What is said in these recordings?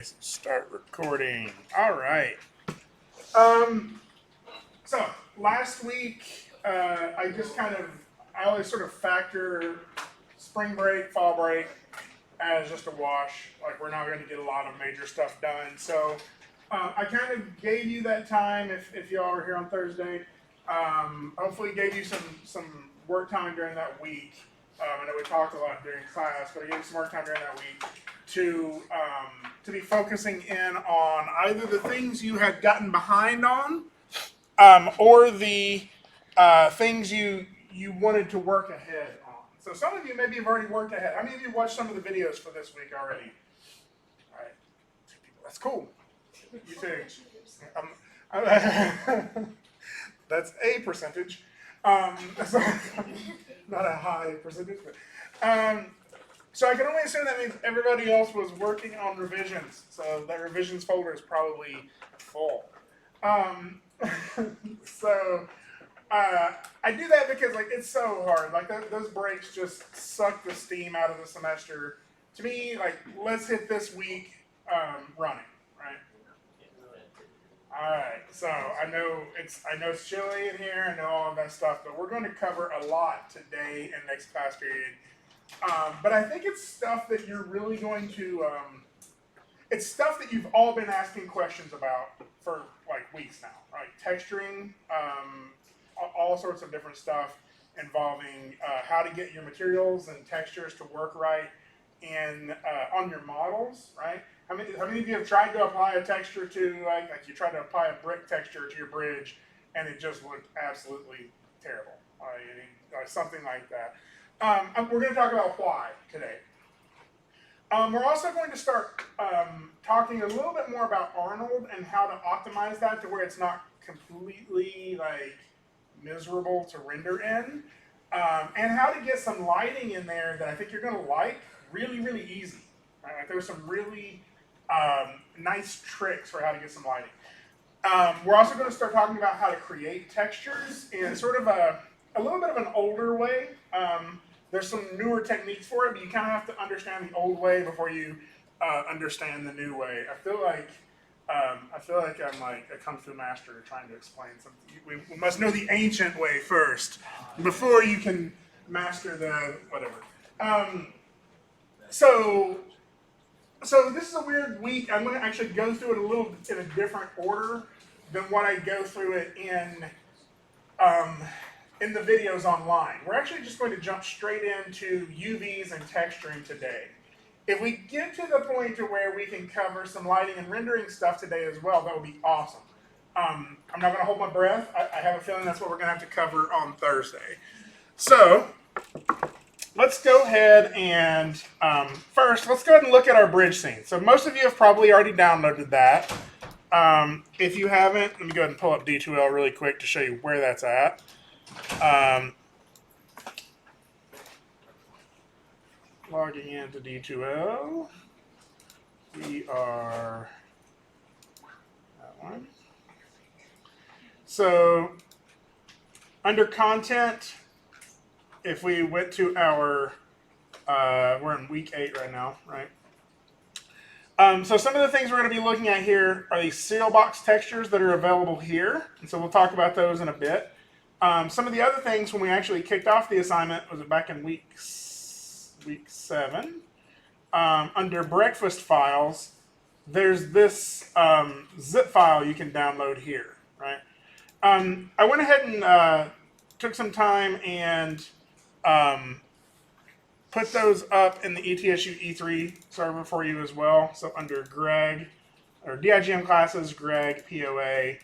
Start recording. All right. Um. So last week, I always sort of factor spring break, fall break as just a wash. Like we're not going to get a lot of major stuff done. So I kind of gave you that time if y'all are here on Thursday. Hopefully, gave you some work time during that week. I know we talked a lot during class, but I gave you some work time during that week to be focusing in on either the things you had gotten behind on, or the things you wanted to work ahead on. So some of you maybe have already worked ahead. How many of you watched some of the videos for this week already? All right, two people. That's cool. You too. That's a percentage. Um, Not a high percentage, but so I can only assume that means everybody else was working on revisions. So that revisions folder is probably full. Um, so I do that because like it's so hard. Like those breaks just suck the steam out of the semester. To me, like let's hit this week running, right? All right. So I know it's chilly in here. I know all of that stuff, but we're going to cover a lot today and next class period. But I think it's stuff that you're really going to. It's stuff that you've all been asking questions about for like weeks now, right? Texturing, all sorts of different stuff involving how to get your materials and textures to work right in on your models, right? How many of you have tried to apply a texture to like you tried to apply a brick texture to your bridge and it just looked absolutely terrible, something like that. We're going to talk about why today. We're also going to start talking a little bit more about Arnold and how to optimize that to where it's not completely like miserable to render in, and how to get some lighting in there that I think you're going to like really, really easy. Right? Like there's some really nice tricks for how to get some lighting. We're also going to start talking about how to create textures in sort of a little bit of an older way. There's some newer techniques for it, but you kind of have to understand the old way before you understand the new way. I feel like I'm like a kung fu master trying to explain something. We must know the ancient way first before you can master the whatever. Um, so so this is a weird week. I'm going to actually go through it a little in a different order than what I go through it um, in the videos online. We're actually just going to jump straight into UVs and texturing today. If we get to the point to where we can cover some lighting and rendering stuff today as well, that would be awesome. I'm not going to hold my breath. I have a feeling that's what we're going to have to cover on Thursday. So let's go ahead and first, let's go ahead and look at our bridge scene. So most of you have probably already downloaded that. If you haven't, let me go ahead and pull up D2L really quick to show you where that's at. Um, Logging into D2L. We are that one. So under content, if we went to our, we're in week 8 right now, right? So some of the things we're going to be looking at here are these cereal box textures that are available here. And so we'll talk about those in a bit. Some of the other things when we actually kicked off the assignment was back in week 7. Under breakfast files, there's this zip file you can download here, right? I went ahead and took some time and put those up in the ETSU E3 server for you as well. So under Greg, or DIGM classes, Greg, POA,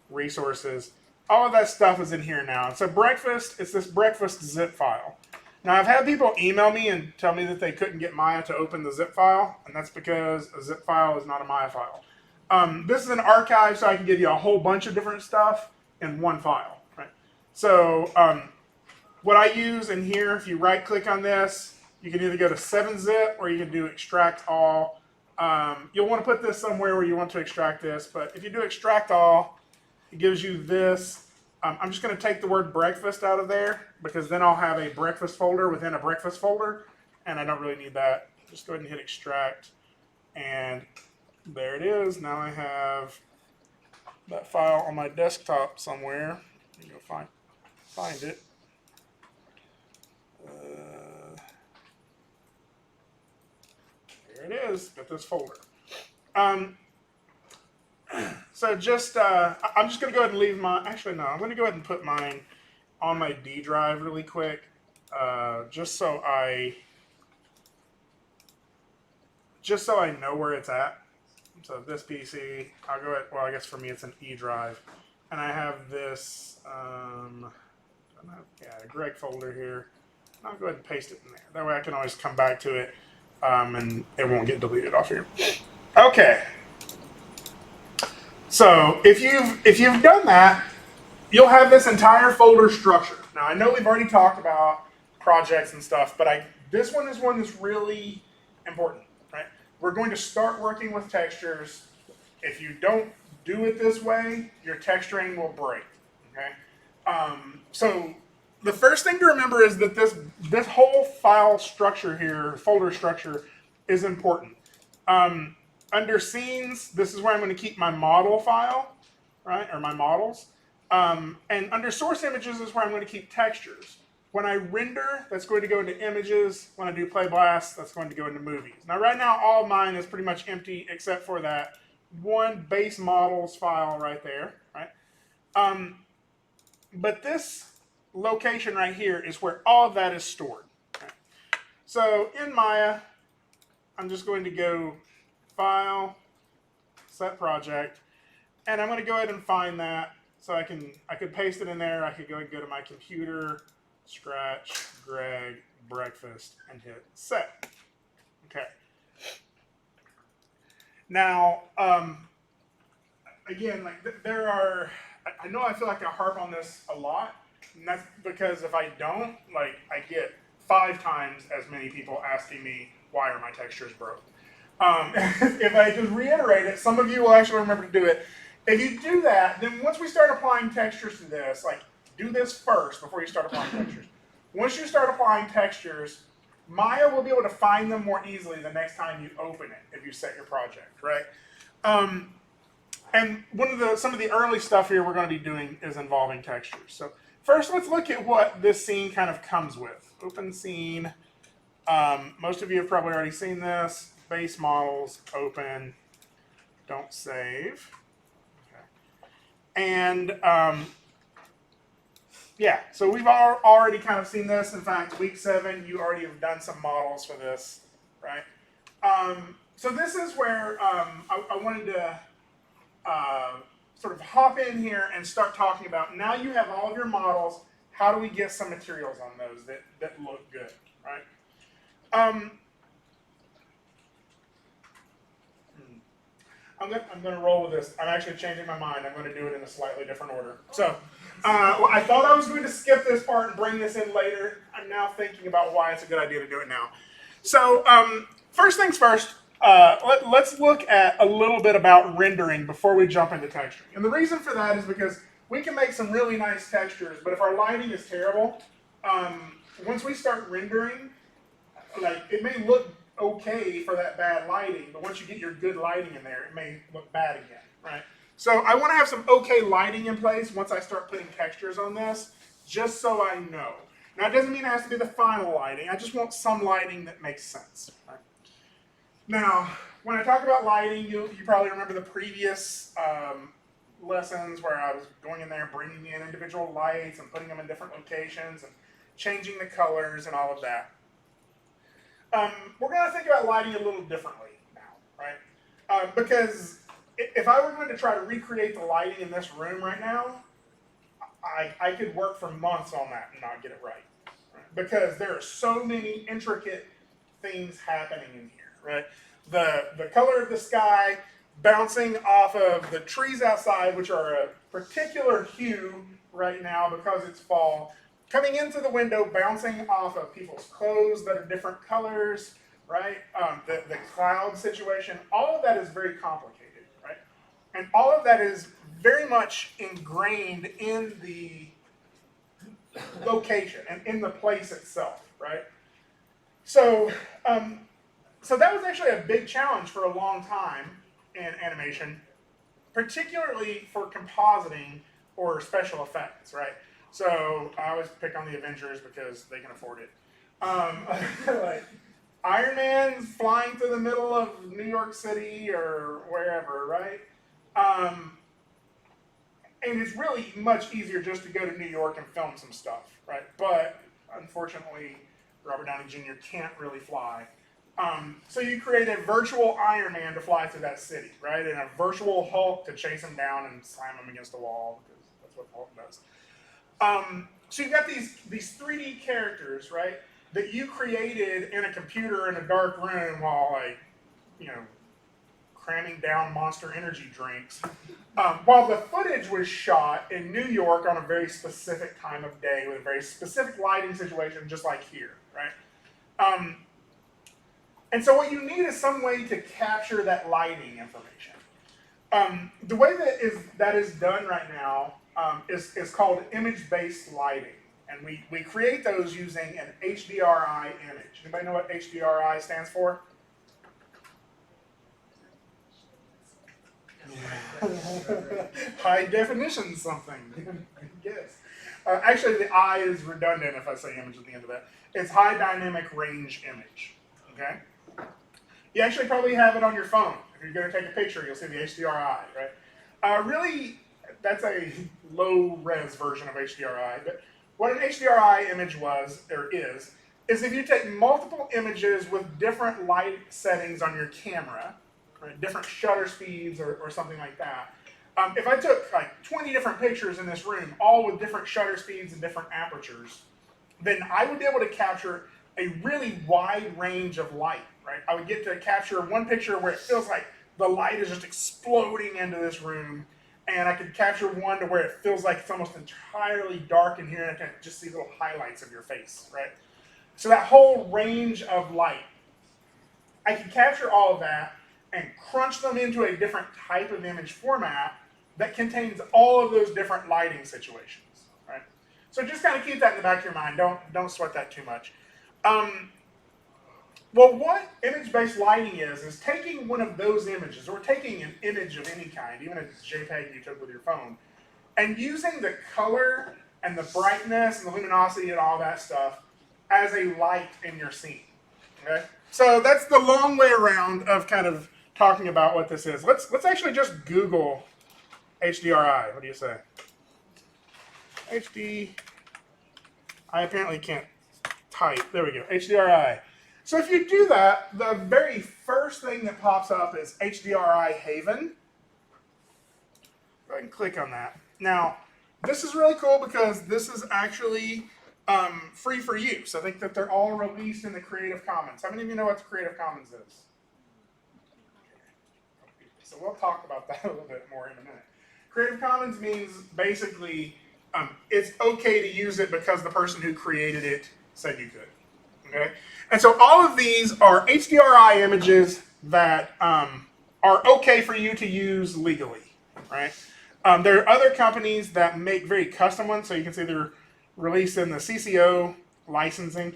resources, all of that stuff is in here now. So breakfast, it's this breakfast zip file. Now I've had people email me and tell me that they couldn't get Maya to open the zip file, and that's because a zip file is not a Maya file. This is an archive, so I can give you a whole bunch of different stuff in one file, right? So what I use in here, if you right click on this, you can either go to 7-zip or you can do extract all. You'll want to put this somewhere where you want to extract this, but if you do extract all, it gives you this. I'm just going to take the word breakfast out of there because then I'll have a breakfast folder within a breakfast folder, and I don't really need that. Just go ahead and hit extract, and There it is. Now I have that file on my desktop somewhere. Let me go find it. There it is. Got this folder. Um, so I'm just going to go ahead and leave my. Actually, no. I'm going to go ahead and put mine on my D drive really quick, just so I know where it's at. So this PC, I'll go ahead. Well, I guess for me it's an E drive, and I have this. A Greg folder here. I'll go ahead and paste it in there. That way I can always come back to it, and it won't get deleted off here. Okay. So if you've done that, you'll have this entire folder structure. Now I know we've already talked about projects and stuff, but this one is one that's really important, right? We're going to start working with textures. If you don't do it this way, your texturing will break. Okay. So the first thing to remember is that this whole file structure here, folder structure, is important. Under scenes, this is where I'm going to keep my model file, right, or my models. And under source images is where I'm going to keep textures. When I render, that's going to go into images. When I do play blast, that's going to go into movies. Now, right now, all mine is pretty much empty except for that one base models file right there, right? But this location right here is where all of that is stored. Right? So in Maya, I'm just going to go File, Set Project, and I'm going to go ahead and find that. So I could paste it in there. I could go and go to my computer, Scratch, Greg, Breakfast, and hit Set. Okay. Now, again, like there are. I know I feel like I harp on this a lot, and that's because if I don't, like, I get 5 times as many people asking me why are my textures broke. If I just reiterate it, some of you will actually remember to do it. If you do that, then once we start applying textures to this, like, do this first before you start applying textures. Once you start applying textures, Maya will be able to find them more easily the next time you open it if you set your project, right? And some of the early stuff here we're going to be doing is involving textures. So first, let's look at what this scene kind of comes with. Open scene. Most of you have probably already seen this. Base models, open, don't save. Okay. And yeah, so we've already kind of seen this. In fact, week 7, you already have done some models for this, right? So this is where I wanted to sort of hop in here and start talking about, now you have all of your models, how do we get some materials on those that look good, right? I'm going to roll with this. I'm actually changing my mind. I'm going to do it in a slightly different order. So I thought I was going to skip this part and bring this in later. I'm now thinking about why it's a good idea to do it now. So first things first, let's look at a little bit about rendering before we jump into texturing. And the reason for that is because we can make some really nice textures, but if our lighting is terrible, once we start rendering, like, it may look okay for that bad lighting, but once you get your good lighting in there, it may look bad again, right? So I want to have some okay lighting in place once I start putting textures on this, just so I know. Now, it doesn't mean it has to be the final lighting. I just want some lighting that makes sense. Right? Now, when I talk about lighting, you probably remember the previous lessons where I was going in there and bringing in individual lights and putting them in different locations and changing the colors and all of that. We're going to think about lighting a little differently now, right? Because if I were going to try to recreate the lighting in this room right now, I could work for months on that and not get it right? Because there are so many intricate things happening in here, right? The color of the sky bouncing off of the trees outside, which are a particular hue right now because it's fall, coming into the window, bouncing off of people's clothes that are different colors, right? The cloud situation, all of that is very complicated, right? And all of that is very much ingrained in the location and in the place itself, right? So, so that was actually a big challenge for a long time. in animation, particularly for compositing or special effects, right? So I always pick on the Avengers because they can afford it. Like Iron Man flying through the middle of New York City or wherever, right? Um, and it's really much easier just to go to New York and film some stuff, right? But unfortunately, Robert Downey Jr. can't really fly. So you create a virtual Iron Man to fly through that city, right? And a virtual Hulk to chase him down and slam him against the wall, because that's what Hulk does. So you've got these 3D characters, right, that you created in a computer in a dark room while, like, you know, cramming down Monster Energy drinks, while the footage was shot in New York on a very specific time of day with a very specific lighting situation, just like here, right? And so what you need is some way to capture that lighting information. The way that is done right now is called image-based lighting. And we create those using an HDRI image. Anybody know what HDRI stands for? High definition something. Yes. Actually, the I is redundant if I say image at the end of that. It's high dynamic range image. Okay? You actually probably have it on your phone. If you're going to take a picture, you'll see the HDRI, right? Really, that's a low-res version of HDRI. But what an HDRI image is if you take multiple images with different light settings on your camera, right, different shutter speeds or something like that. If I took like 20 different pictures in this room, all with different shutter speeds and different apertures, then I would be able to capture a really wide range of light, right? I would get to capture one picture where it feels like the light is just exploding into this room, and I could capture one to where it feels like it's almost entirely dark in here, and I can just see little highlights of your face, right? So that whole range of light, I can capture all of that and crunch them into a different type of image format that contains all of those different lighting situations, right? So just kind of keep that in the back of your mind. Don't sweat that too much. Well, what image-based lighting is taking one of those images, or taking an image of any kind, even a JPEG you took with your phone, and using the color and the brightness and the luminosity and all that stuff as a light in your scene. Okay? So that's the long way around of kind of talking about what this is. Let's actually just Google HDRI. What do you say? I apparently can't type. There we go. HDRI. So if you do that, the very first thing that pops up is HDRI Haven. Go ahead and click on that. Now, this is really cool because this is actually free for use. I think that they're all released in the Creative Commons. How many of you know what the Creative Commons is? So we'll talk about that a little bit more in a minute. Creative Commons means basically it's okay to use it because the person who created it said you could. Okay? And so all of these are HDRI images that are okay for you to use legally, right? There are other companies that make very custom ones, so you can see they're released in the CC0 licensing.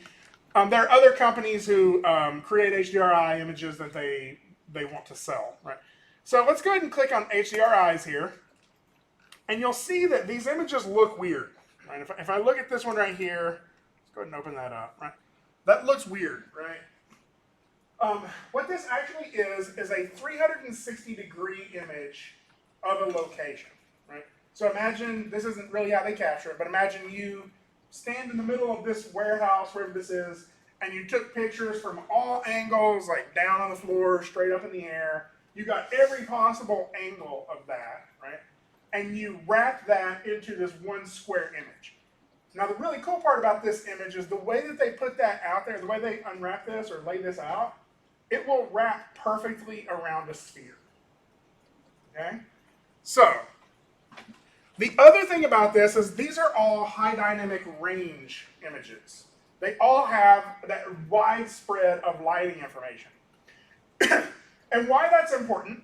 There are other companies who create HDRI images that they want to sell, right? So let's go ahead and click on HDRIs here, and you'll see that these images look weird, right? If I look at this one right here, let's go ahead and open that up, right? That looks weird, right? What this actually is a 360-degree image of a location, right? So imagine, this isn't really how they capture it, but imagine you stand in the middle of this warehouse, wherever this is, and you took pictures from all angles, like down on the floor, straight up in the air. You got every possible angle of that, right? And you wrap that into this one square image. Now, the really cool part about this image is the way that they put that out there, the way they unwrap this or lay this out, it will wrap perfectly around a sphere. Okay? So, the other thing about this is these are all high dynamic range images. They all have that widespread of lighting information. And why that's important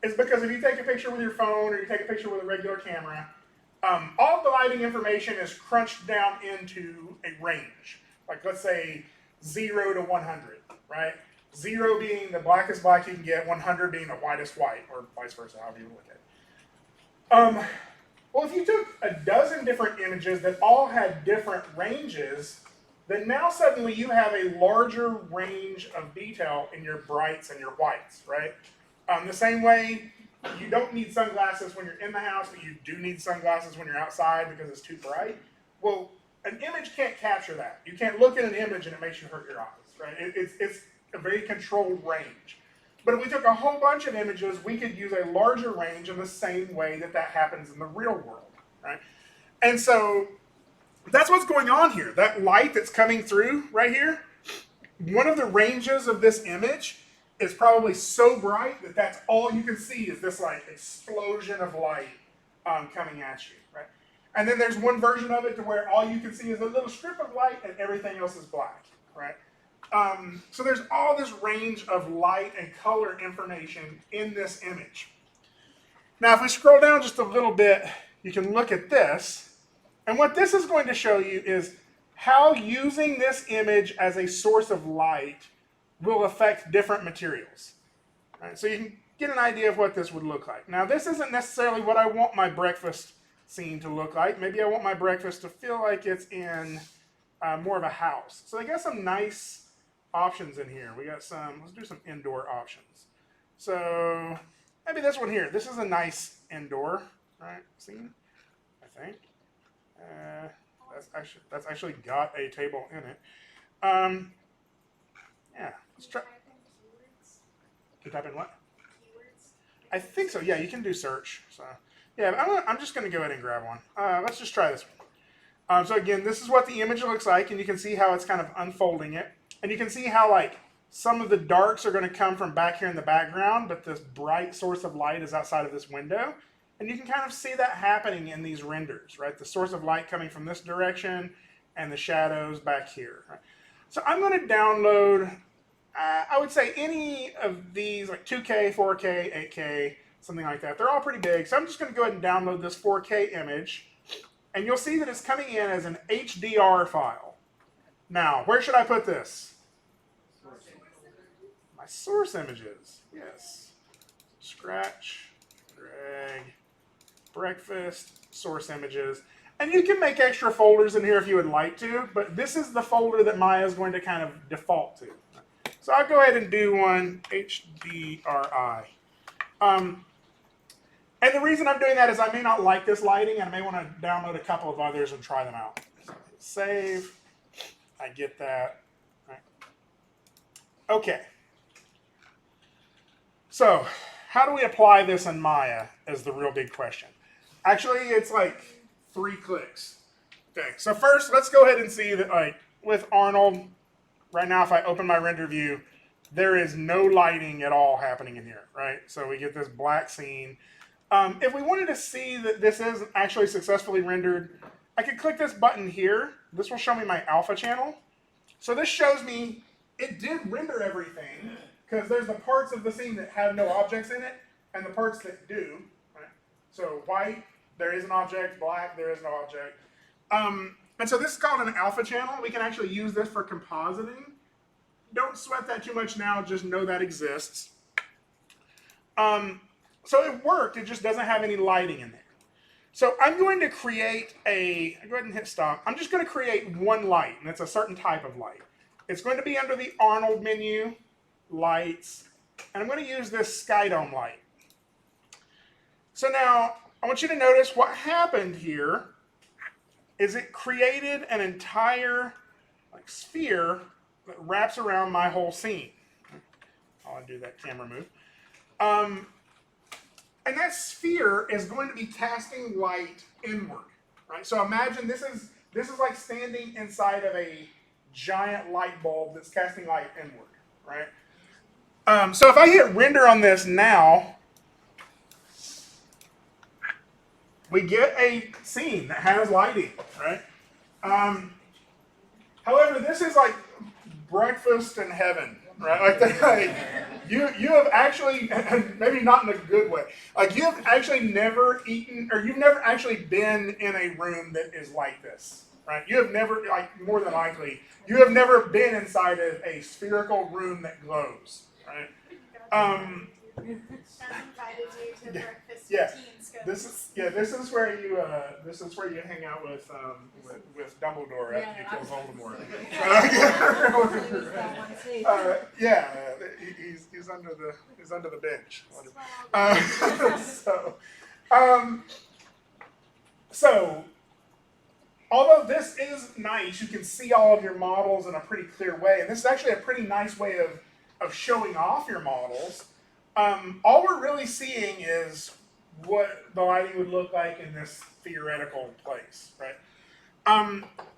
is because if you take a picture with your phone or you take a picture with a regular camera, all of the lighting information is crunched down into a range. Like let's say 0 to 100, right? 0 being the blackest black you can get, 100 being the whitest white, or vice versa, however you look at it. Well, if you took a dozen different images that all had different ranges, then now suddenly you have a larger range of detail in your brights and your whites, right? The same way you don't need sunglasses when you're in the house, but you do need sunglasses when you're outside because it's too bright. Well, an image can't capture that. You can't look at an image and it makes you hurt your eyes, right? It's a very controlled range. But if we took a whole bunch of images, we could use a larger range in the same way that that happens in the real world, right? And so that's what's going on here. That light that's coming through right here, one of the ranges of this image is probably so bright that that's all you can see is this like explosion of light coming at you, right? And then there's one version of it to where all you can see is a little strip of light and everything else is black, right? So there's all this range of light and color information in this image. Now, if we scroll down just a little bit, you can look at this. And what this is going to show you is how using this image as a source of light will affect different materials. Right, so you can get an idea of what this would look like. Now, this isn't necessarily what I want my breakfast scene to look like. Maybe I want my breakfast to feel like it's in more of a house. So I got some nice options in here. We got some, let's do some indoor options. So maybe this one here. This is a nice indoor, right, scene, I think. That's actually got a table in it. Yeah, let's try. To type in what? Keywords. I think so. Yeah, you can do search. So yeah, I'm just going to go ahead and grab one. Let's just try this one. So again, this is what the image looks like, and you can see how it's kind of unfolding it. And you can see how like some of the darks are going to come from back here in the background, but this bright source of light is outside of this window. And you can kind of see that happening in these renders, right? The source of light coming from this direction and the shadows back here. Right? So I'm going to download, I would say any of these, like 2K, 4K, 8K, something like that. They're all pretty big. So I'm just going to go ahead and download this 4K image. And you'll see that it's coming in as an HDR file. Now, where should I put this? My source images, yes. Scratch, drag, breakfast, source images. And you can make extra folders in here if you would like to, but this is the folder that Maya is going to kind of default to. So I'll go ahead and do one, HDRI. And the reason I'm doing that is I may not like this lighting, and I may want to download a couple of others and try them out. So save, I get that. Right. Okay. So, how do we apply this in Maya is the real big question. Actually, it's like 3 clicks. Okay, so first, let's go ahead and see that like with Arnold, right now if I open my render view, there is no lighting at all happening in here, right? So we get this black scene. If we wanted to see that this is actually successfully rendered, I could click this button here. This will show me my alpha channel. So this shows me it did render everything, because there's the parts of the scene that have no objects in it, and the parts that do. Right? So white, there is an object. Black, there is no object. And so this is called an alpha channel. We can actually use this for compositing. Don't sweat that too much now. Just know that exists. So it worked. It just doesn't have any lighting in there. So I'm going to create a, go ahead and hit stop. I'm just going to create one light, and it's a certain type of light. It's going to be under the Arnold menu, lights, and I'm going to use this Skydome light. So now I want you to notice what happened here is it created an entire like sphere that wraps around my whole scene. I'll undo that camera move. And that sphere is going to be casting light inward, right? So imagine this is like standing inside of a giant light bulb that's casting light inward, right? So if I hit render on this now, we get a scene that has lighting, right? However, this is like breakfast in heaven, right? Like you have actually, maybe not in a good way, like you have actually never eaten, or you've never actually been in a room that is like this, right? You have never, like more than likely, you have never been inside of a spherical room that glows, right? I've invited you to breakfast Yeah. with teen scopes. This is where you hang out with Dumbledore Yeah, after he kills Voldemort. Yeah. Yeah, he's under the bench. So, so although this is nice, you can see all of your models in a pretty clear way, and this is actually a pretty nice way of showing off your models. All we're really seeing is what the lighting would look like in this theoretical place, right?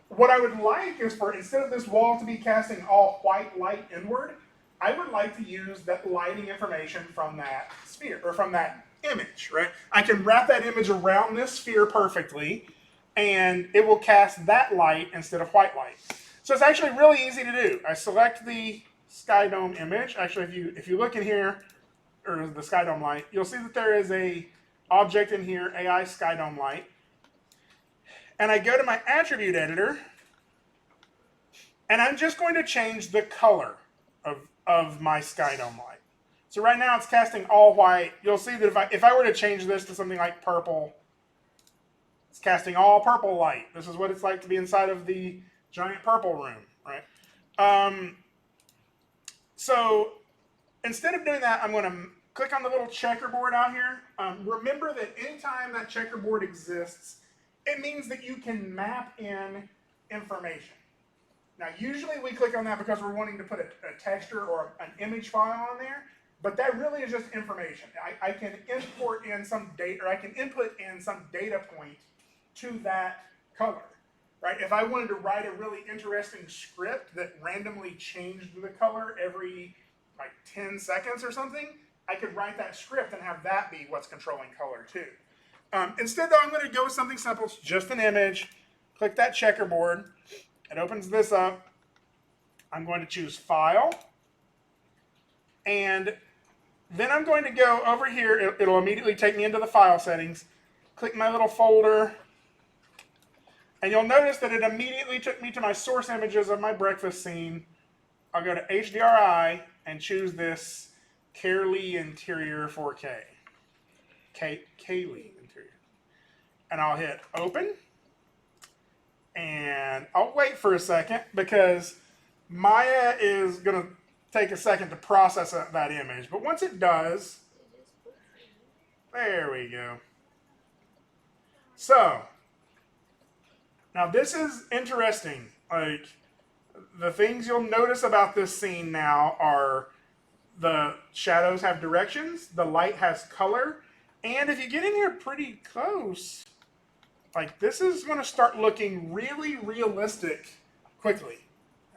What I would like is for, instead of this wall to be casting all white light inward, I would like to use that lighting information from that sphere, or from that image, right? I can wrap that image around this sphere perfectly, and it will cast that light instead of white light. So it's actually really easy to do. I select the sky dome image. Actually, if you look in here, or the sky dome light, you'll see that there is a object in here, AI sky dome light. And I go to my attribute editor, and I'm just going to change the color of my sky dome light. So right now it's casting all white. You'll see that if I were to change this to something like purple, it's casting all purple light. This is what it's like to be inside of the giant purple room, right? So instead of doing that, I'm going to click on the little checkerboard out here. Remember that anytime that checkerboard exists, it means that you can map in information. Now, usually we click on that because we're wanting to put a texture or an image file on there, but that really is just information. I can import in some data, or I can input in some data point to that color, right? If I wanted to write a really interesting script that randomly changed the color every like 10 seconds or something, I could write that script and have that be what's controlling color too. Instead though, I'm going to go with something simple. It's just an image. Click that checkerboard. It opens this up. I'm going to choose File. And then I'm going to go over here. It'll immediately take me into the file settings. Click my little folder. And you'll notice that it immediately took me to my source images of my breakfast scene. I'll go to HDRI and choose this Carely Interior 4K. Kaylee Interior. And I'll hit Open. And I'll wait for a second because Maya is going to take a second to process that image. But once it does, there we go. So, now this is interesting. Like, the things you'll notice about this scene now are the shadows have directions, the light has color, and if you get in here pretty close, like this is going to start looking really realistic quickly.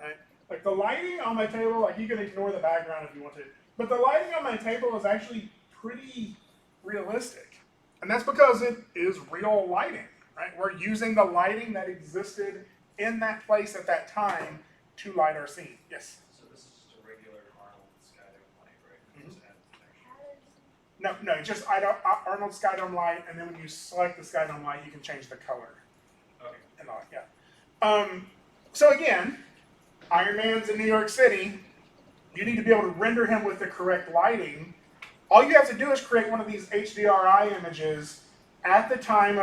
Right? Like the lighting on my table, like you can ignore the background if you want to, but the lighting on my table is actually pretty realistic. And that's because it is real lighting, right? We're using the lighting that existed in that place at that time to light our scene. Yes? So this is just a regular Arnold Skydome light, right? Mhm. Just add texture. No, just Arnold Sky Dome light, and then when you select the Sky Dome light, you can change the color. Okay. And all, yeah. So again, Iron Man's in New York City. You need to be able to render him with the correct lighting. All you have to do is create one of these HDRI images at the time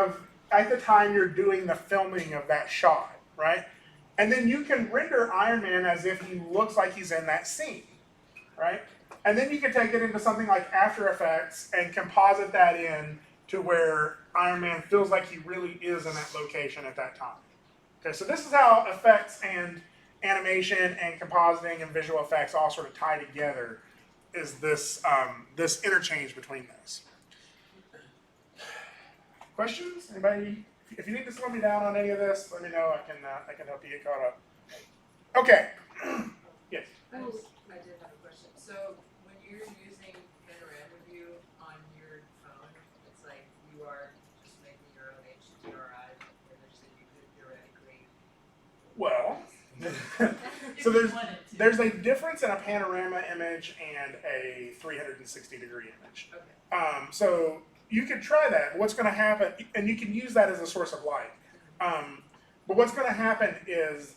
you're doing the filming of that shot, right? And then you can render Iron Man as if he looks like he's in that scene, right? And then you can take it into something like After Effects and composite that in to where Iron Man feels like he really is in that location at that time. Okay, so this is how effects and animation and compositing and visual effects all sort of tie together, is this this interchange between those. Questions? Anybody? If you need to slow me down on any of this, let me know. I can help you get caught up. Okay. Yes. I did have a question. So when you're using panorama view on your phone, it's like you are just making your own HDRI image that you could theoretically. Well, so there's a difference in a panorama image and a 360 degree image. Okay. So you could try that. What's going to happen, and you can use that as a source of light. But what's going to happen is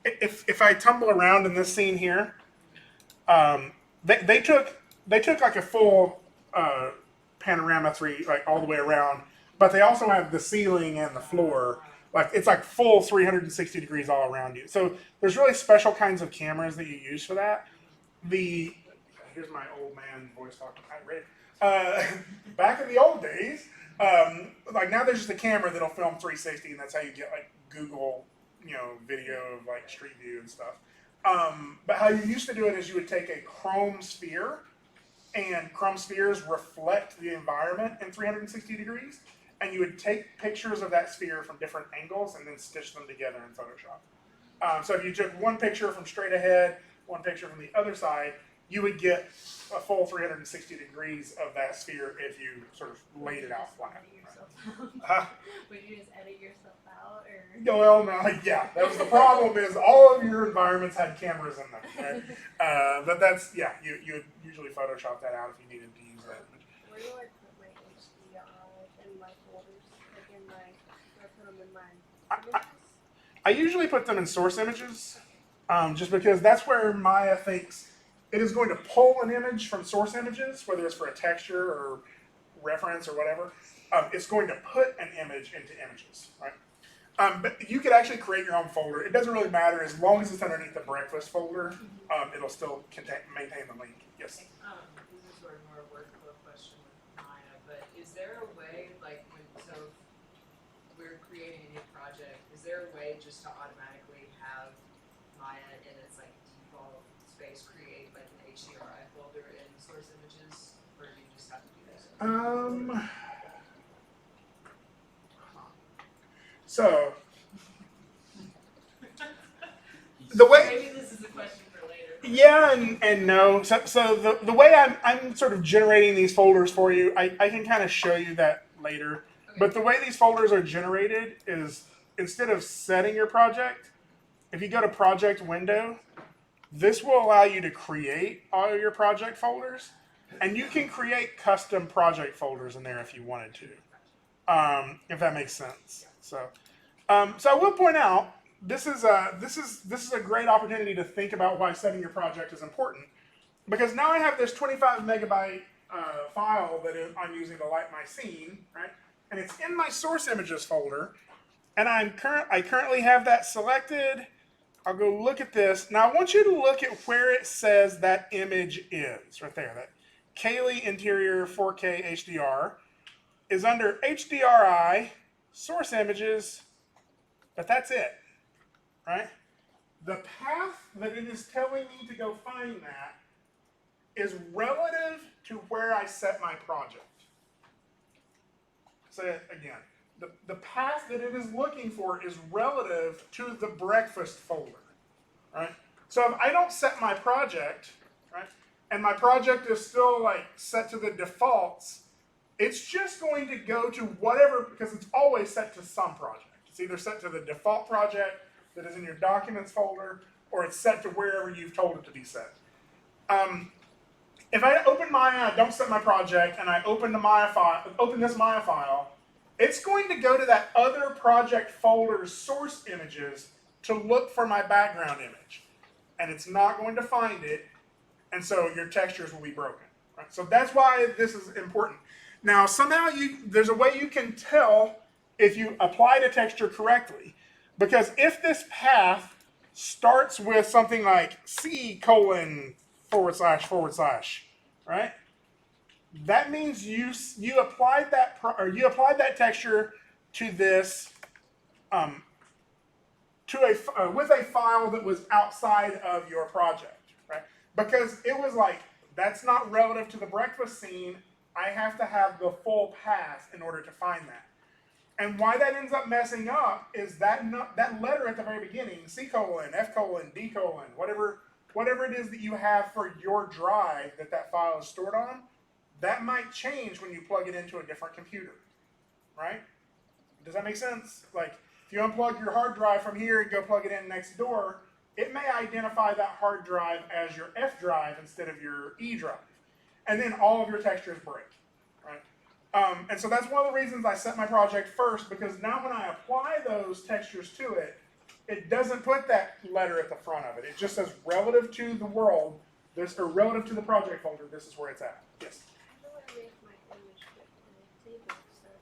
if I tumble around in this scene here, they took like a full panorama 3 like all the way around, but they also have the ceiling and the floor. Like it's like full 360 degrees all around you. So there's really special kinds of cameras that you use for that. Here's my old man voice talking. Back in the old days, like now there's just a camera that'll film 360, and that's how you get like Google, video of like Street View and stuff. But how you used to do it is you would take a chrome sphere, and chrome spheres reflect the environment in 360 degrees, and you would take pictures of that sphere from different angles and then stitch them together in Photoshop. So if you took one picture from straight ahead, one picture from the other side, you would get a full 360 degrees of that sphere if you sort of laid it out flat. Would you just edit yourself out, or? Well, no, yeah, that was the problem. Is all of your environments had cameras in them, right? But that's you would usually Photoshop that out if you needed to use that image. Where do I put my HDR in my folders? Like in my, do I put them in my images? I usually put them in source images, just because that's where Maya thinks it is going to pull an image from source images, whether it's for a texture or reference or whatever. It's going to put an image into images, right? But you could actually create your own folder. It doesn't really matter as long as it's underneath the breakfast folder. It'll still maintain the link. Yes. This is sort of more a workflow question with Maya, but is there a way, like, so we're creating a new project, is there a way just to automatically have Maya in its like default space create like an HDRI folder in source images, or do you just have to do that? So the way. Maybe this is a question for later. Yeah and no. So the way I'm sort of generating these folders for you, I can kind of show you that later. Okay. But the way these folders are generated is instead of setting your project, if you go to project window, this will allow you to create all of your project folders. And you can create custom project folders in there if you wanted to, if that makes sense. So I will point out, this is a great opportunity to think about why setting your project is important, because now I have this 25 megabyte file that I'm using to light my scene, right? And it's in my source images folder, and I currently have that selected. I'll go look at this. Now I want you to look at where it says that image is, right there. That Kaylee Interior 4K HDR is under HDRI, source images, but that's it, right? The path that it is telling me to go find that is relative to where I set my project. Say it again. The path that it is looking for is relative to the breakfast folder, right? So if I don't set my project, right, and my project is still like set to the defaults, it's just going to go to whatever, because it's always set to some project. It's either set to the default project that is in your documents folder, or it's set to wherever you've told it to be set. If I open Maya, don't set my project, and I open this Maya file, it's going to go to that other project folder's source images to look for my background image. And it's not going to find it, and so your textures will be broken. Right? So that's why this is important. Now, somehow there's a way you can tell if you applied a texture correctly. Because if this path starts with something like C:// right? That means you applied that texture to this with a file that was outside of your project, right? Because it was like, that's not relative to the breakfast scene. I have to have the full path in order to find that. And why that ends up messing up is that letter at the very beginning, C:/, F:, D:, whatever it is that you have for your drive that file is stored on, that might change when you plug it into a different computer, right? Does that make sense? Like, if you unplug your hard drive from here and go plug it in next door, it may identify that hard drive as your F drive instead of your E drive. And then all of your textures break, right? And so that's one of the reasons I set my project first, because now when I apply those textures to it, it doesn't put that letter at the front of it. It just says relative to the world, this, or relative to the project folder, this is where it's at. Yes? How do I make my image fit in the table stuff?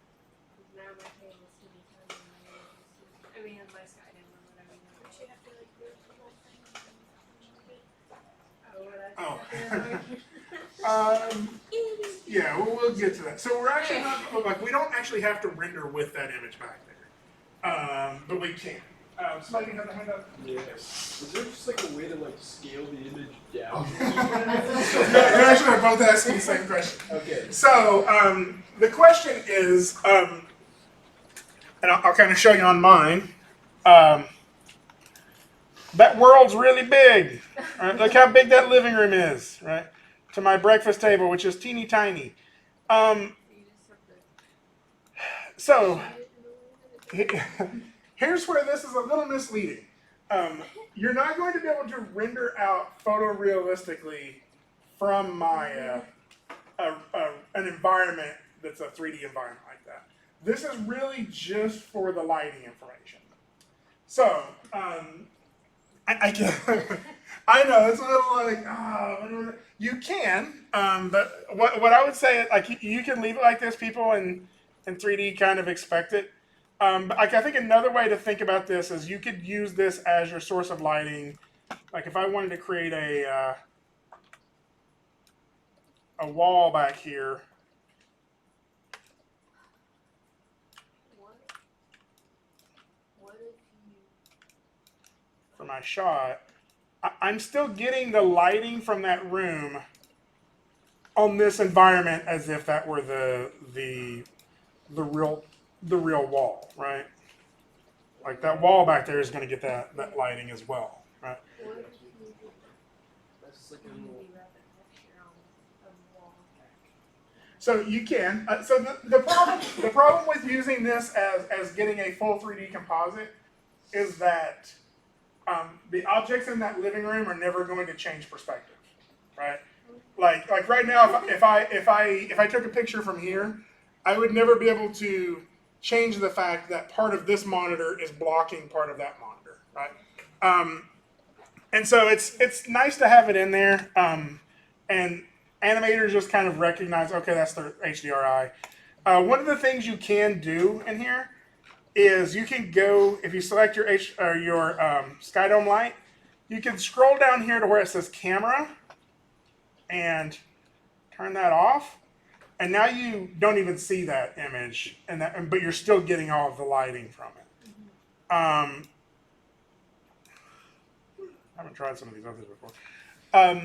Because now my table is teeny tiny and my image is teeny. I mean, my sky didn't or whatever. But you have to like do the whole thing. Oh, what I Oh. have Yeah, we'll get to that. So we're actually not, like, we don't actually have to render with that image back there. But we can. Somebody can have a hand up? Yes. Is there just like a way to like scale the image down? They're actually both asking the same question. Okay. So the question is, and I'll kind of show you on mine. That world's really big. Right? Look how big that living room is, right? To my breakfast table, which is teeny tiny. So here's where this is a little misleading. You're not going to be able to render out photorealistically from my an environment that's a 3D environment like that. This is really just for the lighting information. So I can, I know it's a little like you can, but what I would say, like, you can leave it like this. People in 3D kind of expect it. But like, I think another way to think about this is you could use this as your source of lighting. Like if I wanted to create a wall back here. What if you For my shot, I'm still getting the lighting from that room on this environment as if that were the real wall, right? Like that wall back there is going to get that lighting as well, right? what if you That's just like a maybe little. wrap a texture on a wall? So you can. So the problem with using this as getting a full 3D composite is that the objects in that living room are never going to change perspective, right? Like right now, if I took a picture from here, I would never be able to change the fact that part of this monitor is blocking part of that monitor, right? And so it's nice to have it in there, and animators just kind of recognize, okay, that's the HDRI. One of the things you can do in here is you can go, if you select your Skydome light, you can scroll down here to where it says camera and turn that off. And now you don't even see that image, but you're still getting all of the lighting from it. I haven't tried some of these others before. So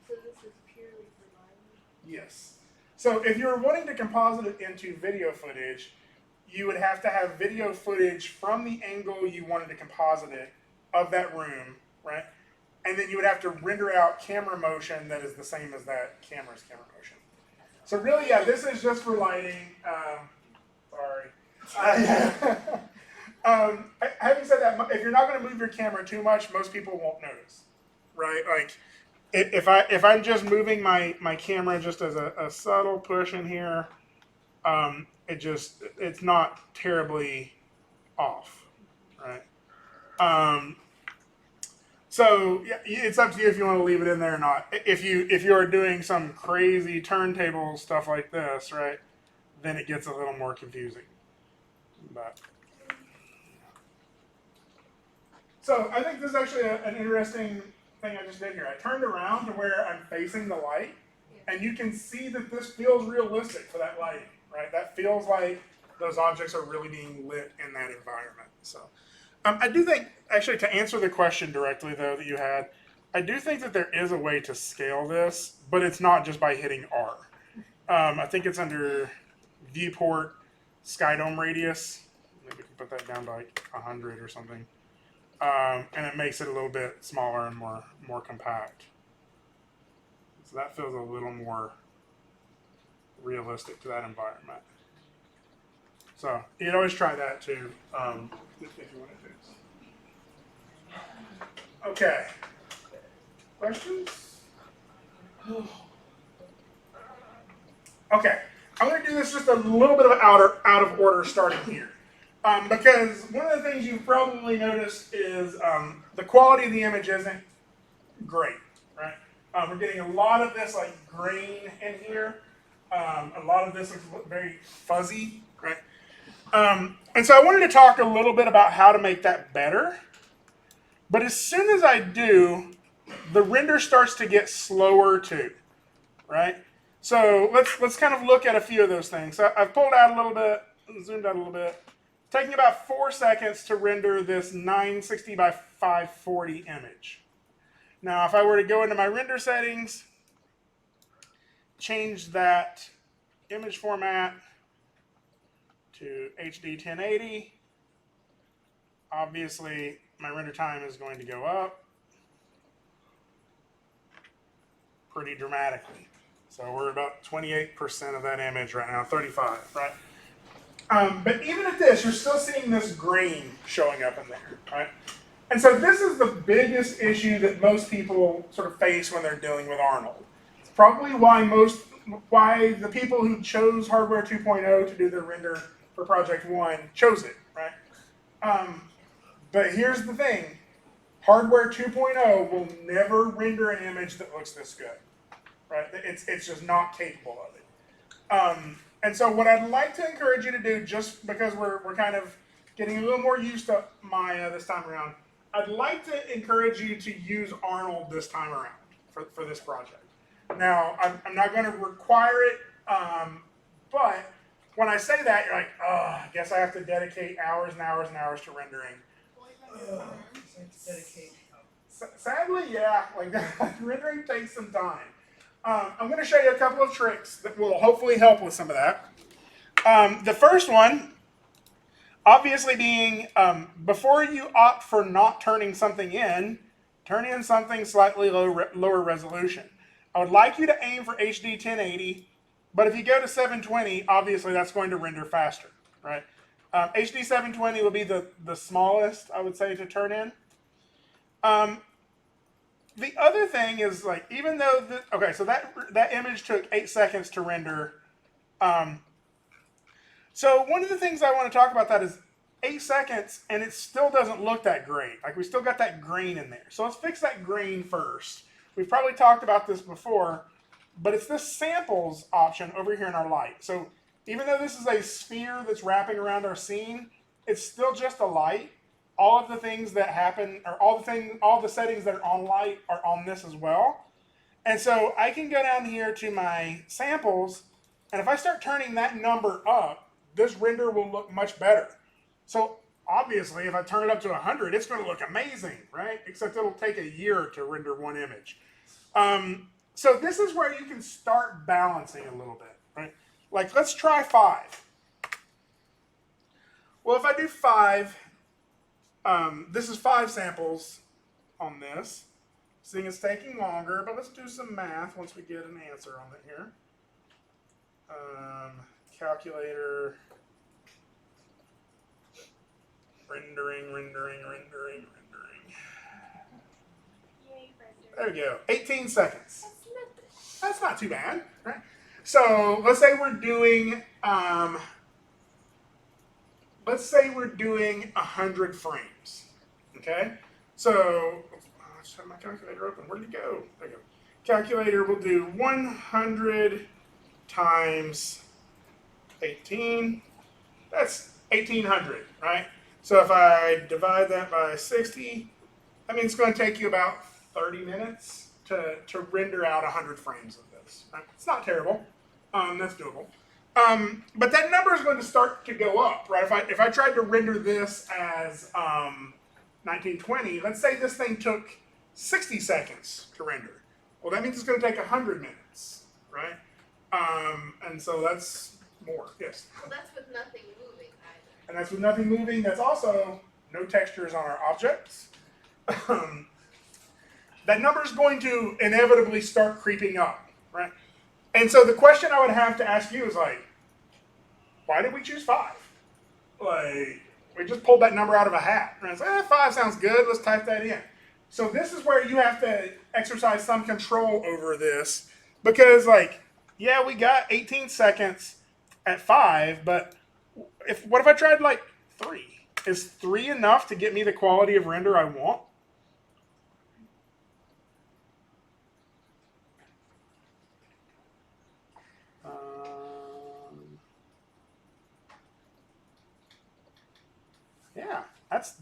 this is purely for lighting? Yes. So if you're wanting to composite it into video footage, you would have to have video footage from the angle you wanted to composite it of that room, right? And then you would have to render out camera motion that is the same as that camera's camera motion. So really, yeah, this is just for lighting. Sorry. Having said that, if you're not going to move your camera too much, most people won't notice, right? Like, if I'm just moving my camera just as a subtle push in here, it's not terribly off, right? So yeah, it's up to you if you want to leave it in there or not. If you are doing some crazy turntable stuff like this, right, then it gets a little more confusing. But so I think this is actually an interesting thing I just did here. I turned around to where I'm facing the light, and you can see that this feels realistic for that lighting, right? That feels like those objects are really being lit in that environment. So I do think, actually, to answer the question directly, though, that you had, I do think that there is a way to scale this, but it's not just by hitting R. I think it's under viewport Skydome radius. Maybe we can put that down to like 100 or something. And it makes it a little bit smaller and more compact. So that feels a little more realistic to that environment. So you can always try that too, if you want to. Okay. Questions? Okay. I'm going to do this just a little bit of out of order starting here. Because one of the things you've probably noticed is the quality of the image isn't great, right? We're getting a lot of this like grain in here. A lot of this is very fuzzy, right? And so I wanted to talk a little bit about how to make that better. But as soon as I do, the render starts to get slower too, right? So let's kind of look at a few of those things. So I've pulled out a little bit, zoomed out a little bit. Taking about 4 seconds to render this 960 by 540 image. Now, if I were to go into my render settings, change that image format to HD 1080, obviously my render time is going to go up pretty dramatically. So we're about 28% of that image right now, 35, right? But even at this, you're still seeing this grain showing up in there, right? And so this is the biggest issue that most people sort of face when they're dealing with Arnold. It's probably why the people who chose Hardware 2.0 to do their render for Project One chose it, right? But here's the thing. Hardware 2.0 will never render an image that looks this good, right? It's just not capable of it. And so what I'd like to encourage you to do, just because we're kind of getting a little more used to Maya this time around, I'd like to encourage you to use Arnold this time around for this project. Now, I'm not going to require it, but when I say that, you're like, oh, I guess I have to dedicate hours and hours and hours to rendering. Sadly, yeah, like rendering takes some time. I'm going to show you a couple of tricks that will hopefully help with some of that. The first one, obviously being, before you opt for not turning something in, turn in something slightly lower resolution. I would like you to aim for HD 1080, but if you go to 720, obviously that's going to render faster, right? HD 720 will be the smallest, I would say, to turn in. The other thing is, like, even though so that image took 8 seconds to render. So one of the things I want to talk about that is 8 seconds, and it still doesn't look that great. Like, we still got that grain in there. So let's fix that grain first. We've probably talked about this before, but it's this samples option over here in our light. So even though this is a sphere that's wrapping around our scene, it's still just a light. All of the things that happen, or all the settings that are on light are on this as well. And so I can go down here to my samples, and if I start turning that number up, this render will look much better. So obviously, if I turn it up to 100, it's going to look amazing, right? Except it'll take a year to render one image. So this is where you can start balancing a little bit, right? Like, let's try 5. Well, if I do 5, this is 5 samples on this. Seeing it's taking longer, but let's do some math once we get an answer on it here. Calculator, rendering. There we go, 18 seconds. That's not too bad, right? So let's say we're doing, 100 frames, okay? So, let's have my calculator open. Where did it go? There we go. Calculator will do 100 times 18. That's 1800, right? So if I divide that by 60, I mean, it's going to take you about 30 minutes to render out 100 frames of this. Right? It's not terrible. That's doable. But that number is going to start to go up, right? If I tried to render this as 1920, let's say this thing took 60 seconds to render. Well, that means it's going to take 100 minutes, right? And so that's more, yes. Well, that's with nothing moving either. And that's with nothing moving. That's also no textures on our objects. That number is going to inevitably start creeping up, right? And so the question I would have to ask you is, like, why did we choose 5? Like, we just pulled that number out of a hat. And it's like, 5 sounds good, let's type that in. So this is where you have to exercise some control over this, because, like, yeah, we got 18 seconds, at 5, but what if I tried like 3? Is 3 enough to get me the quality of render I want? Yeah,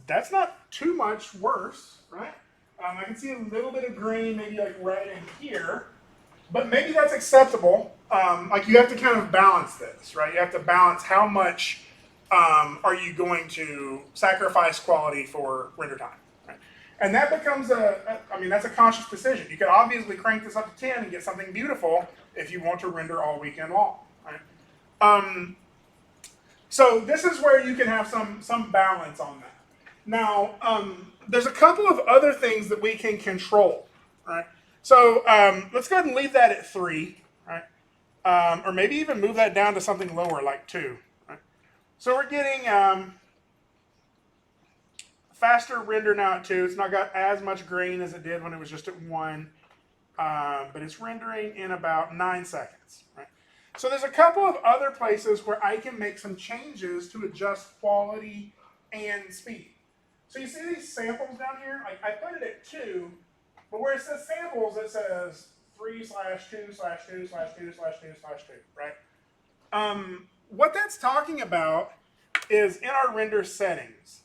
that's not too much worse, right? I can see a little bit of green, maybe like right in here, but maybe that's acceptable. Like you have to kind of balance this, right? You have to balance how much are you going to sacrifice quality for render time, right? And that becomes I mean, that's a conscious decision. You could obviously crank this up to 10 and get something beautiful if you want to render all weekend long, right? So this is where you can have some balance on that. Now, there's a couple of other things that we can control, right? So let's go ahead and leave that at 3, right? Or maybe even move that down to something lower, like 2, right? So we're getting faster render now at 2. It's not got as much grain as it did when it was just at 1, but it's rendering in about 9 seconds, right? So there's a couple of other places where I can make some changes to adjust quality and speed. So you see these samples down here? I put it at 2, but where it says samples, it says 3/2/2/2/2/2/2, right? What that's talking about is in our render settings.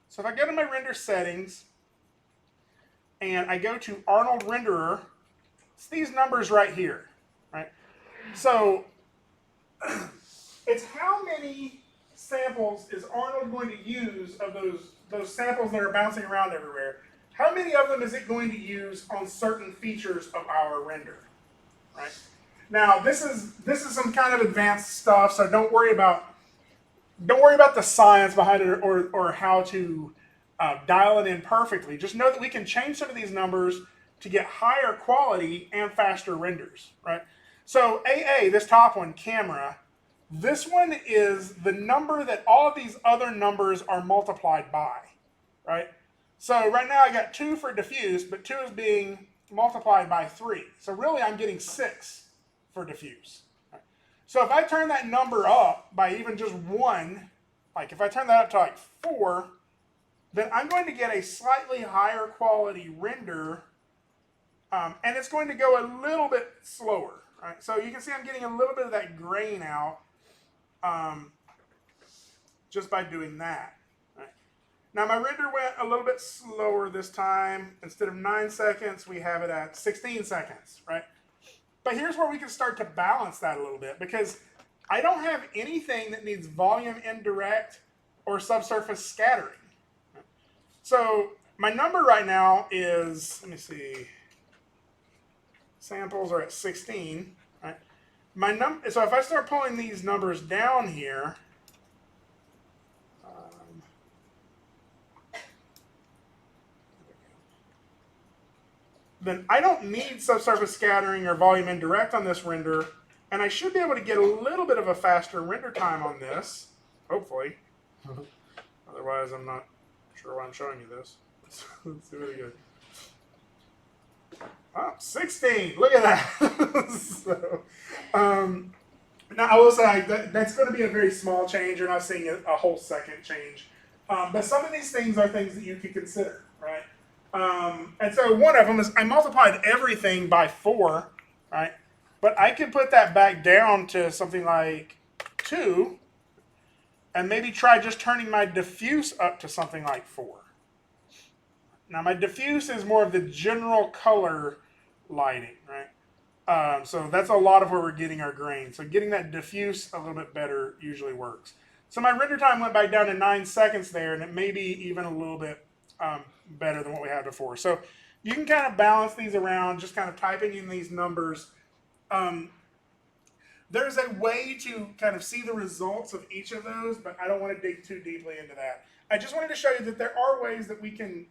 So if I go to my render settings and I go to Arnold Renderer, it's these numbers right here, right? So it's how many samples is Arnold going to use of those samples that are bouncing around everywhere? How many of them is it going to use on certain features of our render, right? Now this is some kind of advanced stuff, so don't worry about the science behind it or how to dial it in perfectly. Just know that we can change some of these numbers to get higher quality and faster renders, right? So AA, this top one, camera, this one is the number that all of these other numbers are multiplied by, right? So right now I got 2 for diffuse, but 2 is being multiplied by 3. So really I'm getting 6 for diffuse. Right? So if I turn that number up by even just 1, like if I turn that up to like 4, then I'm going to get a slightly higher quality render, and it's going to go a little bit slower. Right? So you can see I'm getting a little bit of that grain out just by doing that. Right? Now my render went a little bit slower this time. Instead of 9 seconds, we have it at 16 seconds. Right? But here's where we can start to balance that a little bit, because I don't have anything that needs volume indirect or subsurface scattering. So my number right now is, let me see, samples are at 16. Right? So if I start pulling these numbers down here, then I don't need subsurface scattering or volume indirect on this render, and I should be able to get a little bit of a faster render time on this, hopefully. Otherwise, I'm not sure why I'm showing you this. Let's do it again. Oh, 16. Look at that. So, now, I will say that's going to be a very small change. You're not seeing a whole second change. But some of these things are things that you can consider, right? And so one of them is I multiplied everything by 4, right? But I could put that back down to something like 2 and maybe try just turning my diffuse up to something like 4. Now my diffuse is more of the general color lighting, right? So that's a lot of where we're getting our grain. So getting that diffuse a little bit better usually works. So my render time went back down to 9 seconds there, and it may be even a little bit better than what we had before. So you can kind of balance these around, just kind of typing in these numbers. There's a way to kind of see the results of each of those, but I don't want to dig too deeply into that. I just wanted to show you that there are ways that we can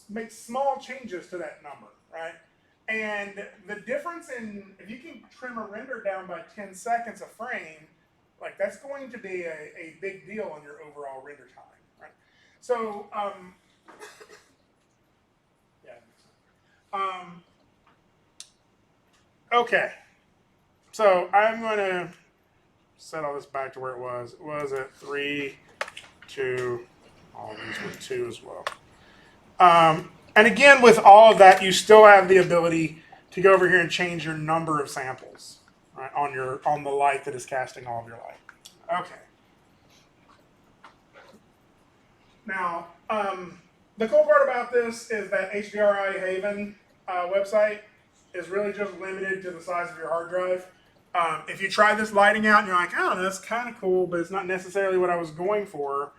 make small changes to that number, right? And the difference in, if you can trim a render down by 10 seconds a frame, like that's going to be a big deal on your overall render time, right? So, okay. So I'm going to set all this back to where it was. It was at 3, 2. All these were 2 as well. And again, with all of that, you still have the ability to go over here and change your number of samples, right, on the light that is casting all of your light. Okay. Now, the cool part about this is that HDRI Haven website is really just limited to the size of your hard drive. If you try this lighting out and you're like, oh, that's kind of cool, but it's not necessarily what I was going for,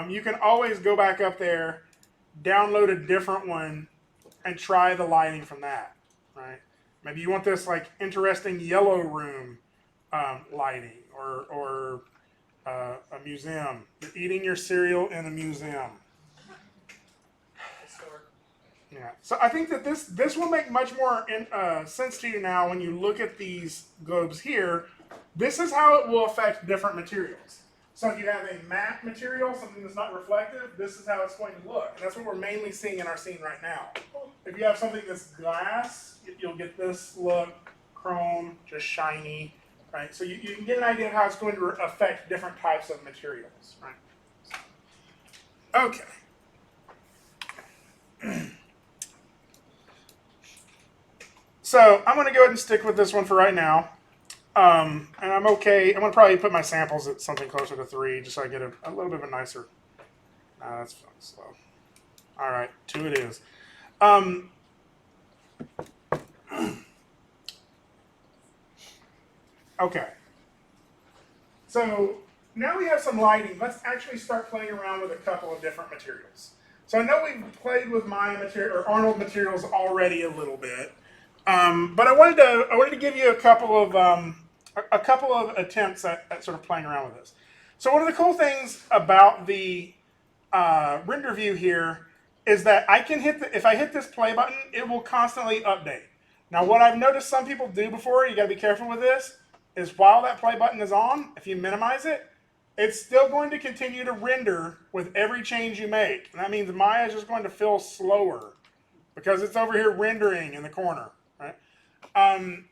you can always go back up there, download a different one, and try the lighting from that, right? Maybe you want this like interesting yellow room lighting, or a museum. You're eating your cereal in a museum. Yeah. So I think that this will make much more sense to you now when you look at these globes here. This is how it will affect different materials. So if you have a matte material, something that's not reflective, this is how it's going to look. And that's what we're mainly seeing in our scene right now. If you have something that's glass, you'll get this look, chrome, just shiny, right? So you can get an idea of how it's going to affect different types of materials, right? Okay. So I'm going to go ahead and stick with this one for right now. And I'm okay. I'm going to probably put my samples at something closer to 3 just so I get a little bit of a nicer. Nah, that's slow. All right, 2 it is. Okay. So now we have some lighting. Let's actually start playing around with a couple of different materials. So I know we've played with my material or Arnold materials already a little bit. But I wanted to give you a couple of attempts at sort of playing around with this. So one of the cool things about the render view here is that I can if I hit this play button, it will constantly update. Now what I've noticed some people do before, you gotta be careful with this, is while that play button is on, if you minimize it, it's still going to continue to render with every change you make. And that means Maya is just going to feel slower because it's over here rendering in the corner.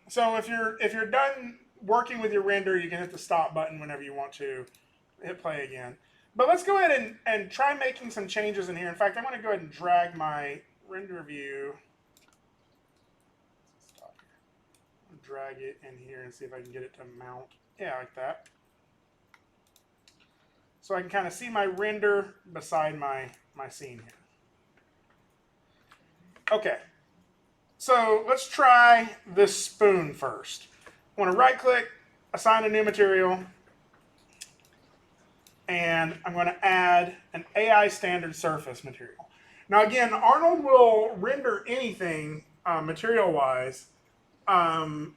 So if you're done working with your render, you can hit the stop button whenever you want to hit play again. But let's go ahead and try making some changes in here. In fact, I'm going to go ahead and drag my render view. Stop here. Drag it in here and see if I can get it to mount. Yeah, like that. So I can kind of see my render beside my scene here. Okay. So let's try this spoon first. I want to right click, assign a new material, and I'm going to add an AI standard surface material. Now again, Arnold will render anything material wise. Well,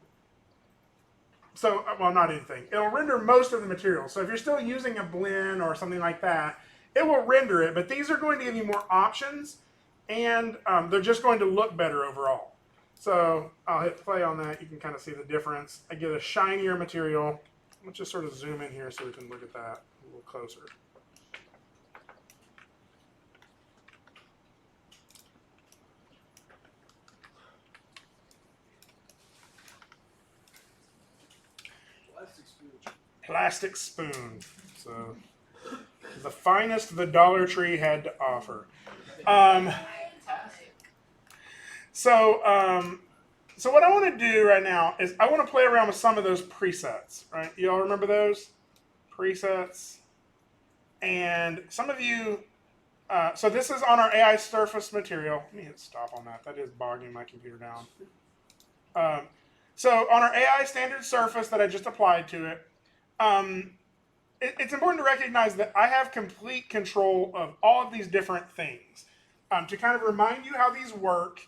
not anything. It'll render most of the material. So if you're still using a blend or something like that, it will render it, but these are going to give you more options, and they're just going to look better overall. So I'll hit play on that. You can kind of see the difference. I get a shinier material. Let's just sort of zoom in here so we can look at that a little closer. Plastic spoon. So the finest the Dollar Tree had to offer. So what I want to do right now is I want to play around with some of those presets, right? You all remember those presets? And some of you, so this is on our AI surface material. Let me hit stop on that. That is bogging my computer down. So on our AI standard surface that I just applied to it, it's important to recognize that I have complete control of all of these different things. To kind of remind you how these work,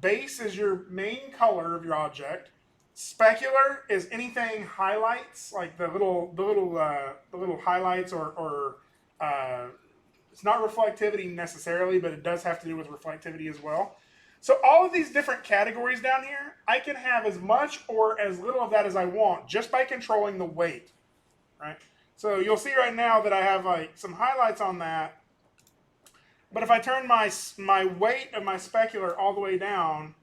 base is your main color of your object. Specular is anything highlights, like the little highlights, or it's not reflectivity necessarily, but it does have to do with reflectivity as well. So all of these different categories down here, I can have as much or as little of that as I want just by controlling the weight, right? So you'll see right now that I have like some highlights on that. But if I turn my weight of my specular all the way down,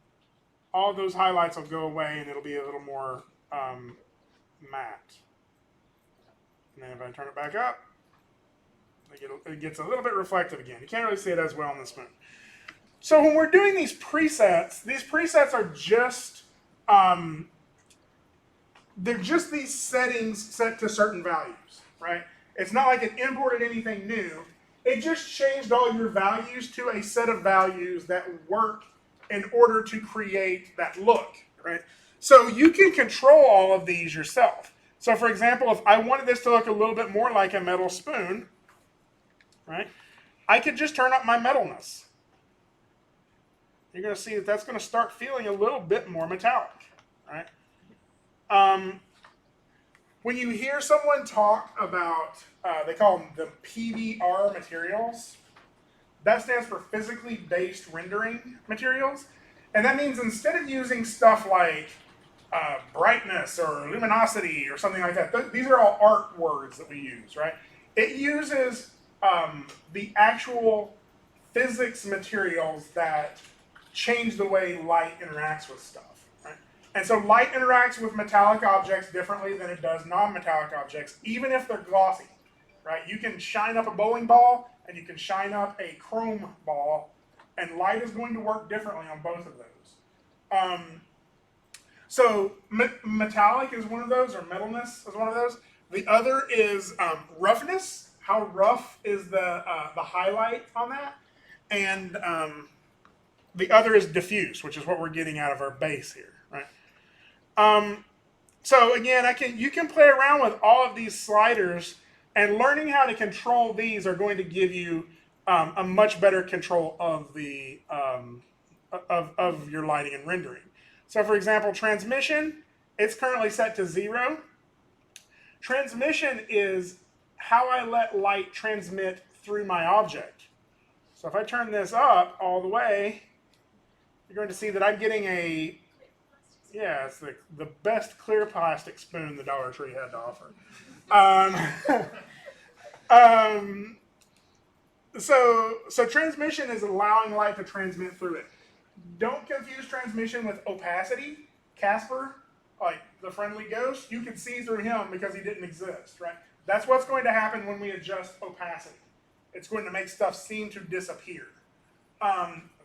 all of those highlights will go away and it'll be a little more matte. And then if I turn it back up, it gets a little bit reflective again. You can't really see it as well on the spoon. So when we're doing these presets are just they're just these settings set to certain values, right? It's not like it imported anything new. It just changed all your values to a set of values that work in order to create that look, right? So you can control all of these yourself. So for example, if I wanted this to look a little bit more like a metal spoon, right, I could just turn up my metalness. You're going to see that that's going to start feeling a little bit more metallic, right? When you hear someone talk about, they call them the PBR materials, that stands for physically based rendering materials. And that means instead of using stuff like brightness or luminosity or something like that, these are all art words that we use, right? It uses the actual physics materials that change the way light interacts with stuff, right? And so light interacts with metallic objects differently than it does non-metallic objects, even if they're glossy, right? You can shine up a bowling ball and you can shine up a chrome ball, and light is going to work differently on both of those. So metallic is one of those, or metalness is one of those. The other is roughness. How rough is the highlight on that? And the other is diffuse, which is what we're getting out of our base here, right? So again, you can play around with all of these sliders, and learning how to control these are going to give you a much better control of the of your lighting and rendering. So for example, transmission, it's currently set to 0. Transmission is how I let light transmit through my object. So if I turn this up all the way, you're going to see that I'm getting it's the best clear plastic spoon the Dollar Tree had to offer. So transmission is allowing light to transmit through it. Don't confuse transmission with opacity. Casper, like the friendly ghost, you can see through him because he didn't exist, right? That's what's going to happen when we adjust opacity. It's going to make stuff seem to disappear.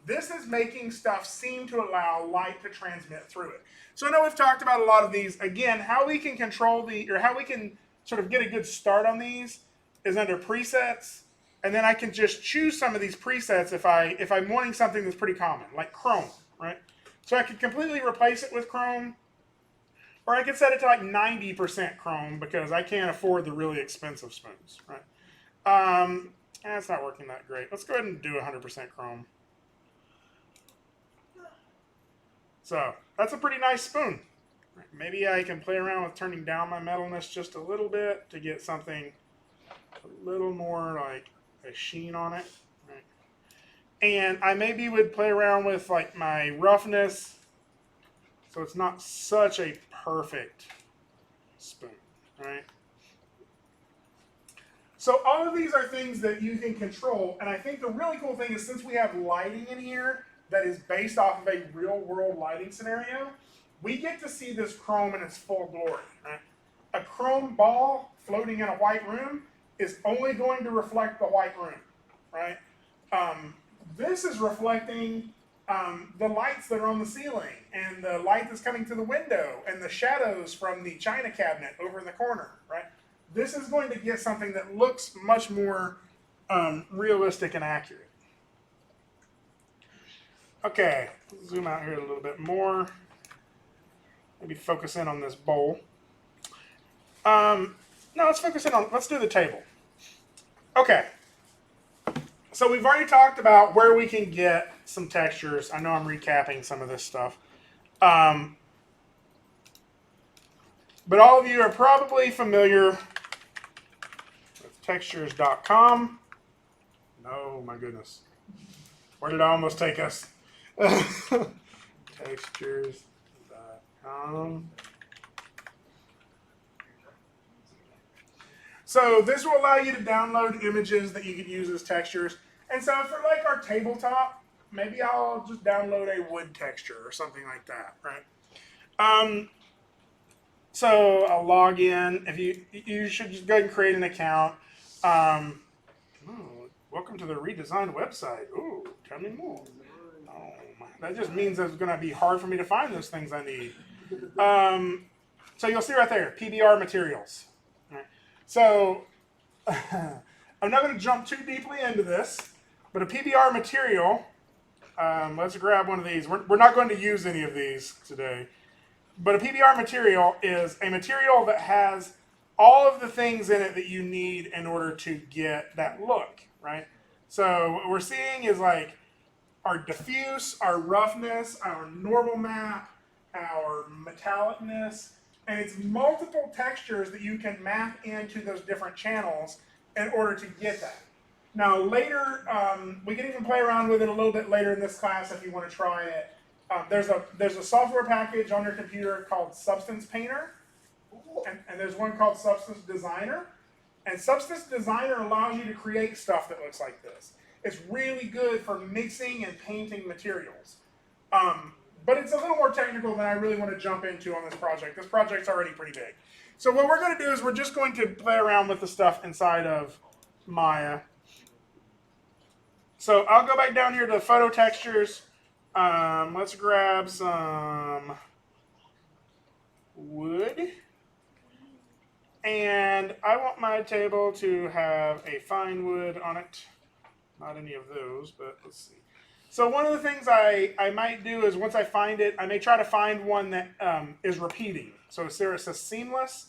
This is making stuff seem to allow light to transmit through it. So I know we've talked about a lot of these. Again, how we can control how we can sort of get a good start on these is under presets. And then I can just choose some of these presets if I'm wanting something that's pretty common, like Chrome, right? So I could completely replace it with Chrome, or I could set it to like 90% Chrome because I can't afford the really expensive spoons, right? That's not working that great. Let's go ahead and do 100% Chrome. So that's a pretty nice spoon. Maybe I can play around with turning down my metalness just a little bit to get something a little more like a sheen on it. Right? And I maybe would play around with like my roughness so it's not such a perfect spoon, right? So all of these are things that you can control, and I think the really cool thing is since we have lighting in here that is based off of a real-world lighting scenario, we get to see this chrome in its full glory. Right? A chrome ball floating in a white room is only going to reflect the white room, right? This is reflecting the lights that are on the ceiling, and the light that's coming through the window, and the shadows from the china cabinet over in the corner, right? This is going to get something that looks much more realistic and accurate. Okay, zoom out here a little bit more. Maybe focus in on this bowl. No, let's do the table. Okay. So we've already talked about where we can get some textures. I know I'm recapping some of this stuff. But all of you are probably familiar with textures.com. No, my goodness. Where did I almost take us? Textures.com. So this will allow you to download images that you could use as textures. And so for like our tabletop, maybe I'll just download a wood texture or something like that, right? So I'll log in. If you should just go ahead and create an account. Oh, welcome to the redesigned website. Ooh, tell me more. Oh, that just means it's going to be hard for me to find those things I need. So you'll see right there, PBR materials. All right. So I'm not going to jump too deeply into this, but a PBR material, let's grab one of these. We're not going to use any of these today. But a PBR material is a material that has all of the things in it that you need in order to get that look, right? So what we're seeing is like our diffuse, our roughness, our normal map, our metallicness, and it's multiple textures that you can map into those different channels in order to get that. Now later, we can even play around with it a little bit later in this class if you want to try it. There's a software package on your computer called Substance Painter, and there's one called Substance Designer. And Substance Designer allows you to create stuff that looks like this. It's really good for mixing and painting materials. But it's a little more technical than I really want to jump into on this project. This project's already pretty big. So what we're going to do is we're just going to play around with the stuff inside of Maya. So I'll go back down here to photo textures. Let's grab some wood. And I want my table to have a fine wood on it. Not any of those, but let's see. So one of the things I might do is once I find it, I may try to find one that is repeating. So Sarah says seamless.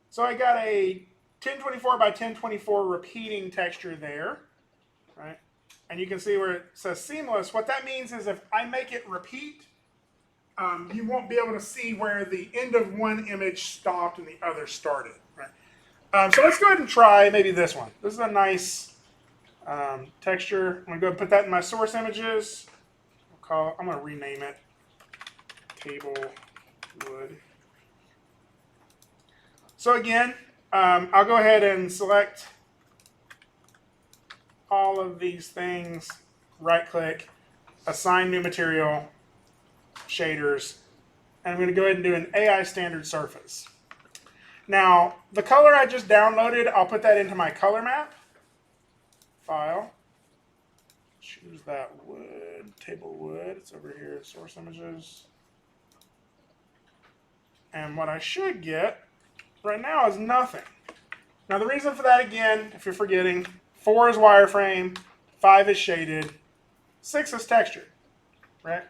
So I got a 1024 by 1024 repeating texture there, right? And you can see where it says seamless. What that means is if I make it repeat, you won't be able to see where the end of one image stopped and the other started, right? So let's go ahead and try maybe this one. This is a nice texture. I'm going to go and put that in my source images. I'm going to rename it table wood. So again, I'll go ahead and select all of these things, right click, assign new material, shaders, and I'm going to go ahead and do an AI standard surface. Now, the color I just downloaded, I'll put that into my color map. File. Choose that wood, table wood. It's over here, source images. And what I should get right now is nothing. Now the reason for that, again, if you're forgetting, 4 is wireframe, 5 is shaded, 6 is textured, right?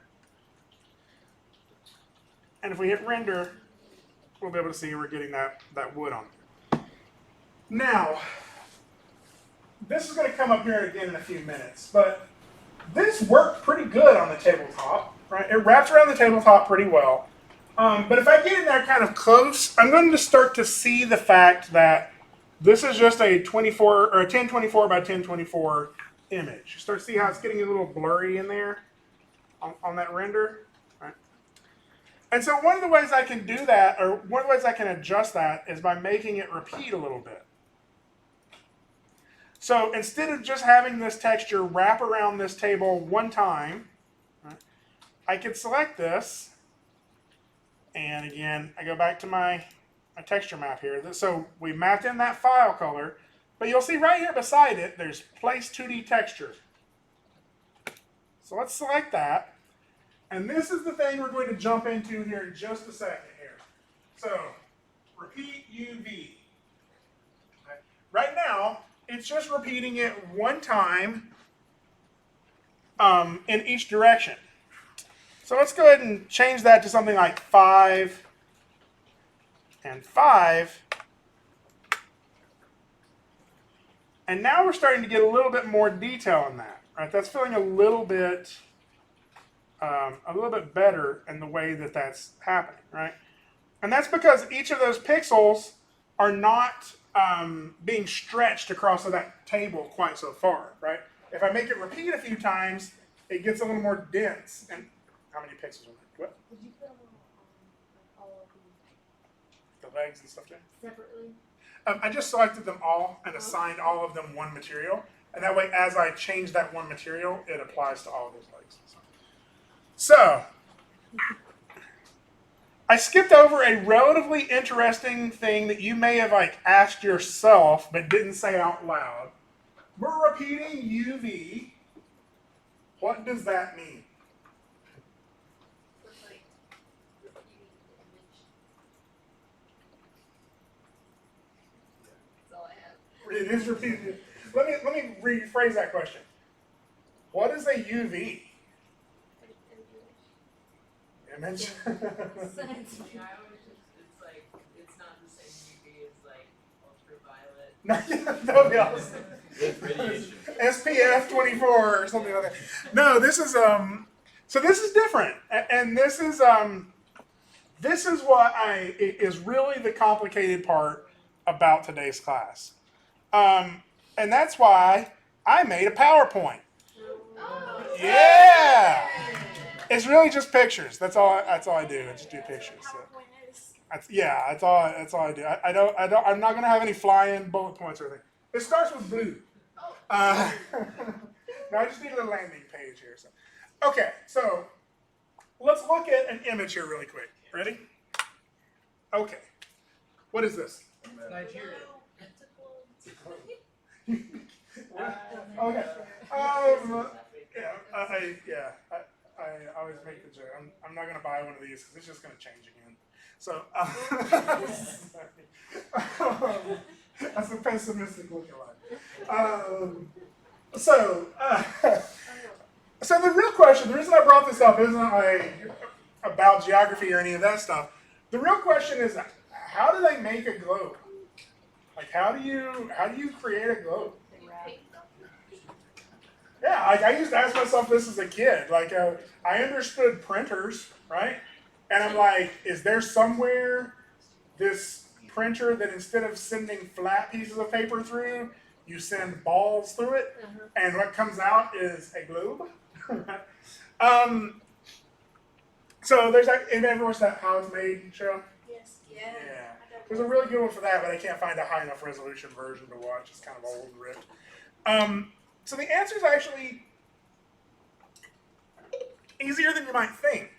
And if we hit render, we'll be able to see we're getting that wood on there. Now, this is going to come up here again in a few minutes, but this worked pretty good on the tabletop, right? It wraps around the tabletop pretty well. But if I get in there kind of close, I'm going to start to see the fact that this is just a 1024 by 1024 image. You start to see how it's getting a little blurry in there on that render. Right? And so one of the ways I can do that, or one of the ways I can adjust that, is by making it repeat a little bit. So instead of just having this texture wrap around this table one time, right, I could select this, and again, I go back to my texture map here. So we mapped in that file color, but you'll see right here beside it, there's place 2D texture. So let's select that. And this is the thing we're going to jump into here in just a second here. So repeat UV. Okay. Right now, it's just repeating it one time in each direction. So let's go ahead and change that to something like 5 and 5. And now we're starting to get a little bit more detail in that. Right? That's feeling a little bit better in the way that that's happening, right? And that's because each of those pixels are not being stretched across that table quite so far, right? If I make it repeat a few times, it gets a little more dense. And how many pixels are there? What? Did you put them on all of them The legs and stuff there? separately? I just selected them all and assigned all of them one material. And that way, as I change that one material, it applies to all of those legs. So, I skipped over a relatively interesting thing that you may have like asked yourself but didn't say out loud. We're repeating UV. What does that mean? With like you need image. That's all I have. It is repeated. Let me rephrase that question. What is a UV? Image. Science. Like, I always just, it's like, it's not the same UV as like ultraviolet. No, else. With radiation. SPF 24 or something like that. No, this is so this is different, and this is what is really the complicated part about today's class, and that's why I made a PowerPoint. Yeah, it's really just pictures. That's all I do. I just do pictures. So. That's all I do. I'm not gonna have any flying bullet points or anything. It starts with blue. No, I just need a little landing page here. So, okay, so let's look at an image here really quick. Ready? Okay, what is this? Nigeria. Okay. I always make the joke. I'm not gonna buy one of these because it's just gonna change again. So that's a pessimistic look at life. So the real question, the reason I brought this up isn't about geography or any of that stuff. The real question is, how do they make a globe? Like, how do you create a globe? Yeah, I used to ask myself this as a kid. Like, I understood printers, right? And I'm like, is there somewhere this printer that instead of sending flat pieces of paper through, you send balls through it, and what comes out is a globe? So there's like, have you ever watched that How It's Made show? Yes. Yeah. There's a really good one for that, but I can't find a high enough resolution version to watch. It's kind of old and ripped. So the answer is actually easier than you might think.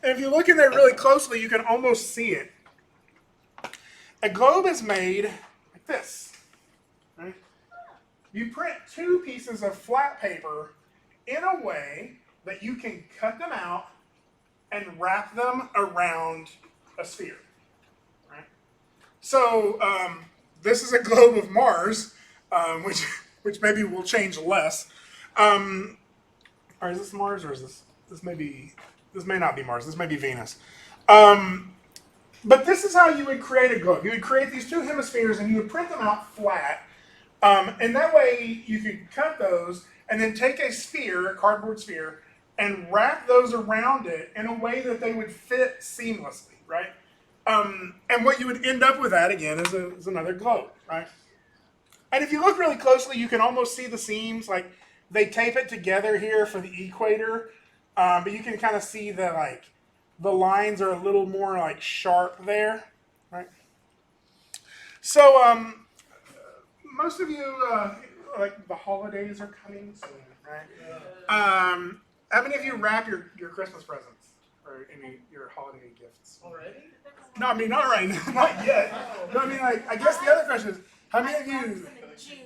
And if you look in there really closely, you can almost see it. A globe is made like this. Right? You print two pieces of flat paper in a way that you can cut them out and wrap them around a sphere. Right? So this is a globe of Mars, which maybe will change less. Or is this Mars, or is this may not be Mars, this may be Venus. But this is how you would create a globe. You would create these two hemispheres and you would print them out flat. And that way you could cut those and then take a sphere, a cardboard sphere, and wrap those around it in a way that they would fit seamlessly, right? And what you would end up with that, again, is another globe, right? And if you look really closely, you can almost see the seams. Like, they tape it together here for the equator, but you can kind of see that, the lines are a little more, sharp there, right? So, most of you, the holidays are coming soon, right? How many of you wrap your Christmas presents or any your holiday gifts? Already? No, I mean, not right now, not yet. No, I mean, I guess the other question is, how many of you? June.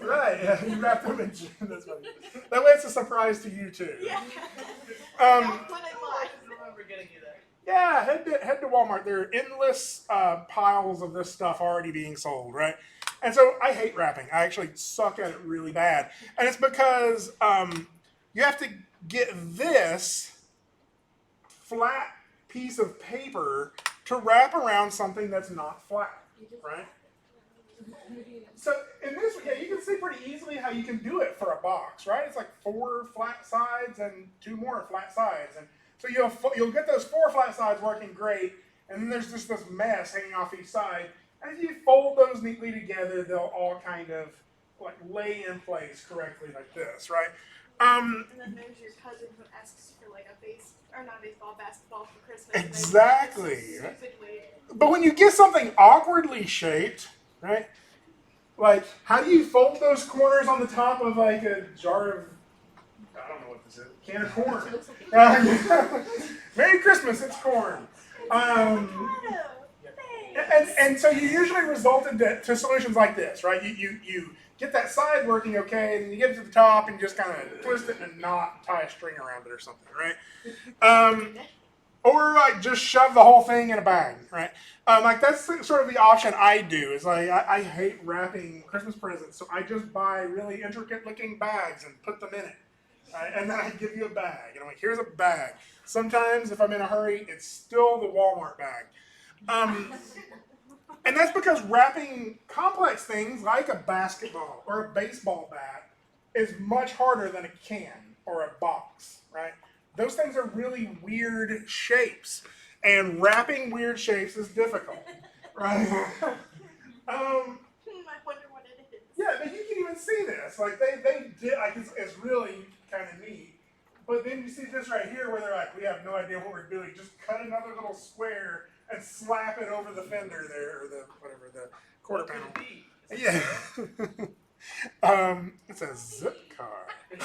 Right, yeah, you wrap them in June. That's funny. That way, it's a surprise to you too. Yeah. I remember getting you that. Yeah, head to Walmart. There are endless piles of this stuff already being sold, right? And so I hate wrapping. I actually suck at it really bad, and it's because you have to get this flat piece of paper to wrap around something that's not flat, right? So in this, you can see pretty easily how you can do it for a box, right? It's like 4 flat sides and 2 more flat sides, and so you'll get those 4 flat sides working great, and then there's just this mess hanging off each side. And if you fold those neatly together, they'll all kind of lay in place correctly like this, right? And then there's your cousin who asks for basketball for Christmas. Exactly. Stupidly. But when you get something awkwardly shaped, right? How do you fold those corners on the top of a jar of, I don't know what this is, can of corn? Merry Christmas, it's corn. And so you usually result to solutions like this, right? You get that side working okay, and then you get to the top and just kind of twist it and not tie a string around it or something, right? Or like just shove the whole thing in a bag, right? Like that's sort of the option I do. Is like I hate wrapping Christmas presents, so I just buy really intricate looking bags and put them in it, right? And then I give you a bag, and I'm like, here's a bag. Sometimes if I'm in a hurry, it's still the Walmart bag. And that's because wrapping complex things like a basketball or a baseball bat is much harder than a can or a box, right? Those things are really weird shapes, and wrapping weird shapes is difficult, right? I wonder what it is. Yeah, but you can even see this. Like they did, like it's really kind of neat. But then you see this right here where they're like, we have no idea what we're doing. Just cut another little square and slap it over the fender there, or the whatever, the quarter panel. Yeah. It's a zip car. It's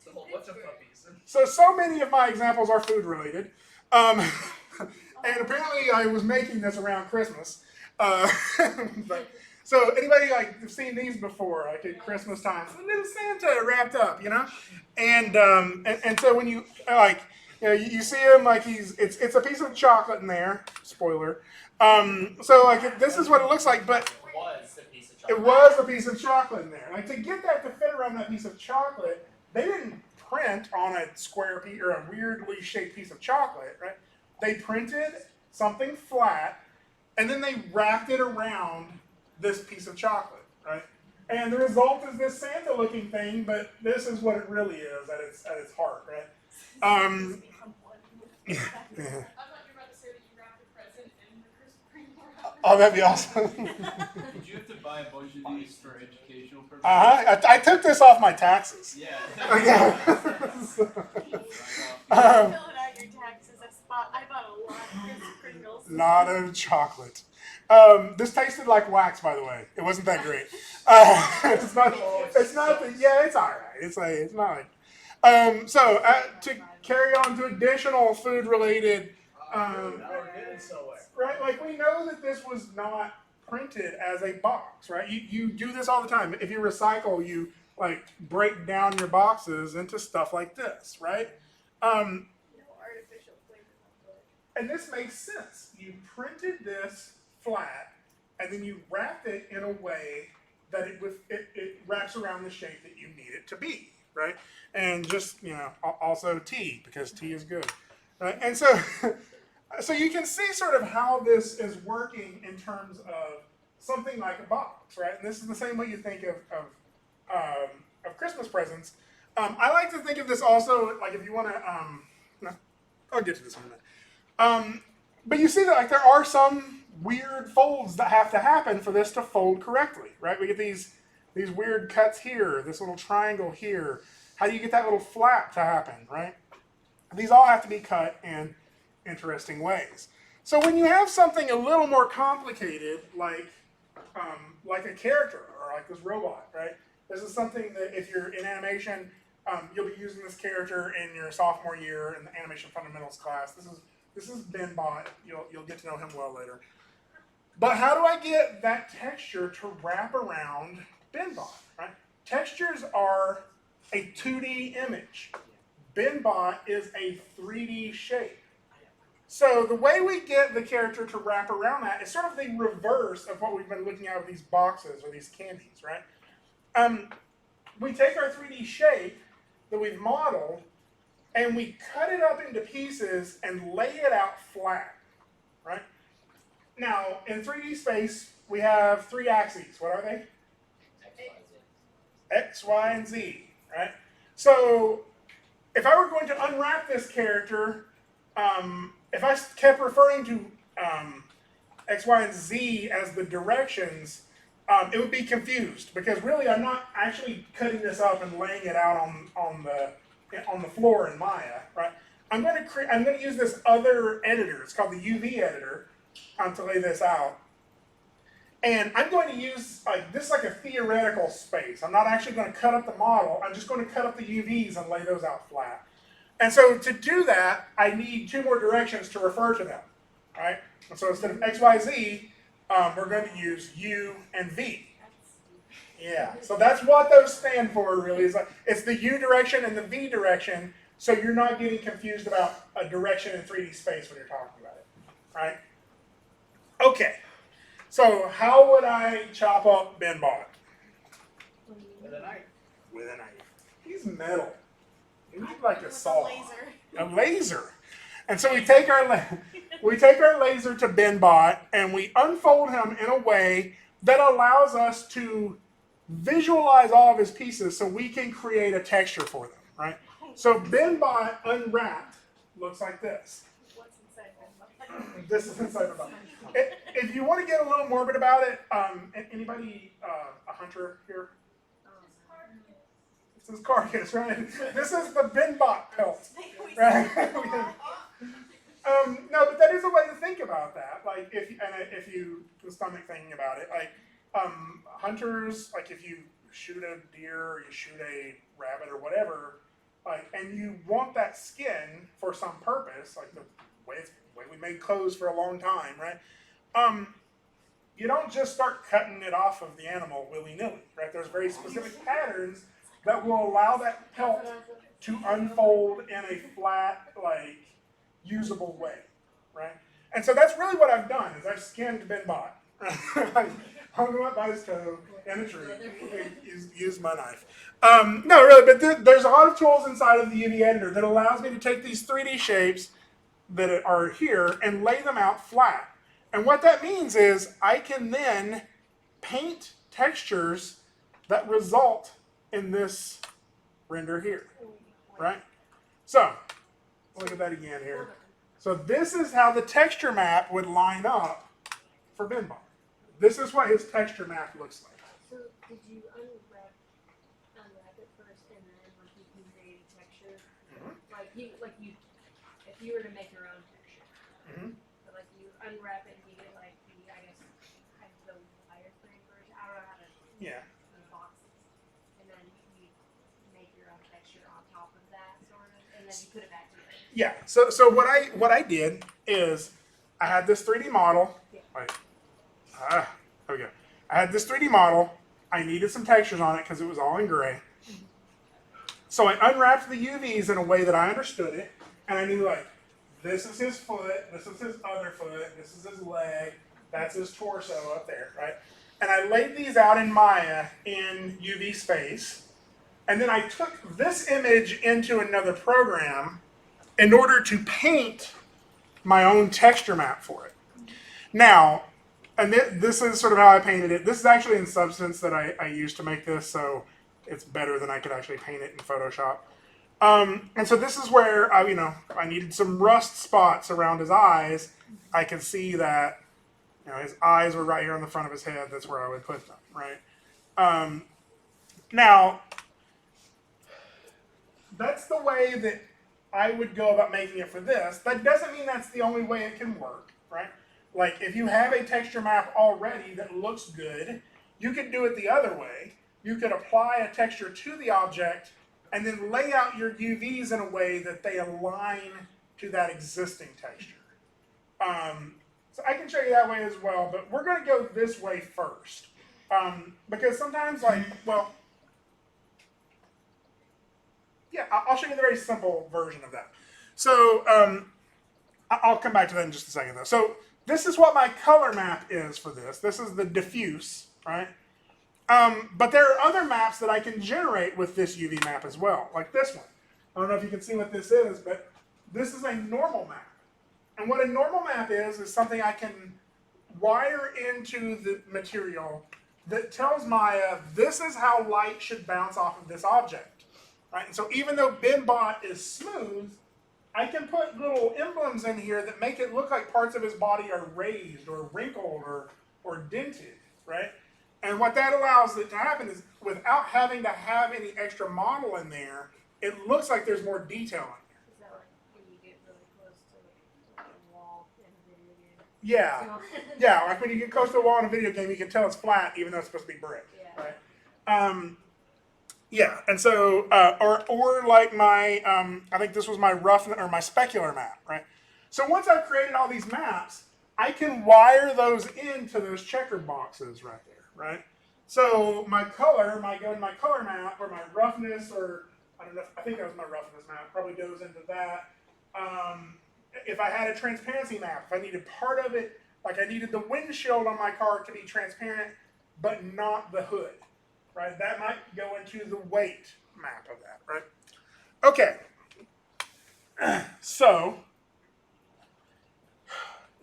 a whole bunch of puppies. So many of my examples are food related. And apparently I was making this around Christmas. But, so anybody like have seen these before, like at Christmas time? Little Santa wrapped up, you know? And so when you like, you know, you see him like it's a piece of chocolate in there. Spoiler. So like this is what it looks like, but it was a piece of chocolate in there. Like to get that to fit around that piece of chocolate, they didn't print on a square piece or a weirdly shaped piece of chocolate, right? They printed something flat, and then they wrapped it around this piece of chocolate, right? And the result is this Santa-looking thing, but this is what it really is at its heart, right? Yeah. I thought you were about to say that you wrapped a present in the Krispy Kreme. Oh, that'd be awesome. Did you have to buy a bunch of these for educational purposes? I took this off my taxes. Yeah. Um, Filling out your taxes. I bought a lot of Krispy Pringles. Lot of chocolate. This tasted like wax, by the way. It wasn't that great. It's not. Yeah, it's all right. It's not like. So to carry on to additional food-related, right? Like we know that this was not printed as a box, right? You do this all the time. If you recycle, you like break down your boxes into stuff like this, right? No artificial flavor. And this makes sense. You printed this flat, and then you wrapped it in a way that it wraps around the shape that you need it to be, right? And just, you know, also tea, because tea is good, right? And so, so you can see sort of how this is working in terms of something like a box, right? And this is the same way you think of Christmas presents. I like to think of this also, like if you want to, I'll get to this in a minute. But you see that like there are some weird folds that have to happen for this to fold correctly, right? We get these weird cuts here, this little triangle here. How do you get that little flap to happen, right? These all have to be cut in interesting ways. So when you have something a little more complicated, like a character or like this robot, right? This is something that if you're in animation, you'll be using this character in your sophomore year in the animation fundamentals class. This is BenBot. You'll get to know him well later. But how do I get that texture to wrap around BenBot, right? Textures are a 2D image. BenBot is a 3D shape. So the way we get the character to wrap around that is sort of the reverse of what we've been looking at with these boxes or these candies, right? We take our 3D shape that we've modeled and we cut it up into pieces and lay it out flat, right? Now, in 3D space, we have three axes. What are they? X, Y, and Z, right? So if I were going to unwrap this character, if I kept referring to X, Y, and Z as the directions, it would be confused because really I'm not actually cutting this up and laying it out on the floor in Maya, right? I'm going to use this other editor. It's called the UV editor to lay this out. And I'm going to use this like a theoretical space. I'm not actually going to cut up the model. I'm just going to cut up the UVs and lay those out flat. And so to do that, I need two more directions to refer to them, right? And so instead of X, Y, Z, we're going to use U and V. Yeah, so that's what those stand for, really. It's the U direction and the V direction, so you're not getting confused about a direction in 3D space when you're talking about it, right? Okay, so how would I chop up BenBot? With a knife. With a knife. He's metal. He's like a With saw. laser. A laser. And so we take our laser to BenBot and we unfold him in a way that allows us to visualize all of his pieces so we can create a texture for them, right? So BenBot unwrapped looks like this. What's inside my This is inside BenBot. If you want to get a little morbid about it, anybody a hunter here? This is carcass, right? This is the BenBot pelt, right? No, but that is a way to think about that. Like if you the stomach thinking about it, like hunters, like if you shoot a deer or you shoot a rabbit or whatever, like and you want that skin for some purpose, like the way we made clothes for a long time, right? You don't just start cutting it off of the animal willy-nilly, right? There's very specific patterns that will allow that pelt to unfold in a flat, like, usable way, right? And so that's really what I've done, is I've skinned BenBot. I hung him up by his toe in a tree, used my knife. No, really, but there's a lot of tools inside of the UV editor that allows me to take these 3D shapes that are here and lay them out flat. And what that means is I can then paint textures that result in this render here, right? So, look at that again here. So this is how the texture map would line up for BenBot. This is what his texture map looks like. So did you unwrap it first and then like you can create a texture? Mm-hmm. If you were to make your own texture. Mm-hmm. So like you unwrap it and you get like the wireframe version. I don't know how to Yeah. the boxes. And then you make your own texture on top of that sort of and then you put it back together. Yeah. So what I did is I had this 3D model. Wait. There we go. I had this 3D model. I needed some textures on it because it was all in gray. So I unwrapped the UVs in a way that I understood it, and I knew like this is his foot, this is his other foot, this is his leg, that's his torso up there, right? And I laid these out in Maya in UV space, and then I took this image into another program in order to paint my own texture map for it. Now, and this is sort of how I painted it. This is actually in Substance that I used to make this, so it's better than I could actually paint it in Photoshop. And so this is where I needed some rust spots around his eyes. I could see that his eyes were right here on the front of his head. That's where I would put them, right? Now, that's the way that I would go about making it for this. That doesn't mean that's the only way it can work, right? Like if you have a texture map already that looks good, you could do it the other way. You could apply a texture to the object and then lay out your UVs in a way that they align to that existing texture. So I can show you that way as well, but we're going to go this way first. Because sometimes I'll show you the very simple version of that. So I'll come back to that in just a second though. So this is what my color map is for this. This is the diffuse, right? But there are other maps that I can generate with this UV map as well, like this one. I don't know if you can see what this is, but this is a normal map. And what a normal map is something I can wire into the material that tells Maya this is how light should bounce off of this object, right? And so even though BenBot is smooth, I can put little emblems in here that make it look like parts of his body are raised or wrinkled or dented, right? And what that allows it to happen is without having to have any extra model in there, it looks like there's more detail in there. Is that like when you get really close to like a wall in a video game? Yeah. Yeah, like when you get close to a wall in a video game, you can tell it's flat even though it's supposed to be brick, Yeah. right? Yeah, and so, or like my, I think this was my rough or my specular map, right? So once I've created all these maps, I can wire those into those checker boxes right there, right? So my color might go in my color map, or my roughness, or I don't know, I think that was my roughness map, probably goes into that. If I had a transparency map, if I needed part of it, like I needed the windshield on my car to be transparent, but not the hood, right? That might go into the weight map of that, right? Okay. So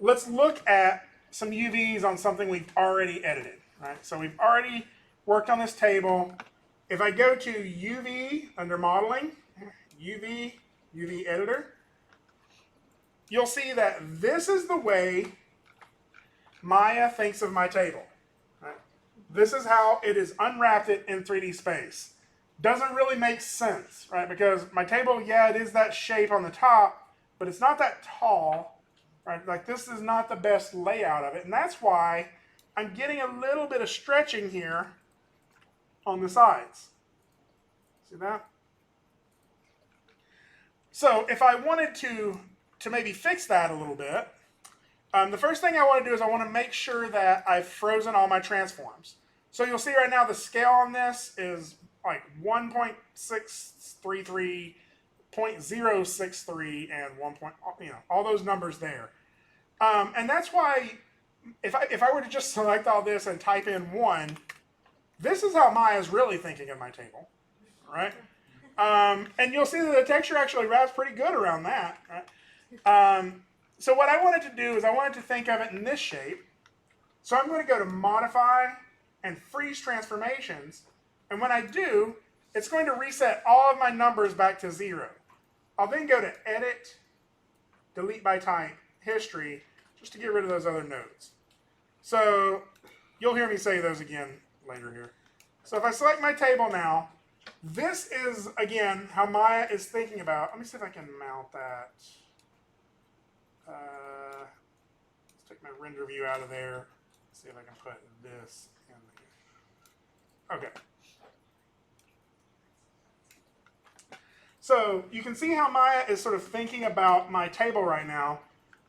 let's look at some UVs on something we've already edited, right? So we've already worked on this table. If I go to UV under modeling, UV editor, you'll see that this is the way Maya thinks of my table. Right? This is how it is unwrapped it in 3D space. Doesn't really make sense, right? Because my table, yeah, it is that shape on the top, but it's not that tall, right? Like this is not the best layout of it. And that's why I'm getting a little bit of stretching here on the sides. See that? So if I wanted to maybe fix that a little bit, the first thing I want to do is I want to make sure that I've frozen all my transforms. So you'll see right now the scale on this is like 1.633, 0.063, and 1. All those numbers there. And that's why if I were to just select all this and type in 1, this is how Maya's really thinking of my table, right? And you'll see that the texture actually wraps pretty good around that, right? So what I wanted to do is I wanted to think of it in this shape. So I'm going to go to Modify and Freeze Transformations. And when I do, it's going to reset all of my numbers back to 0. I'll then go to Edit, Delete by Type, History, just to get rid of those other nodes. So you'll hear me say those again later here. So if I select my table now, this is, again, how Maya is thinking about. Let me see if I can mount that. Let's take my render view out of there. See if I can put this in there. Okay. So you can see how Maya is sort of thinking about my table right now.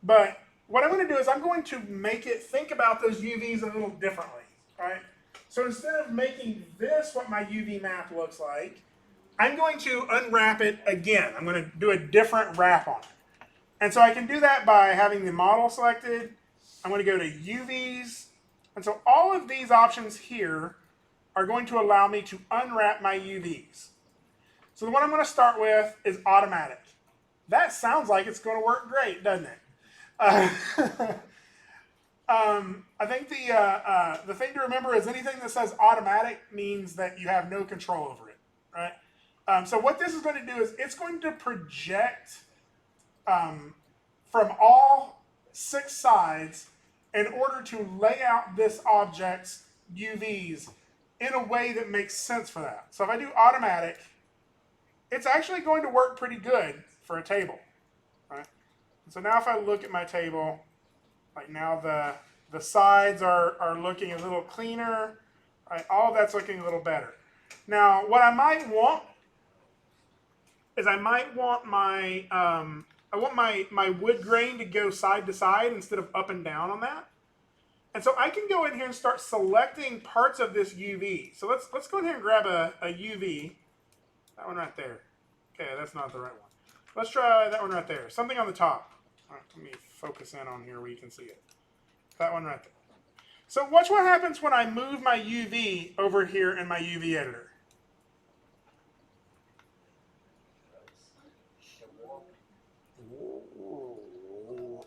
But what I'm going to do is I'm going to make it think about those UVs a little differently, right? So instead of making this what my UV map looks like, I'm going to unwrap it again. I'm going to do a different wrap on it. And so I can do that by having the model selected. I'm going to go to UVs. And so all of these options here are going to allow me to unwrap my UVs. So the one I'm going to start with is automatic. That sounds like it's going to work great, doesn't it? I think the thing to remember is anything that says automatic means that you have no control over it, right? So what this is going to do is it's going to project from all 6 sides in order to lay out this object's UVs in a way that makes sense for that. So if I do automatic, it's actually going to work pretty good for a table, right? And so now if I look at my table, like now the sides are looking a little cleaner, right? All of that's looking a little better. Now what I might want is I might want my my wood grain to go side to side instead of up and down on that. And so I can go in here and start selecting parts of this UV. So let's go in here and grab a UV. That one right there. Okay, that's not the right one. Let's try that one right there. Something on the top. All right, let me focus in on here where you can see it. That one right there. So watch what happens when I move my UV over here in my UV editor.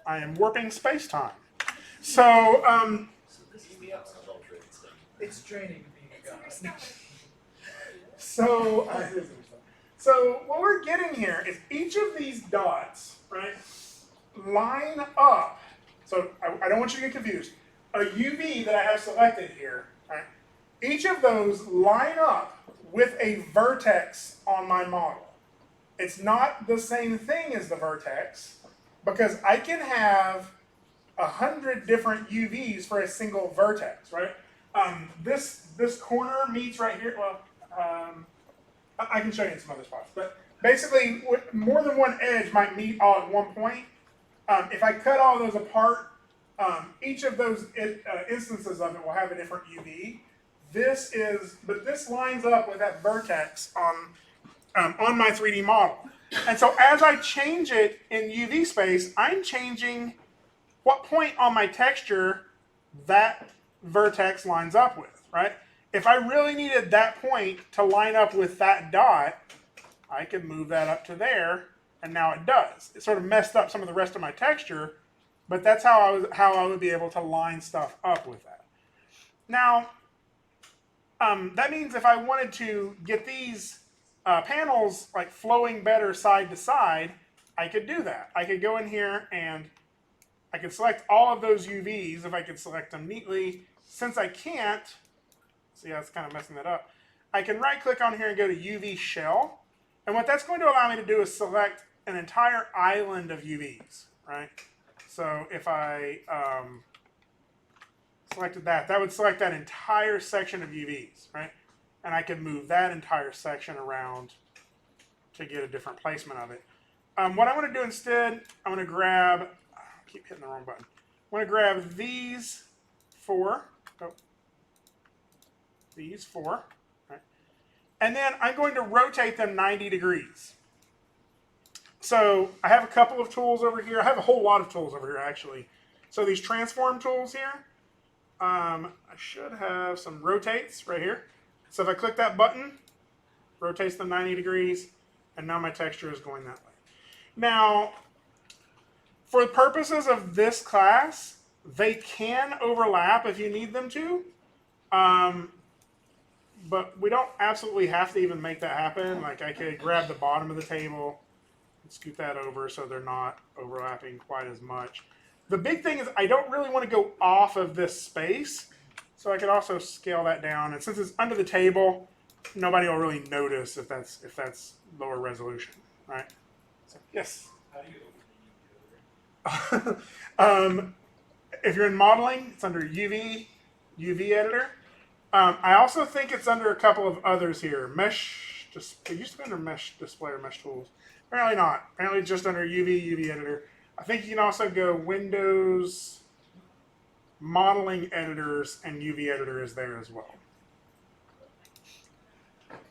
I am warping space-time. So, It's draining being a guy. so what we're getting here is each of these dots, right, line up. So I don't want you to get confused. A UV that I have selected here, right, each of those line up with a vertex on my model. It's not the same thing as the vertex because I can have 100 different UVs for a single vertex, right? This corner meets right here. Well, I can show you in some other spots. But basically, more than one edge might meet all at one point. If I cut all those apart, each of those instances of it will have a different UV. But this lines up with that vertex on my 3D model. And so as I change it in UV space, I'm changing what point on my texture that vertex lines up with, right? If I really needed that point to line up with that dot, I could move that up to there, and now it does. It sort of messed up some of the rest of my texture, but that's how I would be able to line stuff up with that. Now, that means if I wanted to get these panels like flowing better side to side, I could do that. I could go in here and I could select all of those UVs if I could select them neatly. Since I can't, see how it's kind of messing that up, I can right click on here and go to UV shell. And what that's going to allow me to do is select an entire island of UVs, right? So if I selected that, that would select that entire section of UVs, right? And I could move that entire section around to get a different placement of it. What I want to do instead, I'm going to grab, I keep hitting the wrong button. I want to grab these four, right? And then I'm going to rotate them 90 degrees. So I have a couple of tools over here. I have a whole lot of tools over here, actually. So these transform tools here, I should have some rotates right here. So if I click that button, rotates them 90 degrees, and now my texture is going that way. Now, for the purposes of this class, they can overlap if you need them to, but we don't absolutely have to even make that happen. Like I could grab the bottom of the table and scoot that over so they're not overlapping quite as much. The big thing is I don't really want to go off of this space, so I could also scale that down. And since it's under the table, nobody will really notice if that's lower resolution, right? So, yes. How do you open the UV editor? If you're in modeling, it's under UV editor. I also think it's under a couple of others here. Mesh, it used to be under mesh display or mesh tools. Apparently not. Apparently it's just under UV editor. I think you can also go Windows modeling editors and UV editor is there as well.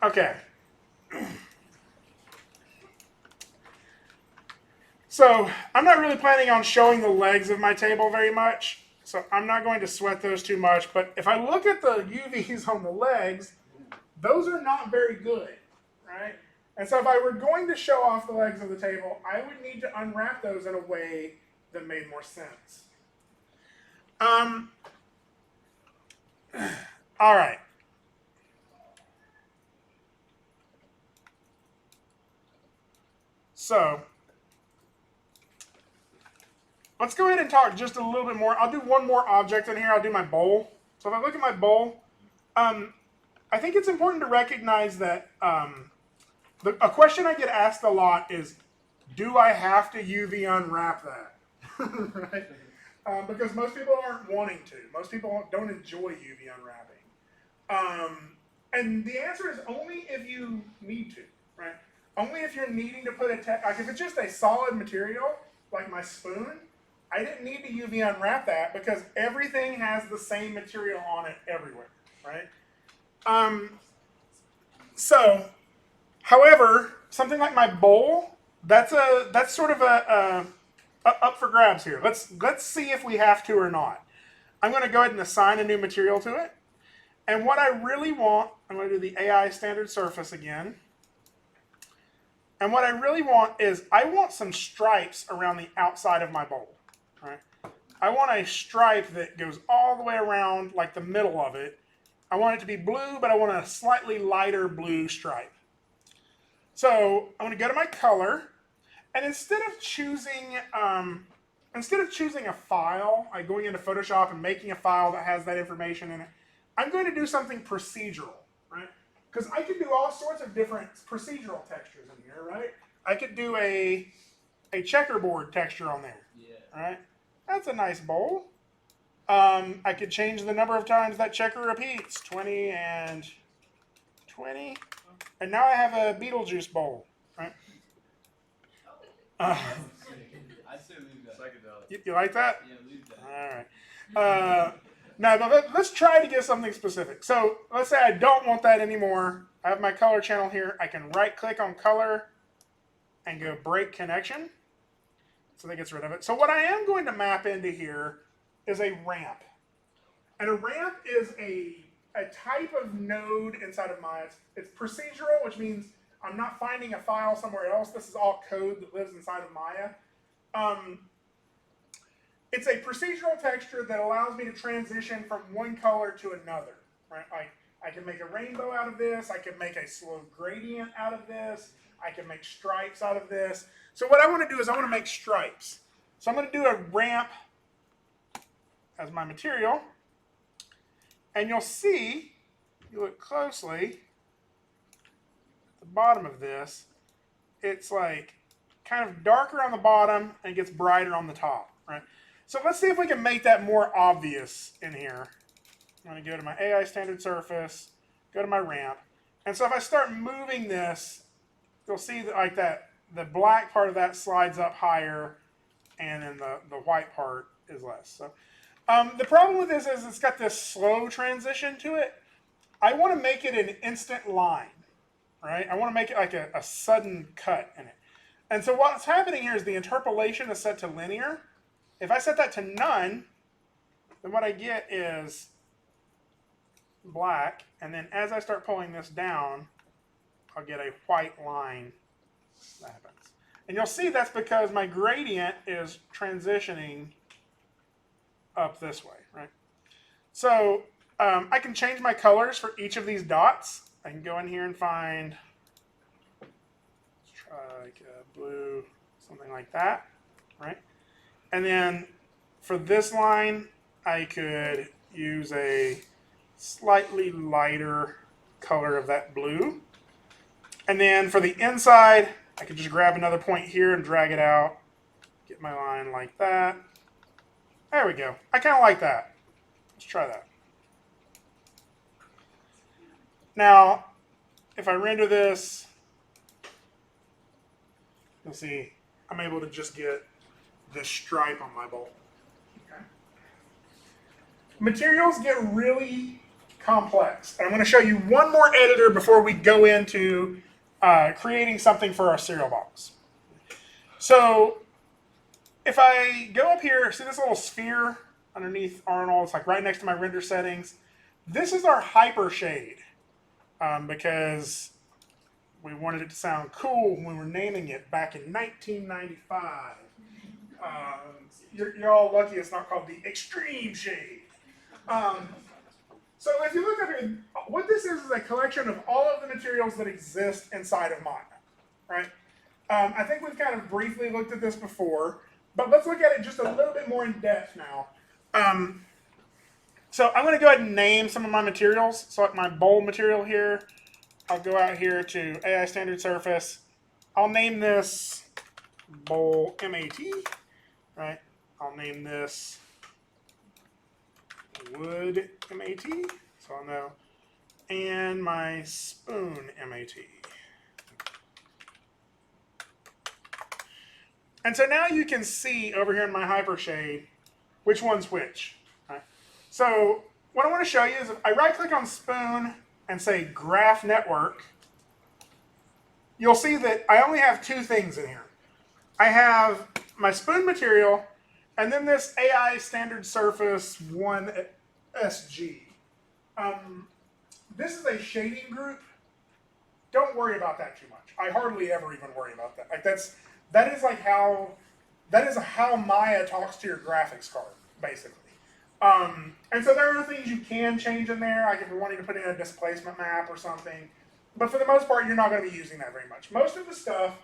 Okay. So I'm not really planning on showing the legs of my table very much. So I'm not going to sweat those too much. But if I look at the UVs on the legs, those are not very good, right? And so if I were going to show off the legs of the table, I would need to unwrap those in a way that made more sense. All right. So let's go ahead and talk just a little bit more. I'll do one more object in here. I'll do my bowl. So if I look at my bowl, I think it's important to recognize that a question I get asked a lot is, do I have to UV unwrap that? Right? Because most people aren't wanting to. Most people don't enjoy UV unwrapping. And the answer is only if you need to, right? Only if you're needing to put like if it's just a solid material, like my spoon, I didn't need to UV unwrap that because everything has the same material on it everywhere, right? However, something like my bowl, that's sort of a up for grabs here. Let's see if we have to or not. I'm going to go ahead and assign a new material to it. And what I really want, I'm going to do the AI standard surface again. And what I really want is I want some stripes around the outside of my bowl. Right? I want a stripe that goes all the way around like the middle of it. I want it to be blue, but I want a slightly lighter blue stripe. So I'm going to go to my color, and instead of choosing a file, like going into Photoshop and making a file that has that information in it, I'm going to do something procedural, right? Because I could do all sorts of different procedural textures in here, right? I could do a checkerboard texture on there, right? That's a nice bowl. I could change the number of times that checker repeats, 20 and 20. And now I have a Beetlejuice bowl, right? I say leave that. Psychedelic. You like that? Yeah, leave that. All right. Now, but let's try to get something specific. So let's say I don't want that anymore. I have my color channel here. I can right-click on color and go break connection. So that gets rid of it. So what I am going to map into here is a ramp. And a ramp is a type of node inside of Maya. It's procedural, which means I'm not finding a file somewhere else. This is all code that lives inside of Maya. It's a procedural texture that allows me to transition from one color to another. Right? I can make a rainbow out of this. I can make a slow gradient out of this. I can make stripes out of this. So what I want to do is I want to make stripes. So I'm going to do a ramp as my material. And you'll see, if you look closely, at the bottom of this, it's like kind of darker on the bottom and gets brighter on the top, right? So let's see if we can make that more obvious in here. I'm going to go to my AI standard surface, go to my ramp. And so if I start moving this, you'll see that like that, the black part of that slides up higher, and then the white part is less. So the problem with this is it's got this slow transition to it. I want to make it an instant line, right? I want to make it like a sudden cut in it. And so what's happening here is the interpolation is set to linear. If I set that to none, then what I get is black. And then as I start pulling this down, I'll get a white line that happens. And you'll see that's because my gradient is transitioning up this way, right? So I can change my colors for each of these dots. I can go in here and find, let's try like a blue, something like that, right? And then for this line, I could use a slightly lighter color of that blue. And then for the inside, I could just grab another point here and drag it out, get my line like that. There we go. I kind of like that. Let's try that. Now, if I render this, you'll see I'm able to just get this stripe on my bowl. Okay. Materials get really complex. And I'm going to show you one more editor before we go into creating something for our cereal box. So if I go up here, see this little sphere underneath Arnold? It's like right next to my render settings. This is our hyper shade because we wanted it to sound cool when we were naming it back in 1995. You're all lucky it's not called the extreme shade. So if you look up here, what this is a collection of all of the materials that exist inside of Maya, right? I think we've kind of briefly looked at this before, but let's look at it just a little bit more in depth now. So I'm going to go ahead and name some of my materials. So like my bowl material here, I'll go out here to AI standard surface. I'll name this bowl MAT, right? I'll name this wood MAT, so I'll know, and my spoon MAT. And so now you can see over here in my hypershade which one's which. Right? So what I want to show you is if I right click on spoon and say graph network, you'll see that I only have two things in here. I have my spoon material and then this AI standard surface 1SG. This is a shading group. Don't worry about that too much. I hardly ever even worry about that. Like that is how Maya talks to your graphics card, basically. And so there are things you can change in there, like if you're wanting to put in a displacement map or something. But for the most part, you're not going to be using that very much. Most of the stuff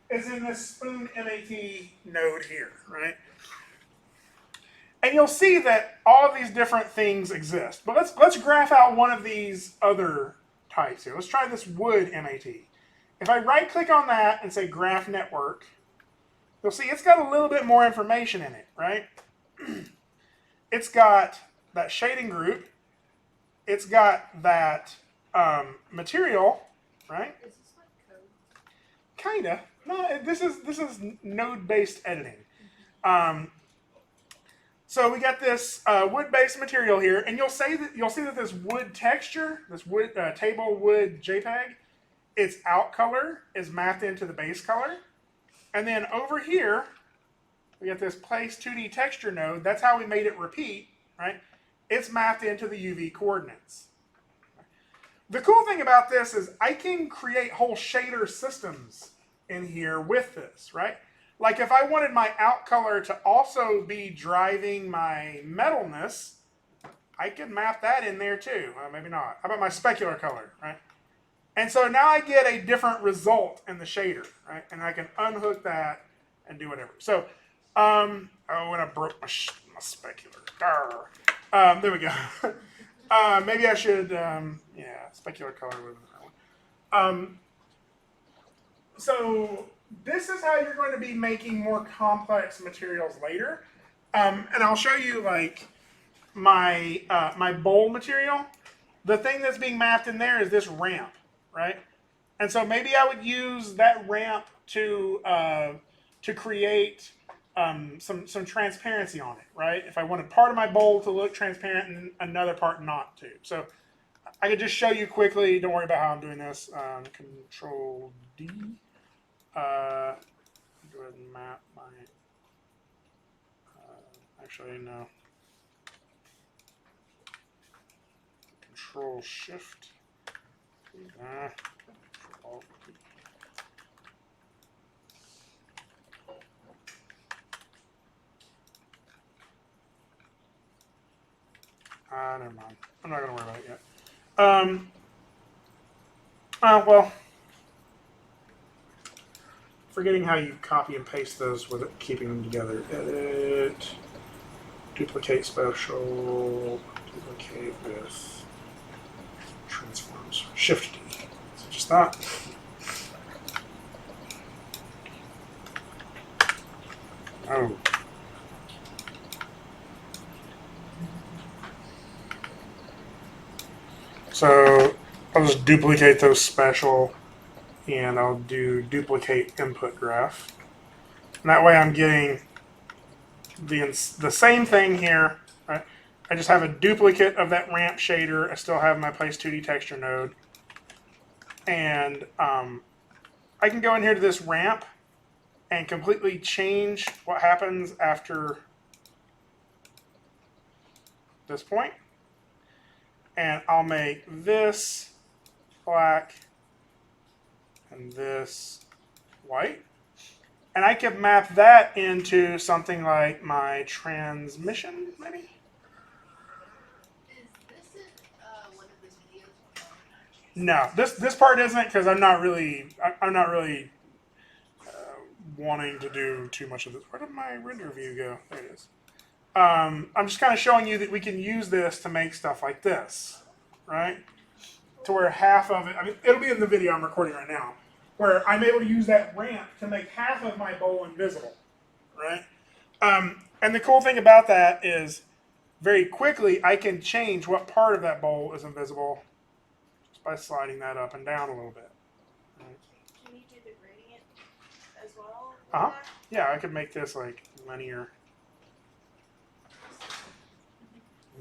is in this spoon MAT node here, right? And you'll see that all of these different things exist. But let's graph out one of these other types here. Let's try this wood MAT. If I right-click on that and say graph network, you'll see it's got a little bit more information in it, right? It's got that shading group. It's got that material, right? Is this like code? Kinda. No, this is node-based editing. So we got this wood-based material here, and you'll see that this wood texture, this wood table wood JPEG, its out color is mapped into the base color, and then over here we got this place 2D texture node. That's how we made it repeat, right? It's mapped into the UV coordinates. The cool thing about this is I can create whole shader systems in here with this, right? Like if I wanted my out color to also be driving my metalness, I could map that in there too. Maybe not. How about my specular color, right? And so now I get a different result in the shader, right? And I can unhook that and do whatever. So, oh, when I broke my specular. There we go. Maybe I should, yeah, specular color would have been that one. So this is how you're going to be making more complex materials later. And I'll show you like my my bowl material. The thing that's being mapped in there is this ramp, right? And so maybe I would use that ramp to create some transparency on it, right? If I wanted part of my bowl to look transparent and another part not to. So I could just show you quickly. Don't worry about how I'm doing this. Control D. Go ahead and map my. Actually, no. Control Shift. Control D. Never mind. I'm not gonna worry about it yet. Well. Forgetting how you copy and paste those with it, keeping them together. Edit, duplicate special, duplicate with transforms. Shift D. So just that. Oh. So I'll just duplicate those special. And I'll do duplicate input graph. And that way I'm getting the same thing here. Right? I just have a duplicate of that ramp shader. I still have my place 2D texture node. And I can go in here to this ramp and completely change what happens after this point. And I'll make this black and this white. And I could map that into something like my transmission, maybe? Is this one of those videos? No, this part isn't because I'm not really wanting to do too much of this. Where did my render view go? There it is. I'm just kind of showing you that we can use this to make stuff like this, right? To where half of it, I mean, it'll be in the video I'm recording right now, where I'm able to use that ramp to make half of my bowl invisible, right? And the cool thing about that is very quickly I can change what part of that bowl is invisible just by sliding that up and down a little bit. Right? Can you do the gradient as well? Uh-huh. Yeah, I could make this like linear.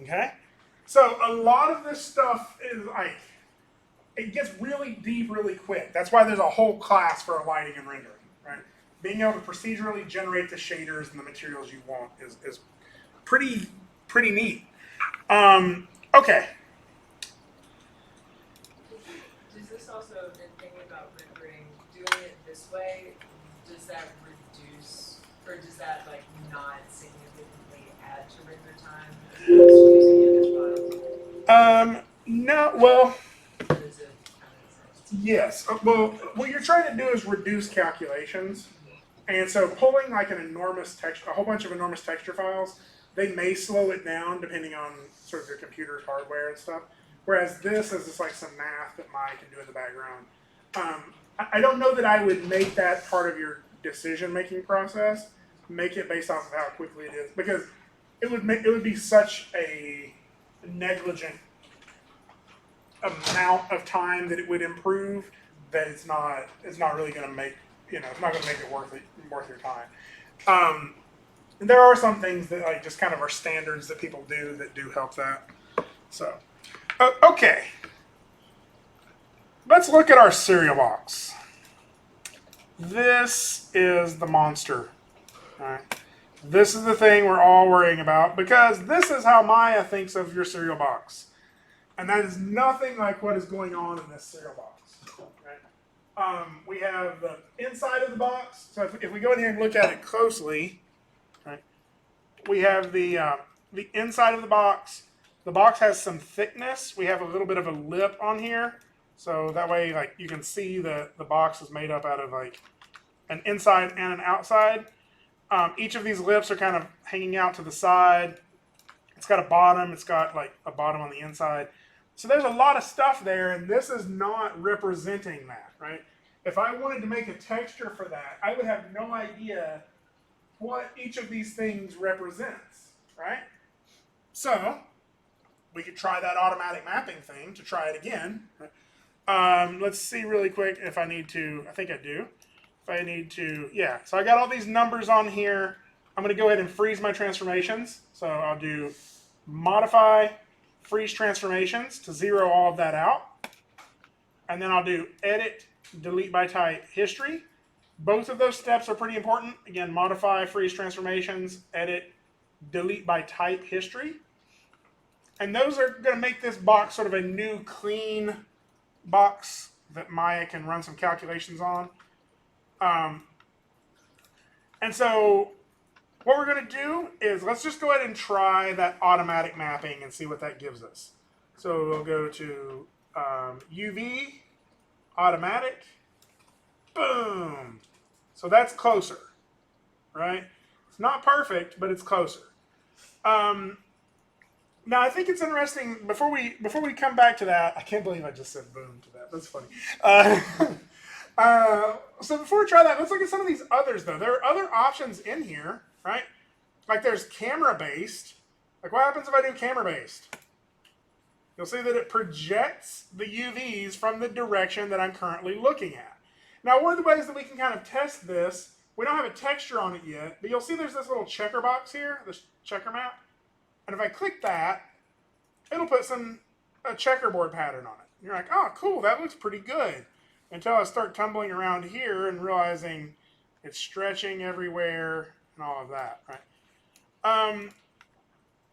Okay? So a lot of this stuff is like, it gets really deep really quick. That's why there's a whole class for lighting and rendering, right? Being able to procedurally generate the shaders and the materials you want is pretty neat. Okay. Does this also, in thinking about rendering, doing it this way, does that reduce, or does that like not significantly add to render time? No, well, Or does it kind of yes. Well, what you're trying to do is reduce calculations. And so pulling like a whole bunch of enormous texture files, they may slow it down depending on sort of your computer's hardware and stuff. Whereas this is just like some math that Mike can do in the background. I don't know that I would make that part of your decision-making process, make it based off of how quickly it is, because it would be such a negligent amount of time that it would improve that it's not really going to make, it's not going to make it worth your time. And there are some things that like just kind of are standards that people do that do help that. So, okay. Let's look at our cereal box. This is the monster. All right. This is the thing we're all worrying about because this is how Maya thinks of your cereal box. And that is nothing like what is going on in this cereal box. Right? We have the inside of the box. So if we go in here and look at it closely, right, we have the inside of the box. The box has some thickness. We have a little bit of a lip on here. So that way, like, you can see the box is made up out of like an inside and an outside. Each of these lips are kind of hanging out to the side. It's got a bottom. It's got like a bottom on the inside. So there's a lot of stuff there, and this is not representing that, right? If I wanted to make a texture for that, I would have no idea what each of these things represents, right? So we could try that automatic mapping thing to try it again. Let's see really quick if I need to. I think I do. If I need to, yeah. So I got all these numbers on here. I'm going to go ahead and freeze my transformations. So I'll do modify, freeze transformations to zero all of that out. And then I'll do edit, delete by type, history. Both of those steps are pretty important. Again, modify, freeze transformations, edit, delete by type, history. And those are going to make this box sort of a new, clean box that Maya can run some calculations on. And so what we're going to do is let's just go ahead and try that automatic mapping and see what that gives us. So we'll go to UV, automatic, boom. So that's closer, right? It's not perfect, but it's closer. Now I think it's interesting, before we come back to that, I can't believe I just said boom to that. That's funny. So before we try that, let's look at some of these others, though. There are other options in here, right? Like there's camera-based. Like what happens if I do camera-based? You'll see that it projects the UVs from the direction that I'm currently looking at. Now, one of the ways that we can kind of test this, we don't have a texture on it yet, but you'll see there's this little checker box here, this checker map. And if I click that, it'll put a checkerboard pattern on it. You're like, oh, cool, that looks pretty good. Until I start tumbling around here and realizing it's stretching everywhere and all of that, right?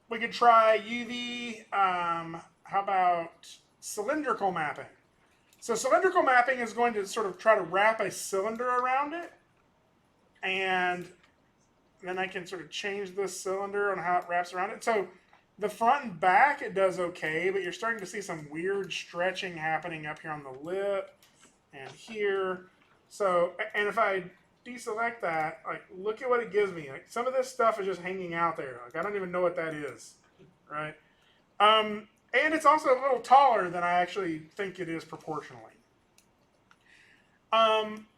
We could try UV, how about cylindrical mapping? So cylindrical mapping is going to sort of try to wrap a cylinder around it. And then I can sort of change this cylinder on how it wraps around it. So the front and back, it does okay, but you're starting to see some weird stretching happening up here on the lip and here. So, and if I deselect that, like, look at what it gives me. Like, some of this stuff is just hanging out there. Like, I don't even know what that is, right? And it's also a little taller than I actually think it is proportionally.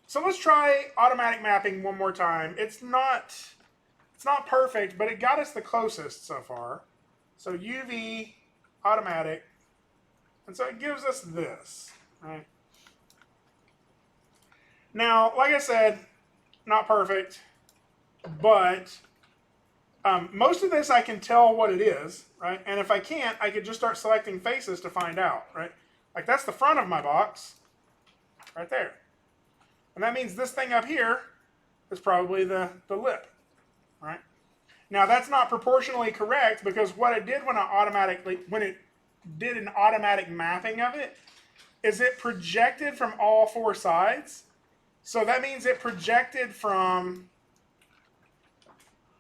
So let's try automatic mapping one more time. It's not perfect, but it got us the closest so far. So UV, automatic, and so it gives us this, right? Now, like I said, not perfect, but most of this I can tell what it is, right? And if I can't, I could just start selecting faces to find out, right? Like that's the front of my box, right there. And that means this thing up here is probably the lip, right? Now that's not proportionally correct because what it did when it did an automatic mapping of it is it projected from all four sides. So that means it projected from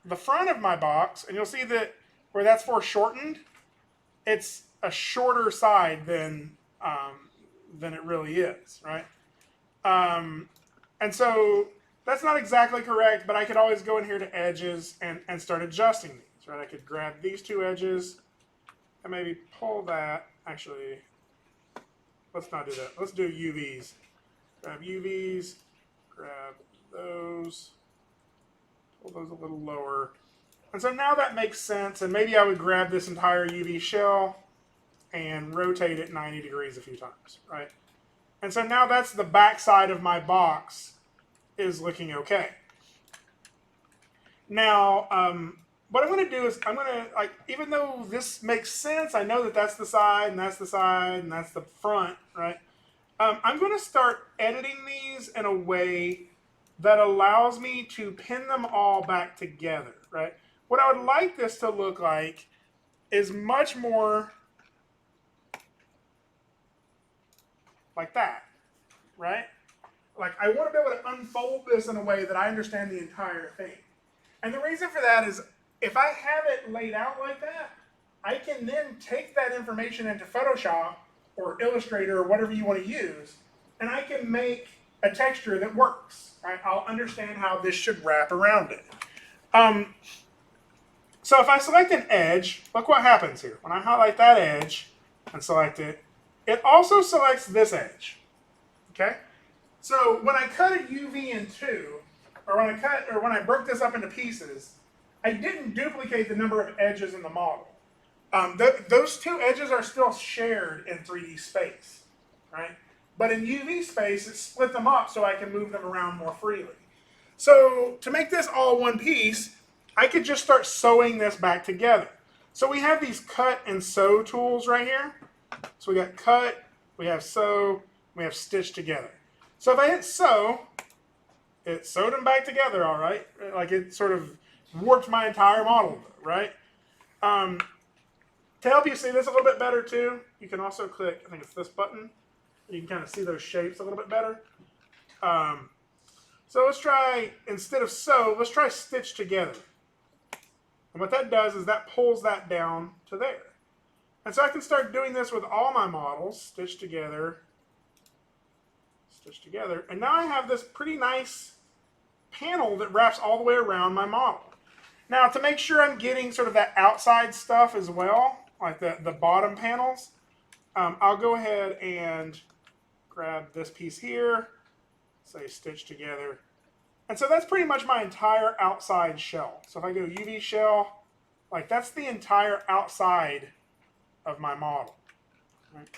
the front of my box, and you'll see that where that's foreshortened, it's a shorter side than it really is, right? And so that's not exactly correct, but I could always go in here to edges and start adjusting these, right? I could grab these two edges and maybe pull that. Actually, let's not do that. Let's do UVs. Grab UVs, grab those, pull those a little lower. And so now that makes sense, and maybe I would grab this entire UV shell and rotate it 90 degrees a few times, right? And so now that's the back side of my box is looking okay. Now, what I'm going to do is I'm going to, like, even though this makes sense, I know that that's the side and that's the side and that's the front, right? I'm going to start editing these in a way that allows me to pin them all back together, right? What I would like this to look like is much more like that, right? Like, I want to be able to unfold this in a way that I understand the entire thing. And the reason for that is if I have it laid out like that, I can then take that information into Photoshop or Illustrator or whatever you want to use, and I can make a texture that works. Right? I'll understand how this should wrap around it. So if I select an edge, look what happens here. When I highlight that edge and select it, it also selects this edge. Okay? So when I cut a UV in two, or when I broke this up into pieces, I didn't duplicate the number of edges in the model. Those two edges are still shared in 3D space, right? But in UV space, it split them up so I can move them around more freely. So to make this all one piece, I could just start sewing this back together. So we have these cut and sew tools right here. So we got cut, we have sew, we have stitch together. So if I hit sew, it sewed them back together, all right? Like it sort of warped my entire model, right? To help you see this a little bit better too, you can also click, I think it's this button. You can kind of see those shapes a little bit better. So let's try, instead of sew, let's try stitch together. And what that does is that pulls that down to there. And so I can start doing this with all my models, stitch together, and now I have this pretty nice panel that wraps all the way around my model. Now to make sure I'm getting sort of that outside stuff as well, like the bottom panels, I'll go ahead and grab this piece here, say stitch together. And so that's pretty much my entire outside shell. So if I go UV shell, like that's the entire outside of my model. Right?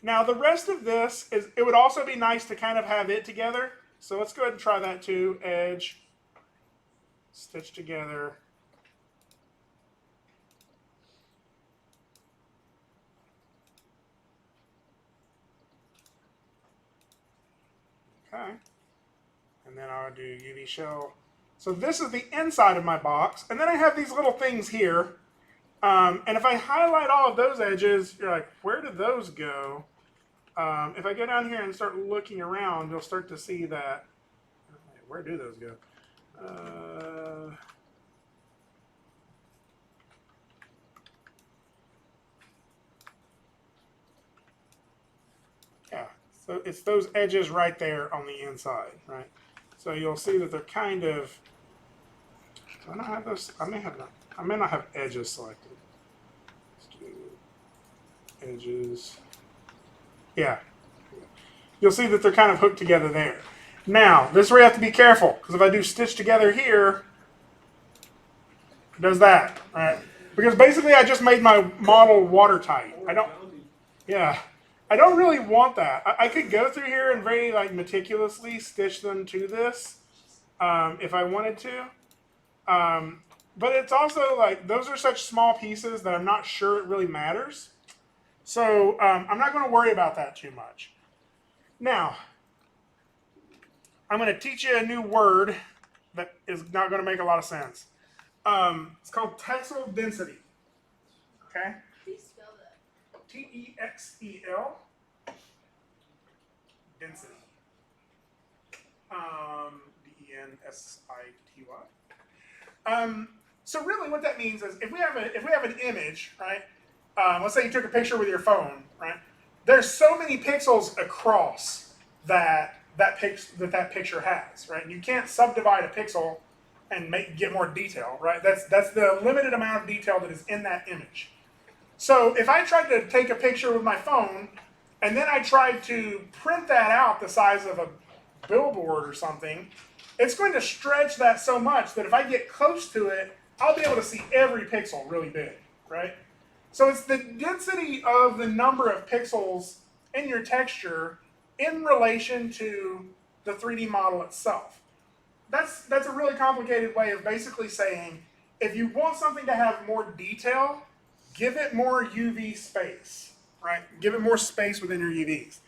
Now the rest of this, it would also be nice to kind of have it together. So let's go ahead and try that too. Edge, stitch together. Okay. And then I'll do UV shell. So this is the inside of my box. And then I have these little things here. And if I highlight all of those edges, you're like, where did those go? If I go down here and start looking around, you'll start to see that. Where do those go? Yeah, so it's those edges right there on the inside, right? So you'll see that they're kind of. Do I not have those? I may not have edges selected. Let's do edges. Yeah. You'll see that they're kind of hooked together there. Now, this is where you have to be careful, because if I do stitch together here, it does that, right? Because basically I just made my model watertight. I don't really want that. I could go through here and very meticulously stitch them to this if I wanted to. But it's also those are such small pieces that I'm not sure it really matters. So I'm not going to worry about that too much. Now, I'm going to teach you a new word that is not going to make a lot of sense. It's called texel density. Okay? Please spell that. Texel. Density. Density. So really what that means is if we have an image, right? Let's say you took a picture with your phone, right? There's so many pixels across that picture has, right? You can't subdivide a pixel and get more detail, right? That's the limited amount of detail that is in that image. So if I tried to take a picture with my phone and then I tried to print that out the size of a billboard or something, it's going to stretch that so much that if I get close to it, I'll be able to see every pixel really big, right? So it's the density of the number of pixels in your texture in relation to the 3D model itself. That's a really complicated way of basically saying, if you want something to have more detail, give it more UV space, right? Give it more space within your UVs.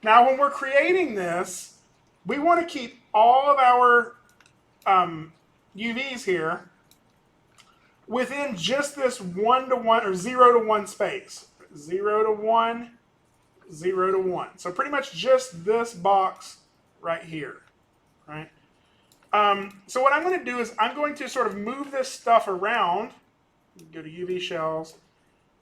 Now, when we're creating this, we want to keep all of our UVs here within just this 1 to 1 or 0 to 1 space. 0 to 1, 0 to 1. So pretty much just this box right here, right? So what I'm going to do is I'm going to sort of move this stuff around. Go to UV shells,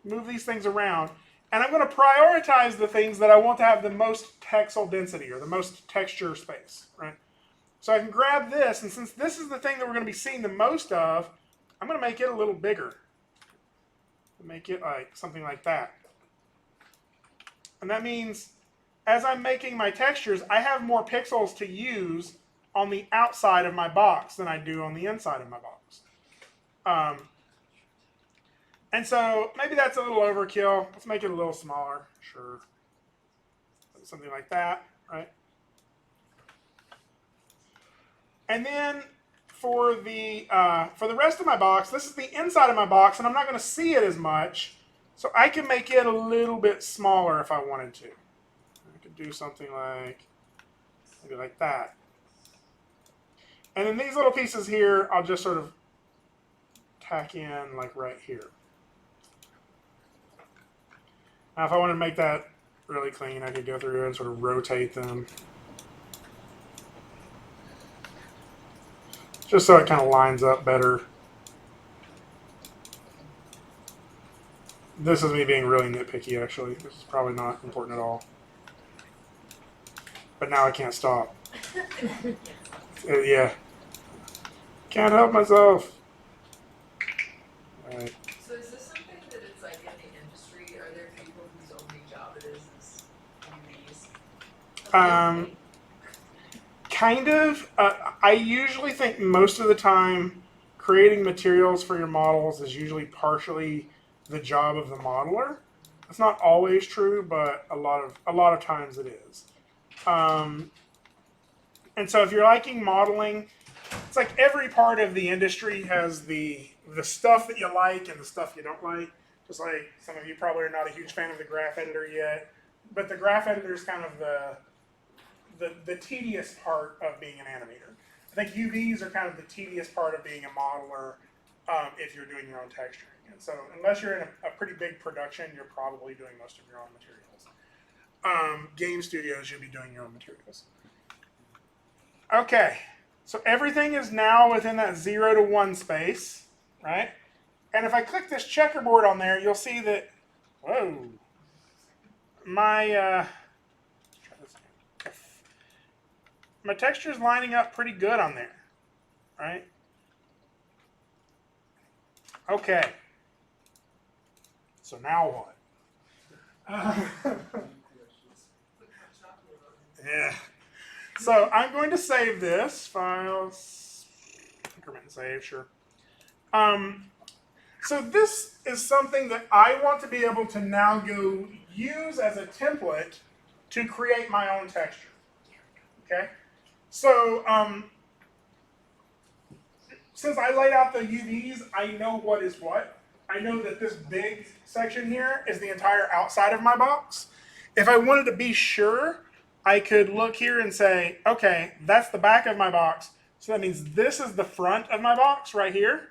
move these things around, and I'm going to prioritize the things that I want to have the most texel density or the most texture space, right? So I can grab this, and since this is the thing that we're going to be seeing the most of, I'm going to make it a little bigger. Make it like something like that. And that means as I'm making my textures, I have more pixels to use on the outside of my box than I do on the inside of my box. And so maybe that's a little overkill. Let's make it a little smaller. Sure. Something like that, right? And then for the rest of my box, this is the inside of my box, and I'm not going to see it as much. So I can make it a little bit smaller if I wanted to. I could do something like maybe like that. And then these little pieces here, I'll just sort of tack in like right here. Now if I want to make that really clean, I could go through and sort of rotate them. Just so it kind of lines up better. This is me being really nitpicky, actually. This is probably not important at all. But now I can't stop. Yeah. Can't help myself. All right. So is this something that it's like in the industry? Are there people whose only job it is UVs? Kind of. I usually think most of the time creating materials for your models is usually partially the job of the modeler. That's not always true, but a lot of times it is. And so if you're liking modeling, it's like every part of the industry has the stuff that you like and the stuff you don't like. Just like some of you probably are not a huge fan of the graph editor yet, but the graph editor is kind of the tedious part of being an animator. I think UVs are kind of the tedious part of being a modeler if you're doing your own texturing. And so unless you're in a pretty big production, you're probably doing most of your own materials. Game studios, you'll be doing your own materials. Okay, so everything is now within that 0 to 1 space, right? And if I click this checkerboard on there, you'll see that, whoa, my texture is lining up pretty good on there, right? Okay. So now what? Yeah. So I'm going to save this. Files, increment and save, sure. So this is something that I want to be able to now go use as a template to create my own texture. Okay? So since I laid out the UVs, I know what is what. I know that this big section here is the entire outside of my box. If I wanted to be sure, I could look here and say, okay, that's the back of my box. So that means this is the front of my box right here.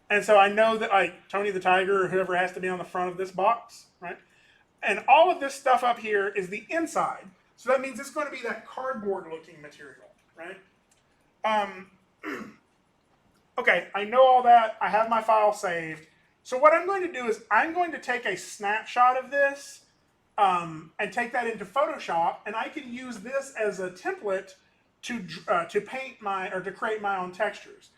And so I know that like Tony the Tiger or whoever has to be on the front of this box, right? And all of this stuff up here is the inside. So that means it's going to be that cardboard looking material, right? Okay, I know all that. I have my file saved. So what I'm going to do is I'm going to take a snapshot of this and take that into Photoshop, and I can use this as a template to paint to create my own textures.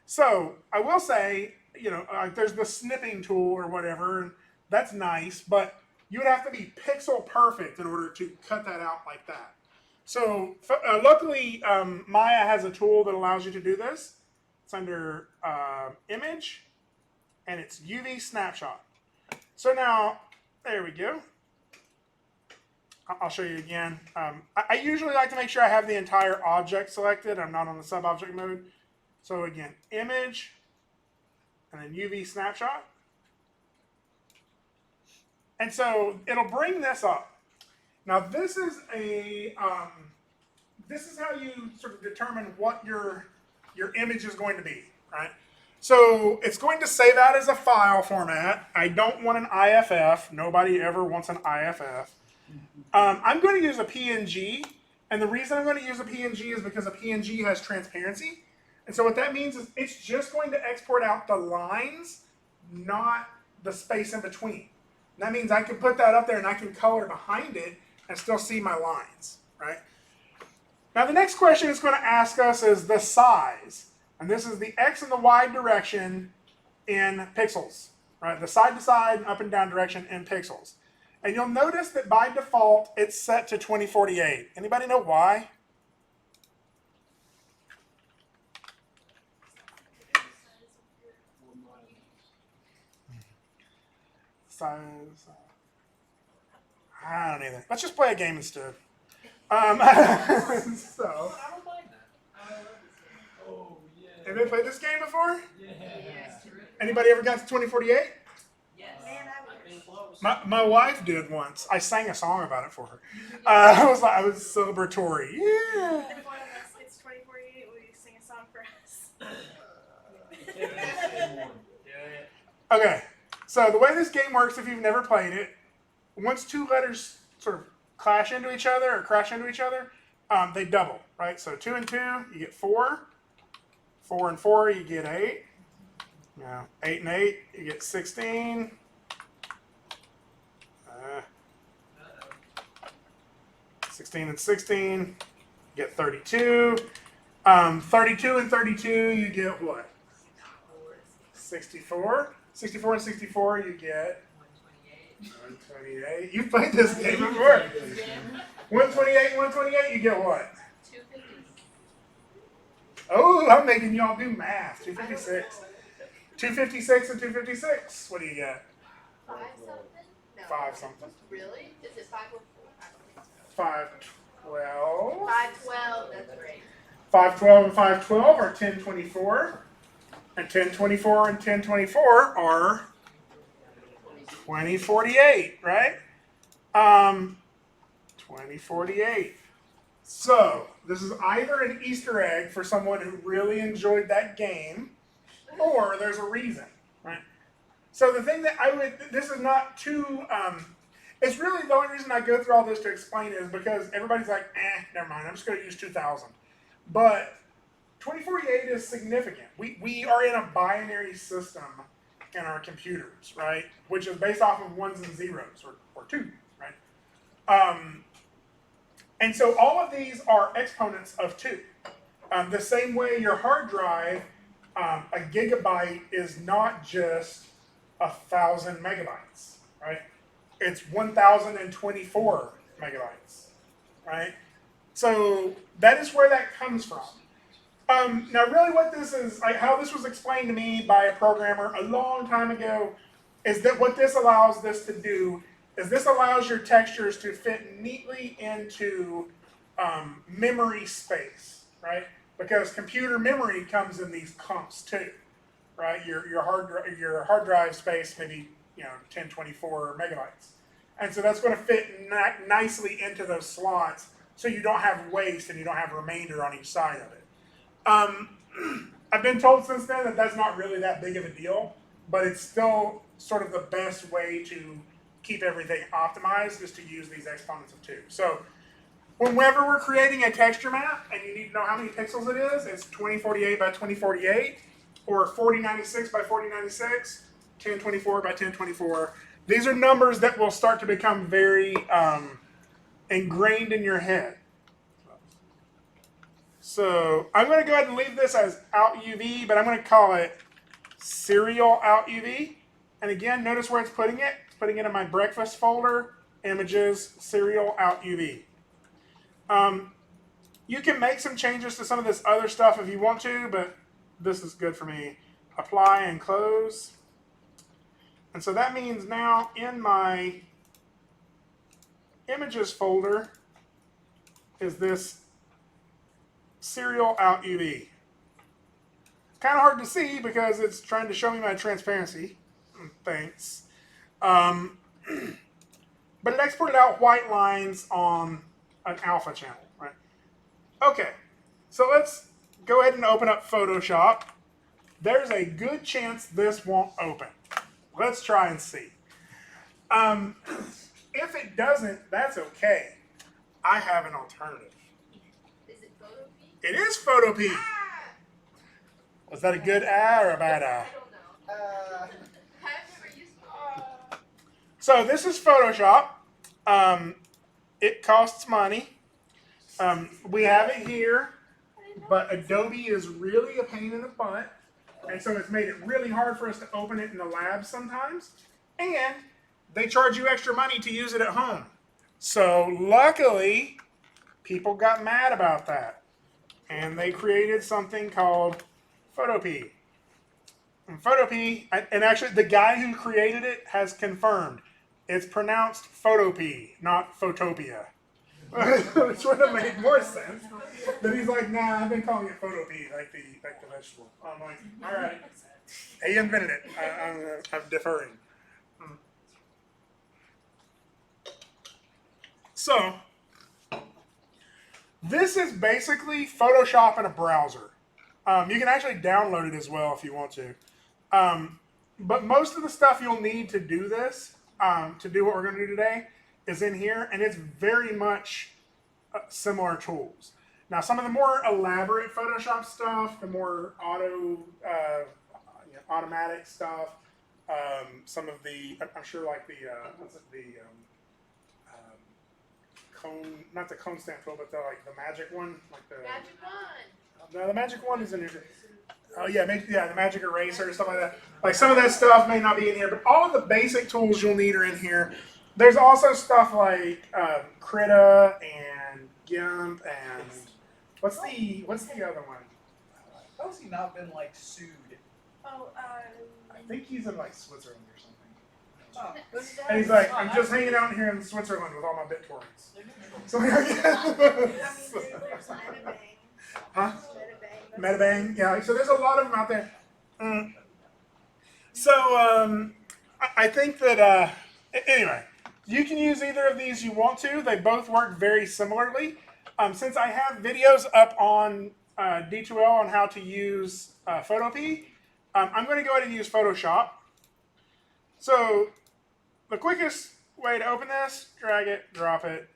So I will say, you know, there's the snipping tool or whatever, and that's nice, but you would have to be pixel perfect in order to cut that out like that. So luckily, Maya has a tool that allows you to do this. It's under Image, and it's UV Snapshot. So now, there we go. I'll show you again. I usually like to make sure I have the entire object selected. I'm not on the sub-object mode. So again, image, and then UV snapshot. And so it'll bring this up. Now this is this is how you sort of determine what your image is going to be, right? So it's going to save out as a file format. I don't want an IFF. Nobody ever wants an IFF. I'm going to use a PNG, and the reason I'm going to use a PNG is because a PNG has transparency. And so what that means is it's just going to export out the lines, not the space in between. And that means I can put that up there and I can color behind it and still see my lines, right? Now the next question it's going to ask us is the size. And this is the X and the Y direction in pixels, right? The side to side and up and down direction in pixels. And you'll notice that by default, it's set to 2048. Anybody know why? Size. I don't either. Let's just play a game instead. So, I don't mind that. I love this Oh, yeah. anybody played this game before? Yeah. game. Yeah, it's terrific. Anybody ever got to 2048? Yes. Man, I I've been wish. close. My wife did once. I sang a song about it for her. I was celebratory. Yeah. If one of us hits 2048, will you sing a song for us? Okay. So the way this game works, if you've never played it, once two letters sort of clash into each other or crash into each other, they double, right? So 2 and 2, you get 4. 4 and 4, you get 8. Now 8 and 8, you get 16. 16 and 16, you get 32. 32 and 32, you get what? 64. 64 and 64, you get 128. You've played this game before. 128, 128, you get what? 250. Oh, I'm making y'all do math. 256. 256 and 256. What do you get? 5 something? No. 5 something. Really? Is it 5 or 4? I don't think so. 512. 512, that's right. 512 and 512 are 1024. And 1024 and 1024 are 2048, right? 2048. So, this is either an Easter egg for someone who really enjoyed that game, or there's a reason, right? So the thing that this is not too, it's really the only reason I go through all this to explain it is because everybody's like, never mind, I'm just going to use 2000. But 2048 is significant. We are in a binary system in our computers, right? Which is based off of ones and zeros, or two, right? And so all of these are exponents of 2. The same way your hard drive, a gigabyte is not just 1,000 megabytes, right? It's 1,024 megabytes, right? So that is where that comes from. Now, really what this is, how this was explained to me by a programmer a long time ago, is that what this allows this to do is this allows your textures to fit neatly into memory space, right? Because computer memory comes in these clumps too, right? Your hard drive space maybe 1024 megabytes, and so that's going to fit nicely into those slots, so you don't have waste and you don't have remainder on each side of it. I've been told since then that that's not really that big of a deal, but it's still sort of the best way to keep everything optimized is to use these exponents of 2. So whenever we're creating a texture map and you need to know how many pixels it is, it's 2048 by 2048 or 4096 by 4096, 1024 by 1024. These are numbers that will start to become very ingrained in your head. So I'm going to go ahead and leave this as out UV, but I'm going to call it serial out UV. And again, notice where it's putting it. It's putting it in my breakfast folder, images, serial out UV. You can make some changes to some of this other stuff if you want to, but this is good for me. Apply and close. And so that means now in my images folder is this serial out UV. It's kind of hard to see because it's trying to show me my transparency. Thanks. But it exported out white lines on an alpha channel, right? Okay, so let's go ahead and open up Photoshop. There's a good chance this won't open. Let's try and see. If it doesn't, that's okay. I have an alternative. Is it photo P? It is Photopea. Ah! Was that a good or a bad I don't know. I've never used it. So this is Photoshop. It costs money. We have it here, but Adobe is really a pain in the butt. And so it's made it really hard for us to open it in the lab sometimes. And they charge you extra money to use it at home. So luckily, people got mad about that. And they created something called Photopea. And Photopea, and actually the guy who created it has confirmed it's pronounced Photopea, not Photopia. Which would have made more sense. But he's like, nah, I've been calling it Photopea, like the vegetable. I'm like, all right. He invented it. I'm deferring. So, this is basically Photoshop in a browser. You can actually download it as well if you want to. But most of the stuff you'll need to do this, to do what we're going to do today, is in here, and it's very much similar tools. Now, some of the more elaborate Photoshop stuff, the more automatic stuff, some of the, I'm sure like the cone, not the cone stamp tool, but the magic one, like the Magic wand. no, the magic one is in here. Oh yeah, the magic eraser and stuff like that. Like some of that stuff may not be in here, but all of the basic tools you'll need are in here. There's also stuff like Krita and GIMP and what's the other one? How has he not been like sued? Oh, I think he's in like Switzerland or something. Oh, And he's like, I'm just hanging out here in Switzerland with all my BitTorrents. So I mean, there's Metabang. Huh? Metabang. Metabang, yeah. So there's a lot of them out there. I think that anyway, you can use either of these you want to. They both work very similarly. Since I have videos up on D2L on how to use Photopea, I'm going to go ahead and use Photoshop. So the quickest way to open this, drag it, drop it,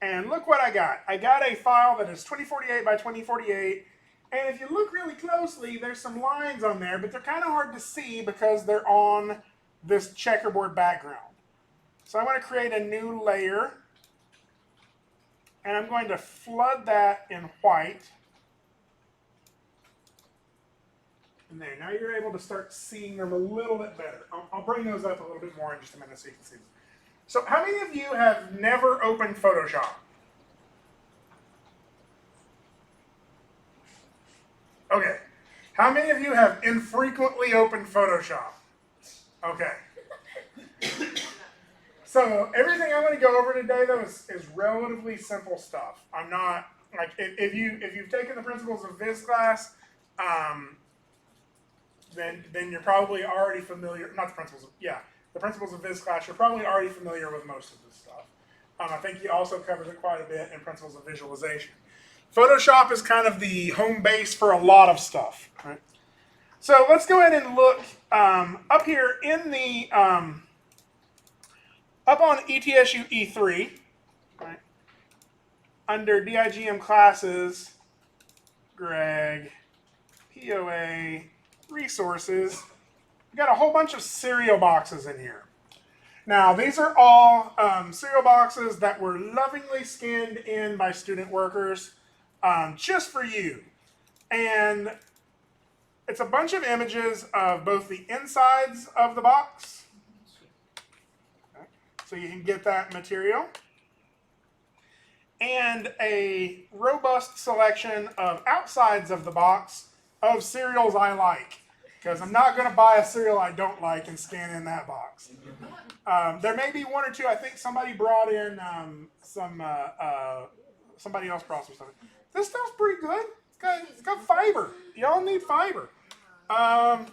and look what I got. I got a file that is 2048 by 2048, and if you look really closely, there's some lines on there, but they're kind of hard to see because they're on this checkerboard background. So I'm going to create a new layer, and I'm going to flood that in white. And there, now you're able to start seeing them a little bit better. I'll bring those up a little bit more in just a minute so you can see them. So how many of you have never opened Photoshop? Okay. How many of you have infrequently opened Photoshop? Okay. So everything I'm going to go over today, though, is relatively simple stuff. I'm not, like, if you've taken the principles of Viz class, then you're probably already familiar, not the principles of, the principles of Viz class, you're probably already familiar with most of this stuff. I think he also covers it quite a bit in principles of visualization. Photoshop is kind of the home base for a lot of stuff. Right? So let's go ahead and look up here in the, up on ETSU E3, right? Under DIGM classes, Greg, POA, resources, we got a whole bunch of serial boxes in here. Now, these are all serial boxes that were lovingly scanned in by student workers just for you. And it's a bunch of images of both the insides of the box, okay, so you can get that material, and a robust selection of outsides of the box of cereals I like, because I'm not going to buy a cereal I don't like and scan in that box. There may be one or two. I think somebody brought in somebody else brought some stuff. This stuff's pretty good. It's got fiber. Y'all need fiber. What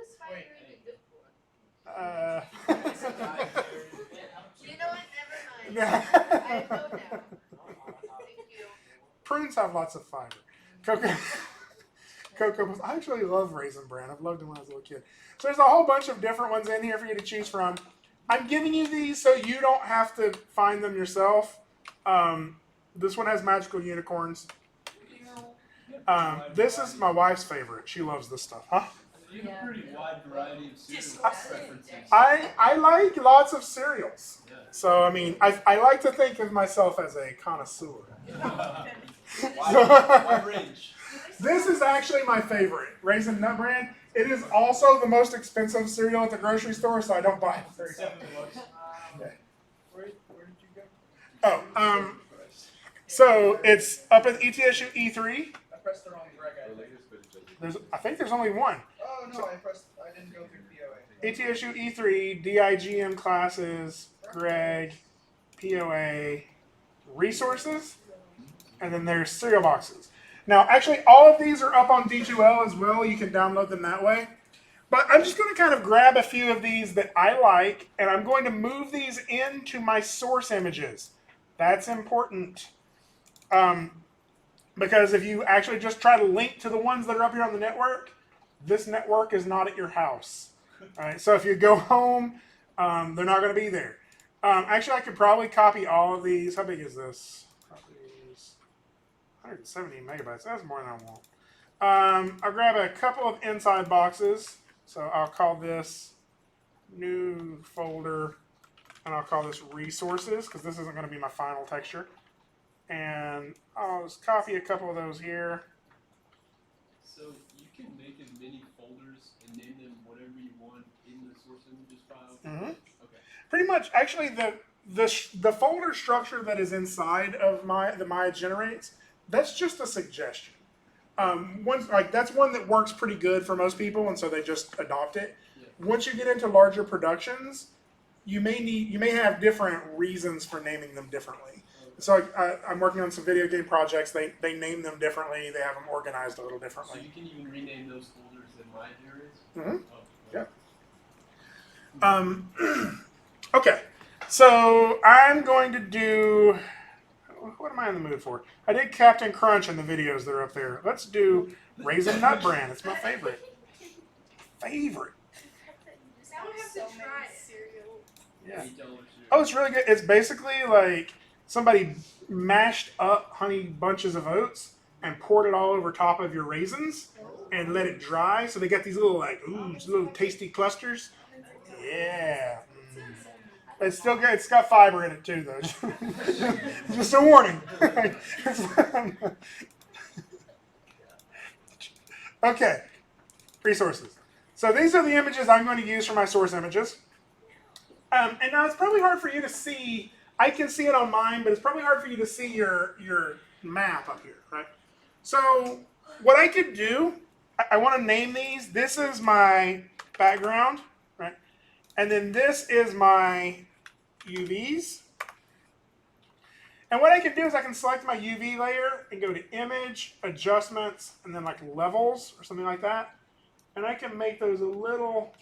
is fiber even good for? You know what? Never mind. I know now. Thank you. Prunes have lots of fiber. Cocoa. I actually love Raisin Bran. I've loved them when I was a little kid. So there's a whole bunch of different ones in here for you to choose from. I'm giving you these so you don't have to find them yourself. This one has magical unicorns. This is my wife's favorite. She loves this stuff. Huh? You have a pretty wide variety of cereal preferences. I like lots of cereals. Yeah. So, I mean, I like to think of myself as a connoisseur. Wide range. This is actually my favorite, Raisin Nut Bran. It is also the most expensive cereal at the grocery store, so I don't buy it very often. $7. Where did you go? Oh, so it's up at ETSU E3. I pressed the wrong Greg, I think. I think there's only one. Oh no, I didn't go through POA. ETSU E3, DIGM classes, Greg, POA, resources, and then there's cereal boxes. Now, actually, all of these are up on D2L as well. You can download them that way. But I'm just going to kind of grab a few of these that I like, and I'm going to move these into my source images. That's important. Because if you actually just try to link to the ones that are up here on the network, this network is not at your house. All right, so if you go home, they're not going to be there. Actually, I could probably copy all of these. How big is this? Copies. 170 megabytes. That's more than I want. I'll grab a couple of inside boxes. So I'll call this new folder, and I'll call this resources, because this isn't going to be my final texture. And I'll just copy a couple of those here. So you can make as many folders and name them whatever you want in the source images file? Mhm. Okay. Pretty much, actually, the folder structure that is inside of the Maya generates, that's just a suggestion. That's one that works pretty good for most people, and so they just adopt it. Yeah. Once you get into larger productions, you may have different reasons for naming them differently. So I'm working on some video game projects. They name them differently. They have them organized a little So differently. you can even rename those folders in my generates? Mhm. Oh, Yeah. Okay, so I'm going to do. What am I in the mood for? I did Captain Crunch in the videos that are up there. Let's do Raisin Nut Bran. It's my favorite. Favorite. Now we have So to try many it. cereal. Yeah. $8 cereal. Oh, it's really good. It's basically like somebody mashed up honey bunches of oats and poured it all over top of your raisins and let it dry. So they got these little little tasty clusters. Yeah. It's still good. It's got fiber in it too, though. Just a warning. Okay. Resources. So these are the images I'm going to use for my source images. And now it's probably hard for you to see. I can see it on mine, but it's probably hard for you to see your map up here, right? So what I could do, I want to name these. This is my background, right? And then this is my UVs. And what I can do is I can select my UV layer and go to Image, Adjustments, and then like Levels or something like that. And I can make those a little,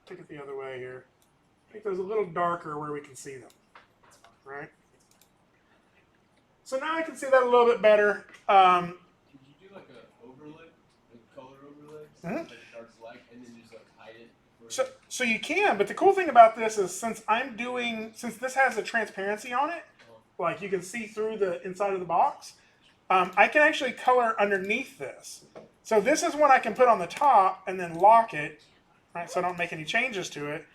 take it the other way here, make those a little darker where we can see them, right? So now I can see that a little bit better. Could you do like an overlay, like color overlay, Mhm. like dark black, and then just like hide it? So you can, but the cool thing about this is since this has a transparency on it, like you can see through the inside of the box, I can actually color underneath this. So this is one I can put on the top and then lock it, right? So I don't make any changes to it.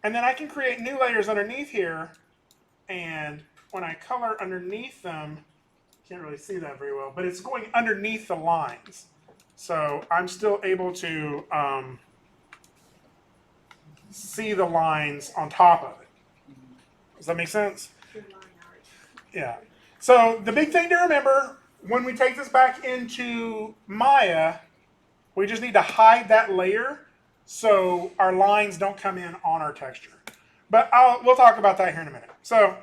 And then I can create new layers underneath here. And when I color underneath them, can't really see that very well, but it's going underneath the lines. So I'm still able to see the lines on top of it. Does that make sense? Yeah. So the big thing to remember when we take this back into Maya, we just need to hide that layer so our lines don't come in on our texture. But we'll talk about that here in a minute. So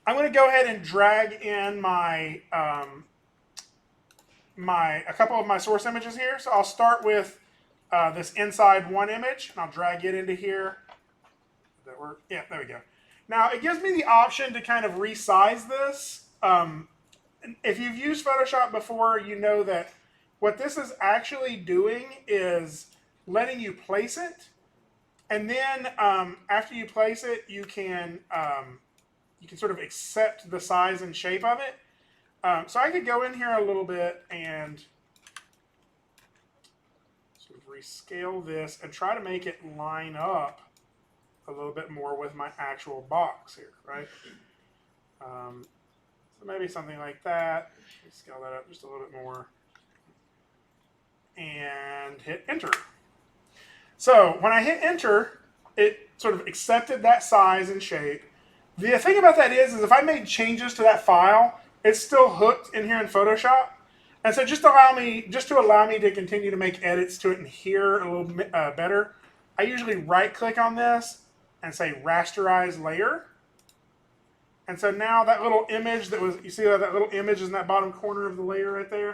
I'm going to go ahead and drag in my a couple of my source images here. So I'll start with this inside one image, and I'll drag it into here. Does that work? Yeah, there we go. Now it gives me the option to kind of resize this. If you've used Photoshop before, you know that what this is actually doing is letting you place it, and then after you place it, you can sort of accept the size and shape of it. So I could go in here a little bit and sort of rescale this and try to make it line up a little bit more with my actual box here, right? So maybe something like that. Scale that up just a little bit more. And hit enter. So when I hit enter, it sort of accepted that size and shape. The thing about that is if I made changes to that file, it's still hooked in here in Photoshop. And so just to allow me to continue to make edits to it in here a little better, I usually right click on this and say rasterize layer. And so now that little image you see that little image is in that bottom corner of the layer right there.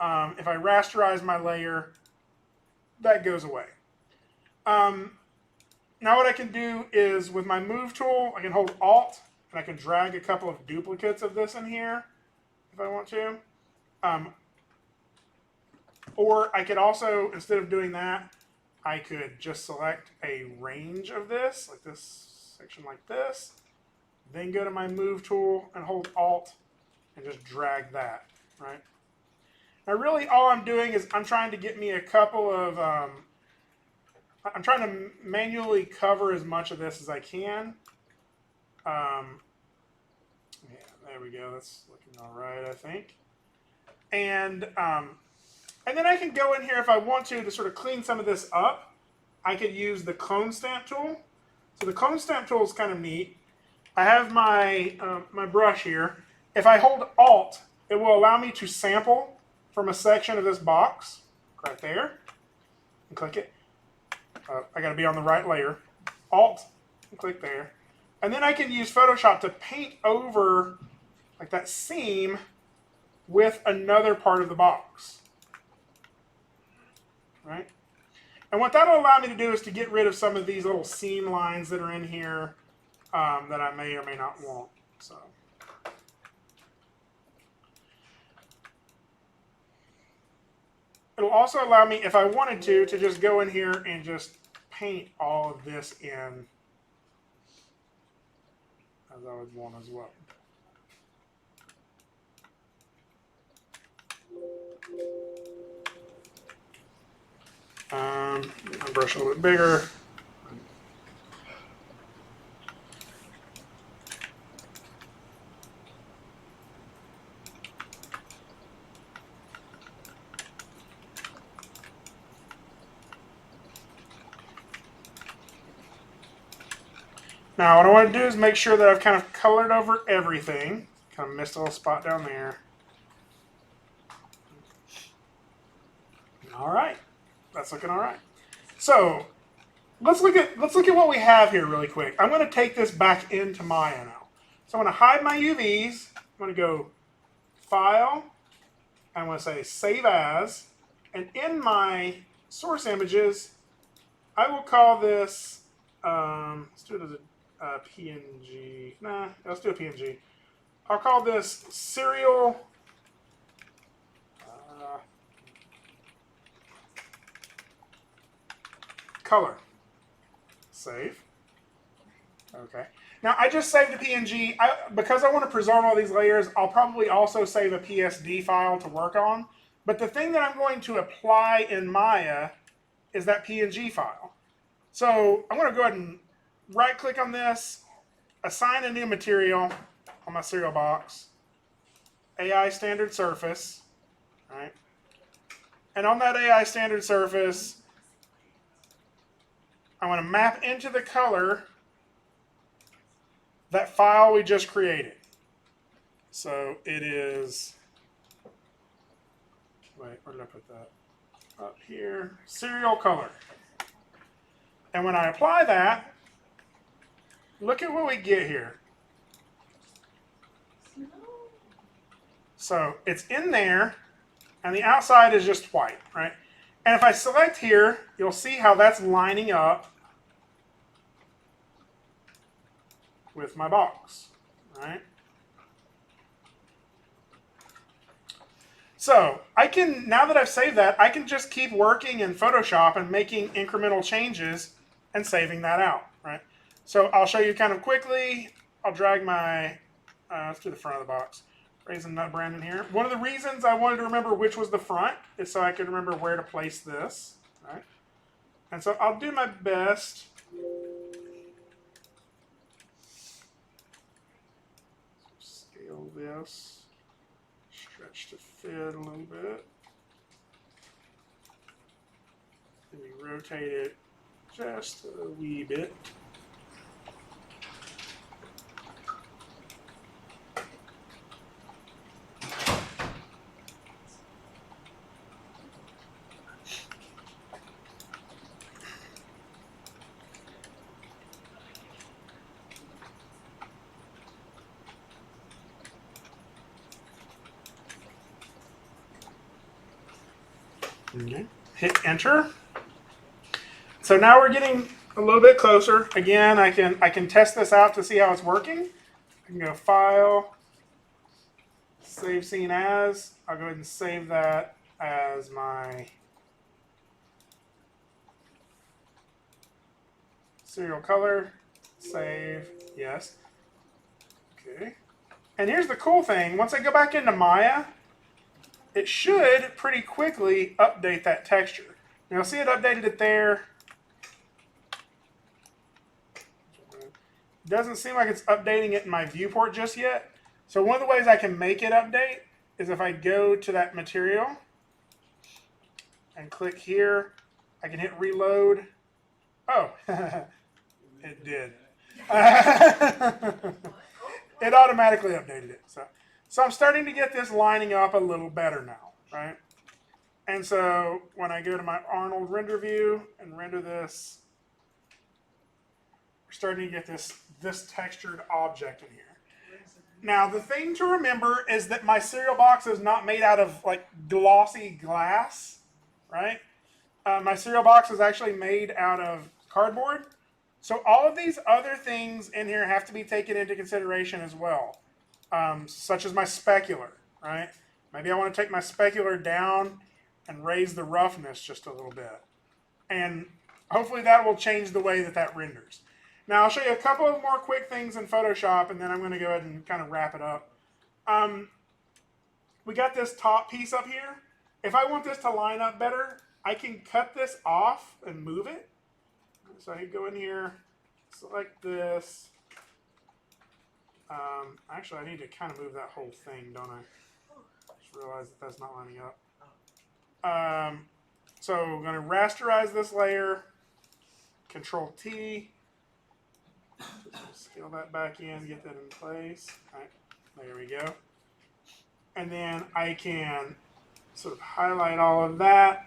If I rasterize my layer, that goes away. Now what I can do is with my move tool, I can hold Alt and I can drag a couple of duplicates of this in here if I want to. Or I could also, instead of doing that, I could just select a range of this, like this section like this, then go to my move tool and hold Alt and just drag that, right? Now really all I'm doing is I'm trying to get me a couple of, I'm trying to manually cover as much of this as I can. Yeah, there we go. That's looking all right, I think. And then I can go in here if I want to sort of clean some of this up. I could use the clone stamp tool. So the clone stamp tool is kind of neat. I have my my brush here. If I hold Alt, it will allow me to sample from a section of this box right there. And click it. I got to be on the right layer. Alt and click there. And then I can use Photoshop to paint over like that seam with another part of the box. Right? And what that'll allow me to do is to get rid of some of these little seam lines that are in here that I may or may not want. So. It'll also allow me, if I wanted to just go in here and just paint all of this in as I would want as well. My brush a little bit bigger. Now what I want to do is make sure that I've kind of colored over everything. Kind of missed a little spot down there. All right, that's looking all right. So let's look at what we have here really quick. I'm going to take this back into Maya now. So I'm going to hide my UVs. I'm going to go File. I'm going to say Save As, and in my source images, I will call this. Let's do it as a PNG. Nah, let's do a PNG. I'll call this serial color. Save. Okay. Now I just saved a PNG. Because I want to preserve all these layers, I'll probably also save a PSD file to work on. But the thing that I'm going to apply in Maya is that PNG file. So I'm going to go ahead and right click on this, assign a new material on my serial box, AI standard surface, right? And on that AI standard surface, I want to map into the color that file we just created. So it is, wait, where did I put that? Up here, serial color. And when I apply that, look at what we get here. So it's in there, and the outside is just white, right? And if I select here, you'll see how that's lining up with my box, right? So I can, now that I've saved that, I can just keep working in Photoshop and making incremental changes and saving that out, right? So I'll show you kind of quickly. I'll drag my, let's do the front of the box. Raisin Nut Brandon here. One of the reasons I wanted to remember which was the front is so I could remember where to place this, right? And so I'll do my best. Scale this, stretch to fit a little bit. Then we rotate it just a wee bit. Okay. Hit enter. So now we're getting a little bit closer. Again, I can test this out to see how it's working. I can go File, Save Scene As. I'll go ahead and save that as my serial color. Save, yes. Okay. And here's the cool thing. Once I go back into Maya, it should pretty quickly update that texture. Now, see it updated it there. It doesn't seem like it's updating it in my viewport just yet. So one of the ways I can make it update is if I go to that material and click here, I can hit reload. Oh, it did. It automatically updated it. So I'm starting to get this lining up a little better now, right? And so when I go to my Arnold render view and render this, we're starting to get this textured object in here. Now, the thing to remember is that my cereal box is not made out of like glossy glass, right? My cereal box is actually made out of cardboard. So all of these other things in here have to be taken into consideration as well, such as my specular, right? Maybe I want to take my specular down and raise the roughness just a little bit. And hopefully that will change the way that that renders. Now I'll show you a couple of more quick things in Photoshop, and then I'm going to go ahead and kind of wrap it up. We got this top piece up here. If I want this to line up better, I can cut this off and move it. So I can go in here, select this. Actually, I need to kind of move that whole thing, don't I? Just realized that that's not lining up. So I'm going to rasterize this layer. Control T. Just scale that back in, get that in place. All right, there we go. And then I can sort of highlight all of that.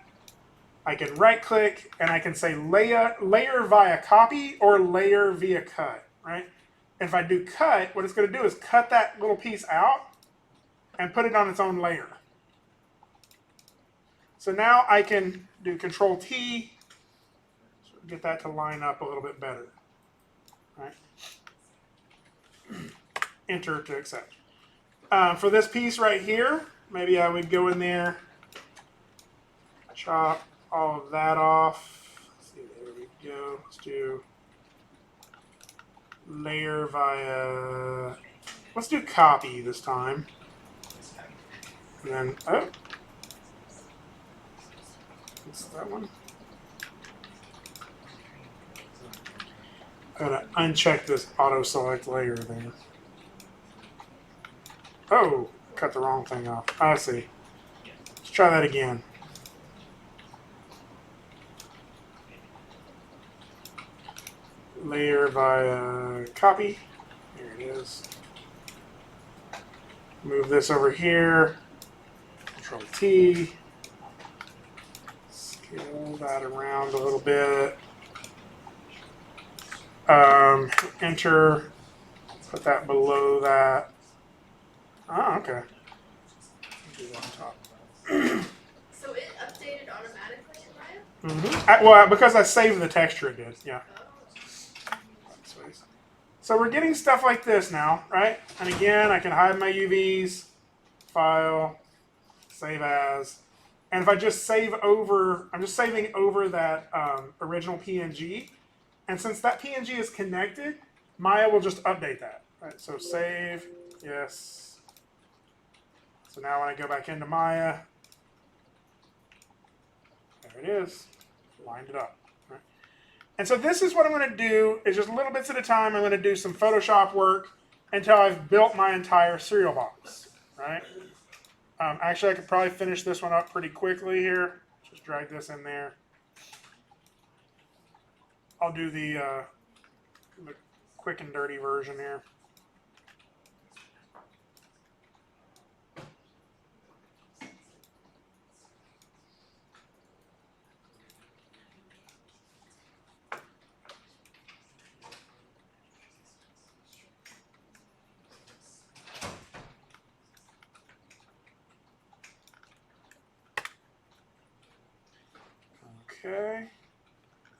I can right click and I can say layer via copy or layer via cut, right? And if I do cut, what it's going to do is cut that little piece out and put it on its own layer. So now I can do Control T, get that to line up a little bit better. Right? Enter to accept. For this piece right here, maybe I would go in there, chop all of that off. Let's see, there we go. Let's do layer via, let's do copy this time. And then, oh, what's that one? I'm gonna uncheck this auto select layer there. Oh, cut the wrong thing off. I see. Let's try that again. Layer via copy. Here it is. Move this over here. Control T. Scale that around a little bit. Enter, put that below that. Oh, okay. Do that on top. So it updated automatically in Maya? Well, because I saved the texture, it did. Yeah. So we're getting stuff like this now, right? And again, I can hide my UVs, file, save as. And if I just save over, I'm just saving over that original PNG. And since that PNG is connected, Maya will just update that. Right? So save, yes. So now when I go back into Maya, there it is, lined it up. Right? And so this is what I'm going to do, is just little bits at a time. I'm going to do some Photoshop work until I've built my entire cereal box. Right? Actually, I could probably finish this one up pretty quickly here. Just drag this in there. I'll do the quick and dirty version here. Okay.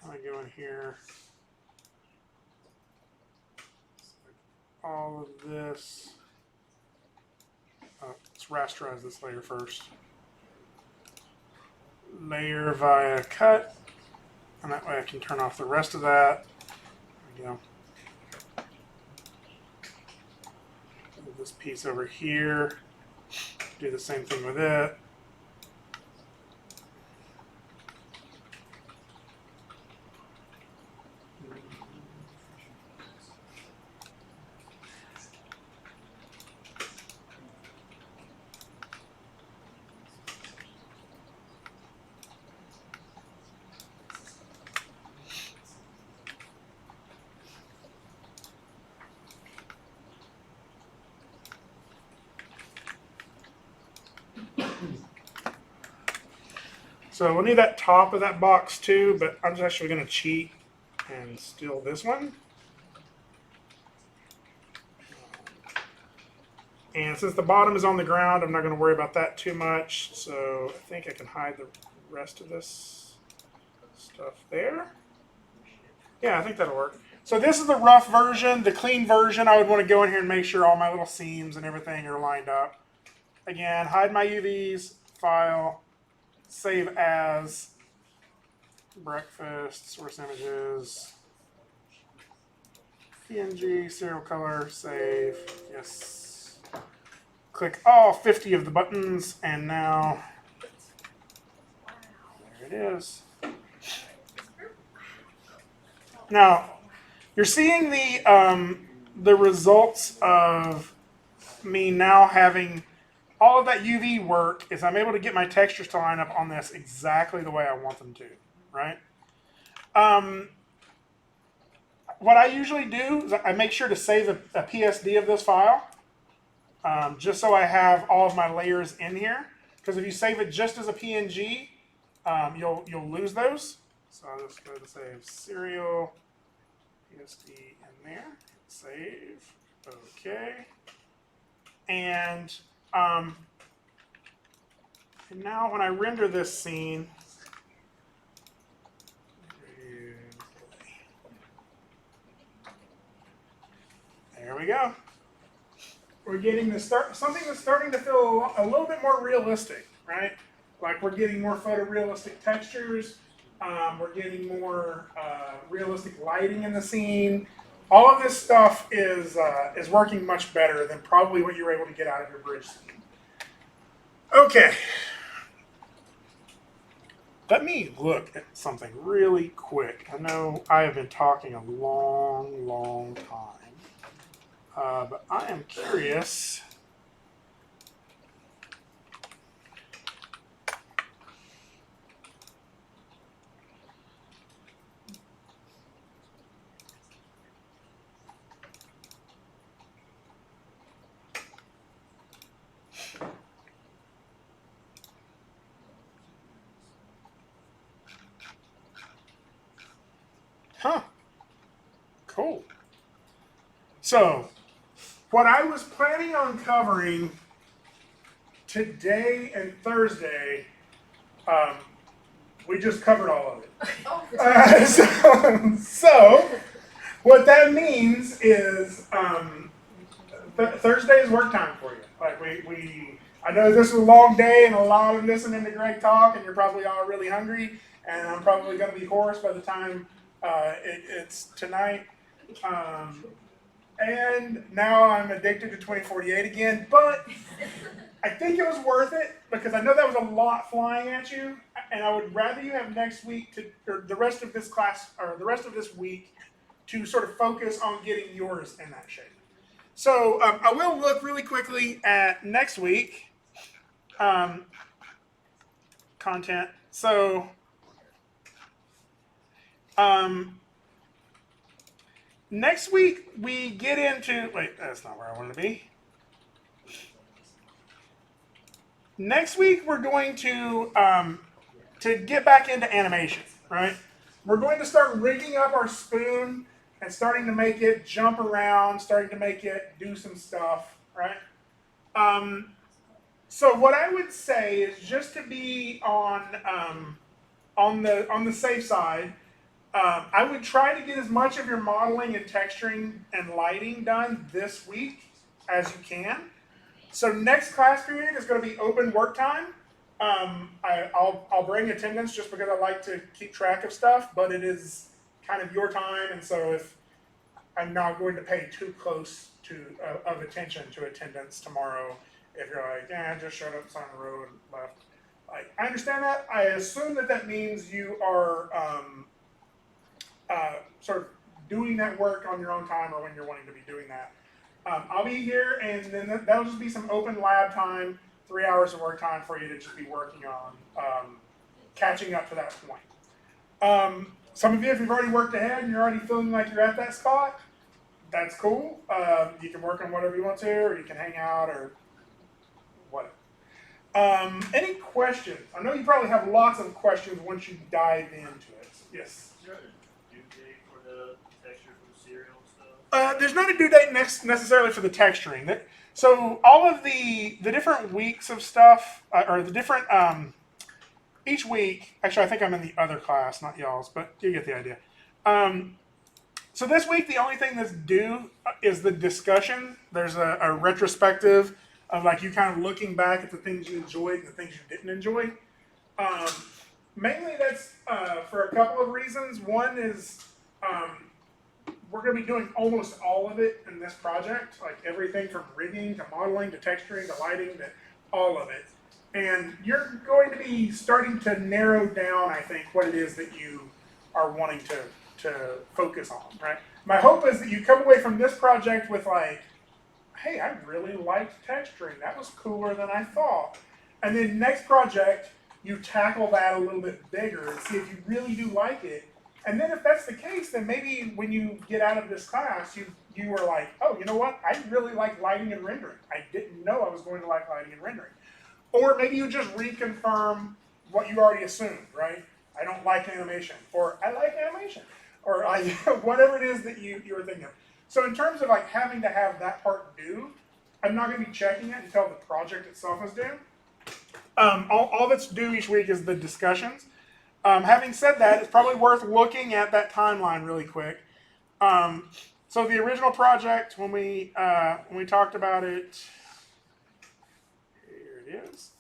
I go in here. All of this. Let's rasterize this layer first. Layer via cut. And that way I can turn off the rest of that. There we go. Move this piece over here. Do the same thing with it. So we'll need that top of that box too, but I'm just actually going to cheat and steal this one. And since the bottom is on the ground, I'm not going to worry about that too much. So I think I can hide the rest of this stuff there. Yeah, I think that'll work. So this is the rough version. The clean version, I would want to go in here and make sure all my little seams and everything are lined up. Again, hide my UVs, file, save as, breakfast, source images, PNG, serial color, save, yes. Click all 50 of the buttons, and now, there it is. Now, you're seeing the results of me now having all of that UV work is I'm able to get my textures to line up on this exactly the way I want them to, right? What I usually do is I make sure to save a PSD of this file, just so I have all of my layers in here. Because if you save it just as a PNG, you'll lose those. So I'll just go to save serial, PSD in there, save, okay. And now when I render this scene, there we go. We're getting something that's starting to feel a little bit more realistic, right? Like we're getting more photorealistic textures. We're getting more realistic lighting in the scene. All of this stuff is working much better than probably what you were able to get out of your bridge scene. Okay. Let me look at something really quick. I know I have been talking a long time, but I am curious. So, what I was planning on covering today and Thursday, we just covered all of it. So, what that means is Thursday is work time for you. Like I know this was a long day and a lot of listening to Greg talk, and you're probably all really hungry, and I'm probably going to be hoarse by the time it's tonight. And now I'm addicted to 2048 again, but I think it was worth it because I know that was a lot flying at you, and I would rather you have next week or the rest of this class or the rest of this week to sort of focus on getting yours in that shape. So I will look really quickly at next week content. So next week we get into, wait, that's not where I wanted to be. Next week we're going to get back into animation, right? We're going to start rigging up our spoon and starting to make it jump around, starting to make it do some stuff, right? So what I would say is just to be on the safe side, I would try to get as much of your modeling and texturing and lighting done this week as you can. So next class period is going to be open work time. I'll bring attendance just because I like to keep track of stuff, but it is kind of your time, and so if I'm not going to pay too close of attention to attendance tomorrow, if you're like, yeah, I just showed up, signed the road, and left. Like, I understand that. I assume that means you are sort of doing that work on your own time or when you're wanting to be doing that. I'll be here, and then that'll just be some open lab time, 3 hours of work time for you to just be working on catching up to that point. Some of you, if you've already worked ahead and you're already feeling like you're at that spot, that's cool. You can work on whatever you want to, or you can hang out, or whatever. Any questions? I know you probably have lots of questions once you dive into it. Yes? Is there a due date for the texture for the cereal stuff? There's not a due date necessarily for the texturing. So all of the different weeks of stuff, or the different, each week, actually I think I'm in the other class, not y'all's, but you get the idea. So this week, the only thing that's due is the discussion. There's a retrospective of like you kind of looking back at the things you enjoyed and the things you didn't enjoy. Mainly that's for a couple of reasons. One is we're going to be doing almost all of it in this project, like everything from rigging to modeling to texturing to lighting to all of it. And you're going to be starting to narrow down, I think, what it is that you are wanting to focus on, right? My hope is that you come away from this project with like, hey, I really liked texturing. That was cooler than I thought. And then next project, you tackle that a little bit bigger and see if you really do like it. And then if that's the case, then maybe when you get out of this class, you were like, oh, you know what? I really like lighting and rendering. I didn't know I was going to like lighting and rendering. Or maybe you just reconfirm what you already assumed, right? I don't like animation, or I like animation, or whatever it is that you were thinking of. So in terms of like having to have that part due, I'm not going to be checking it until the project itself is due. All that's due each week is the discussions. Having said that, it's probably worth looking at that timeline really quick. So the original project, when we talked about it, here it is.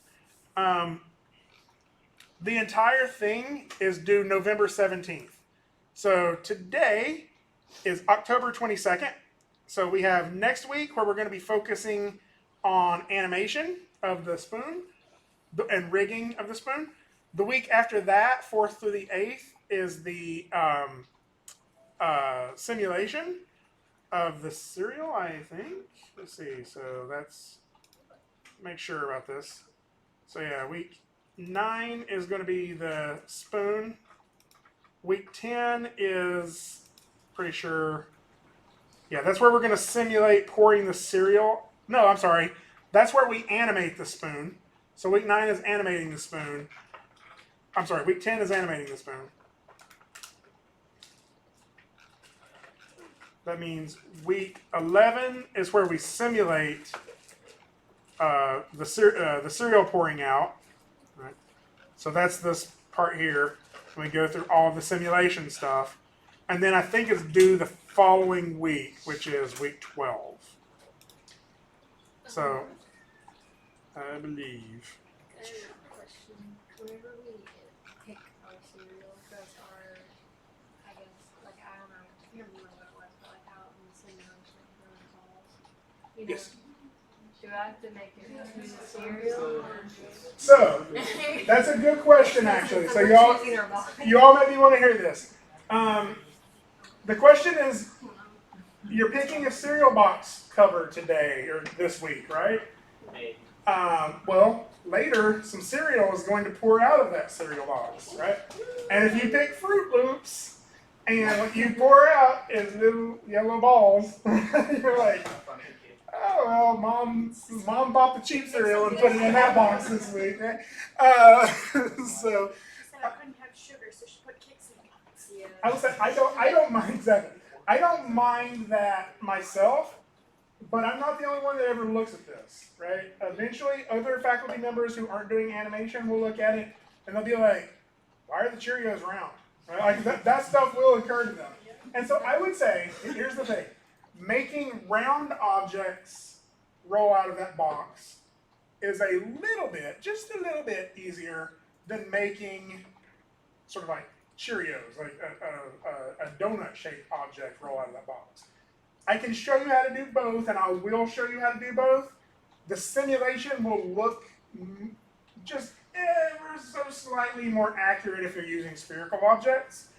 The entire thing is due November 17th. So today is October 22nd. So we have next week where we're going to be focusing on animation of the spoon and rigging of the spoon. The week after that, 4th through the 8th, is the simulation of the cereal, I think. Let's see. So that's, make sure about this. So yeah, week 9 is going to be the spoon. Week 10 is, pretty sure, yeah, that's where we're going to simulate pouring the cereal. No, I'm sorry. That's where we animate the spoon. So week 9 is animating the spoon. I'm sorry, week 10 is animating the spoon. That means week 11 is where we simulate the cereal pouring out. Right? So that's this part here. We go through all the simulation stuff. And then I think it's due the following week, which is week 12. So, I believe. I have a question. Whenever we pick our cereal, does our, I guess, like, I don't know, I can't remember what it was, but like out in the simulation, like those balls, you know, Yes. do I have to make it into cereal? So, that's a good question, actually. So, you all maybe want to hear this. The question is, you're picking a cereal box cover today or this week, right? Well, later some cereal is going to pour out of that cereal box, right? And if you pick Fruit Loops and what you pour out is little yellow balls, you're like, oh well, mom bought the cheap cereal and put it in that box this week, right? So. She said I couldn't have sugar, so she put Kix in the box. Yeah. I would say I don't mind exactly. I don't mind that myself, but I'm not the only one that ever looks at this, right? Eventually, other faculty members who aren't doing animation will look at it and they'll be like, "Why are the Cheerios round?" Right? Like that stuff will occur to them. And so I would say, here's the thing: making round objects roll out of that box is a little bit, just a little bit easier than making sort of like Cheerios, like a donut-shaped object roll out of that box. I can show you how to do both, and I will show you how to do both. The simulation will look just ever so slightly more accurate if you're using spherical objects,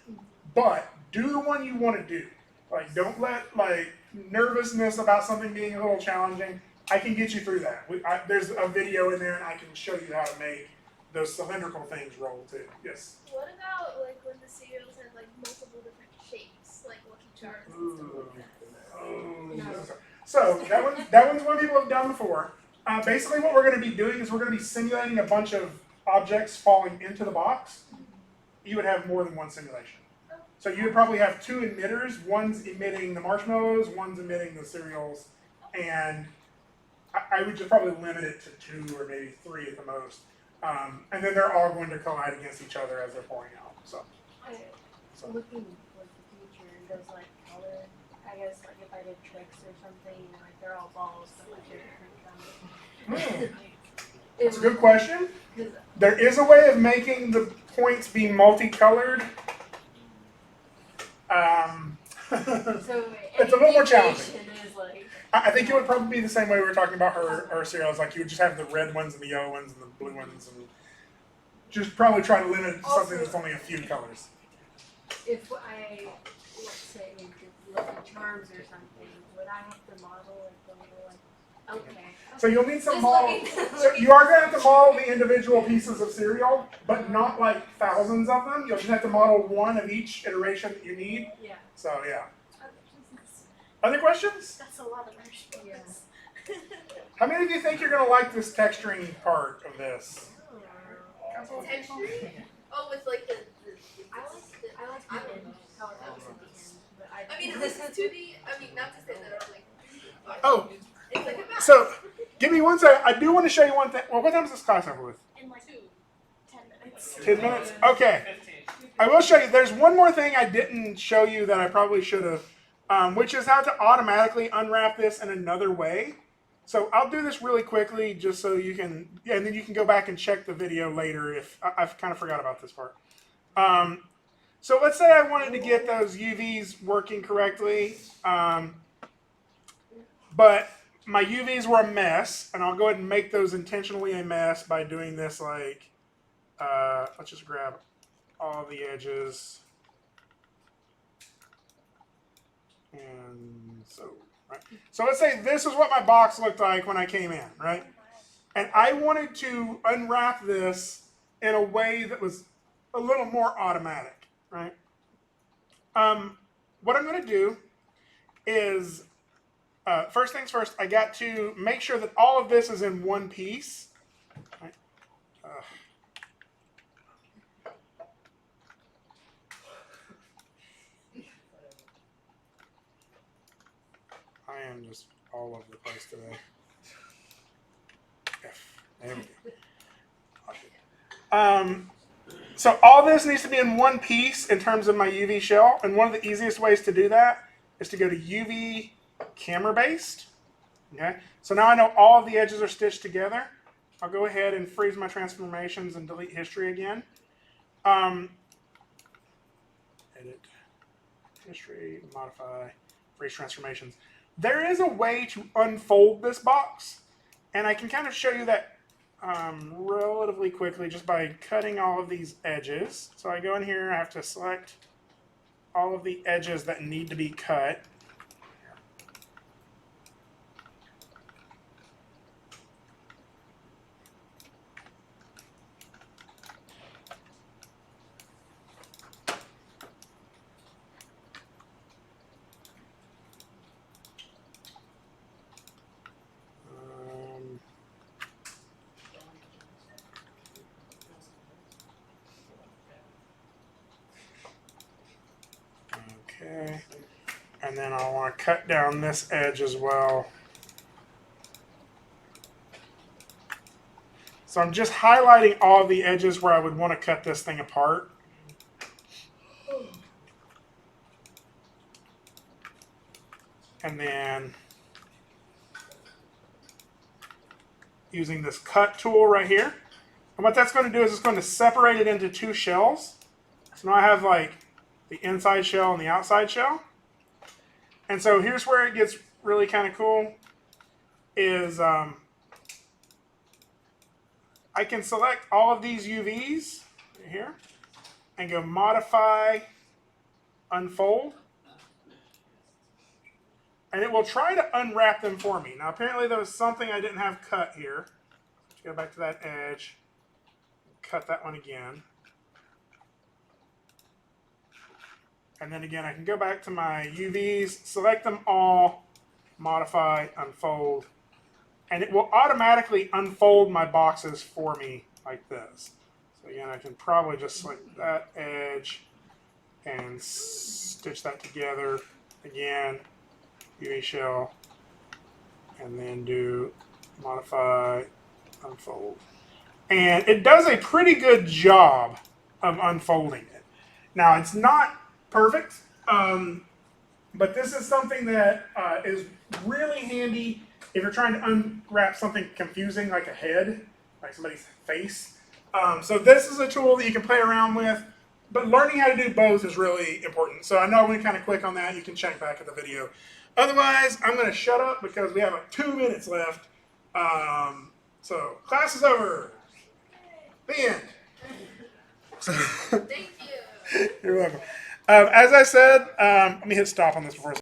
but do the one you want to do. Like, don't let like nervousness about something being a little challenging. I can get you through that. There's a video in there, and I can show you how to make those cylindrical things roll too. Yes. What about like when the cereals have like multiple different shapes, like Lucky Charms and stuff like that? So that one's one people have done before. Basically, what we're going to be doing is we're going to be simulating a bunch of objects falling into the box. You would have more than one simulation. So you would probably have two emitters. One's emitting the marshmallows, one's emitting the cereals, and I would just probably limit it to 2 or maybe 3 at the most. And then they're all going to collide against each other as they're pouring out. So Looking like the future, does like color, I guess like if I did tricks or something, like they're all balls, but like they're different colors. That's a good question. There is a way of making the points be multicolored. So It's a little more challenging. deviation is like, I think it would probably be the same way we were talking about her cereals. Like you would just have the red ones and the yellow ones and the blue ones, and just probably try to limit it to something that's only a few colors. if I, let's say, did Lucky Charms or something, would I have to model like the little like, okay. So you'll need some Just model. looking- So you are going to have to model the individual pieces of cereal, but not like thousands of them. You'll just have to model one of each iteration that you need. Yeah. So yeah. Other questions? That's a lot of marshmallows. How many of you think you're going to like this texturing part of this? Texturing? Oh, with like the I like the end, how it goes at the end, but I mean, this is 2D. I mean, not to say that I'm like. Oh, It's like a map. so give me one second. I do want to show you one thing. Well, what time is this class over with? In like 10 minutes. 10 minutes? Okay. I will show you. There's one more thing I didn't show you that I probably should have, which is how to automatically unwrap this in another way. So I'll do this really quickly just so you can, and then you can go back and check the video later if I've kind of forgot about this part. So let's say I wanted to get those UVs working correctly, but my UVs were a mess, and I'll go ahead and make those intentionally a mess by doing this like, let's just grab all the edges. And so, right. So let's say this is what my box looked like when I came in, right? And I wanted to unwrap this in a way that was a little more automatic, right? What I'm going to do is, first things first, I got to make sure that all of this is in one piece. Right? am just all over the place today. There we go. So all this needs to be in one piece in terms of my UV shell, and one of the easiest ways to do that is to go to UV camera based. Okay, so now I know all of the edges are stitched together. I'll go ahead and freeze my transformations and delete history again. Edit history, modify, freeze transformations. There is a way to unfold this box, and I can kind of show you that relatively quickly just by cutting all of these edges. So I go in here, I have to select all of the edges that need to be cut. Okay, and then I want to cut down this edge as well. So I'm just highlighting all of the edges where I would want to cut this thing apart. And then using this cut tool right here. And what that's going to do is it's going to separate it into two shells. So now I have like the inside shell and the outside shell. And so here's where it gets really kind of cool is I can select all of these UVs right here and go modify, unfold. And it will try to unwrap them for me. Now apparently there was something I didn't have cut here. Let's go back to that edge, cut that one again. And then again, I can go back to my UVs, select them all, modify, unfold, and it will automatically unfold my boxes for me like this. So again, I can probably just select that edge and stitch that together again, UV shell, and then do modify, unfold. And it does a pretty good job of unfolding it. Now, it's not perfect, but this is something that is really handy if you're trying to unwrap something confusing like a head, like somebody's face. So this is a tool that you can play around with, but learning how to do both is really important. So I know we kind of quick on that. You can check back at the video. Otherwise, I'm going to shut up because we have 2 minutes left. So class is over. The end. Thank you. You're welcome. As I said, let me hit stop on this before.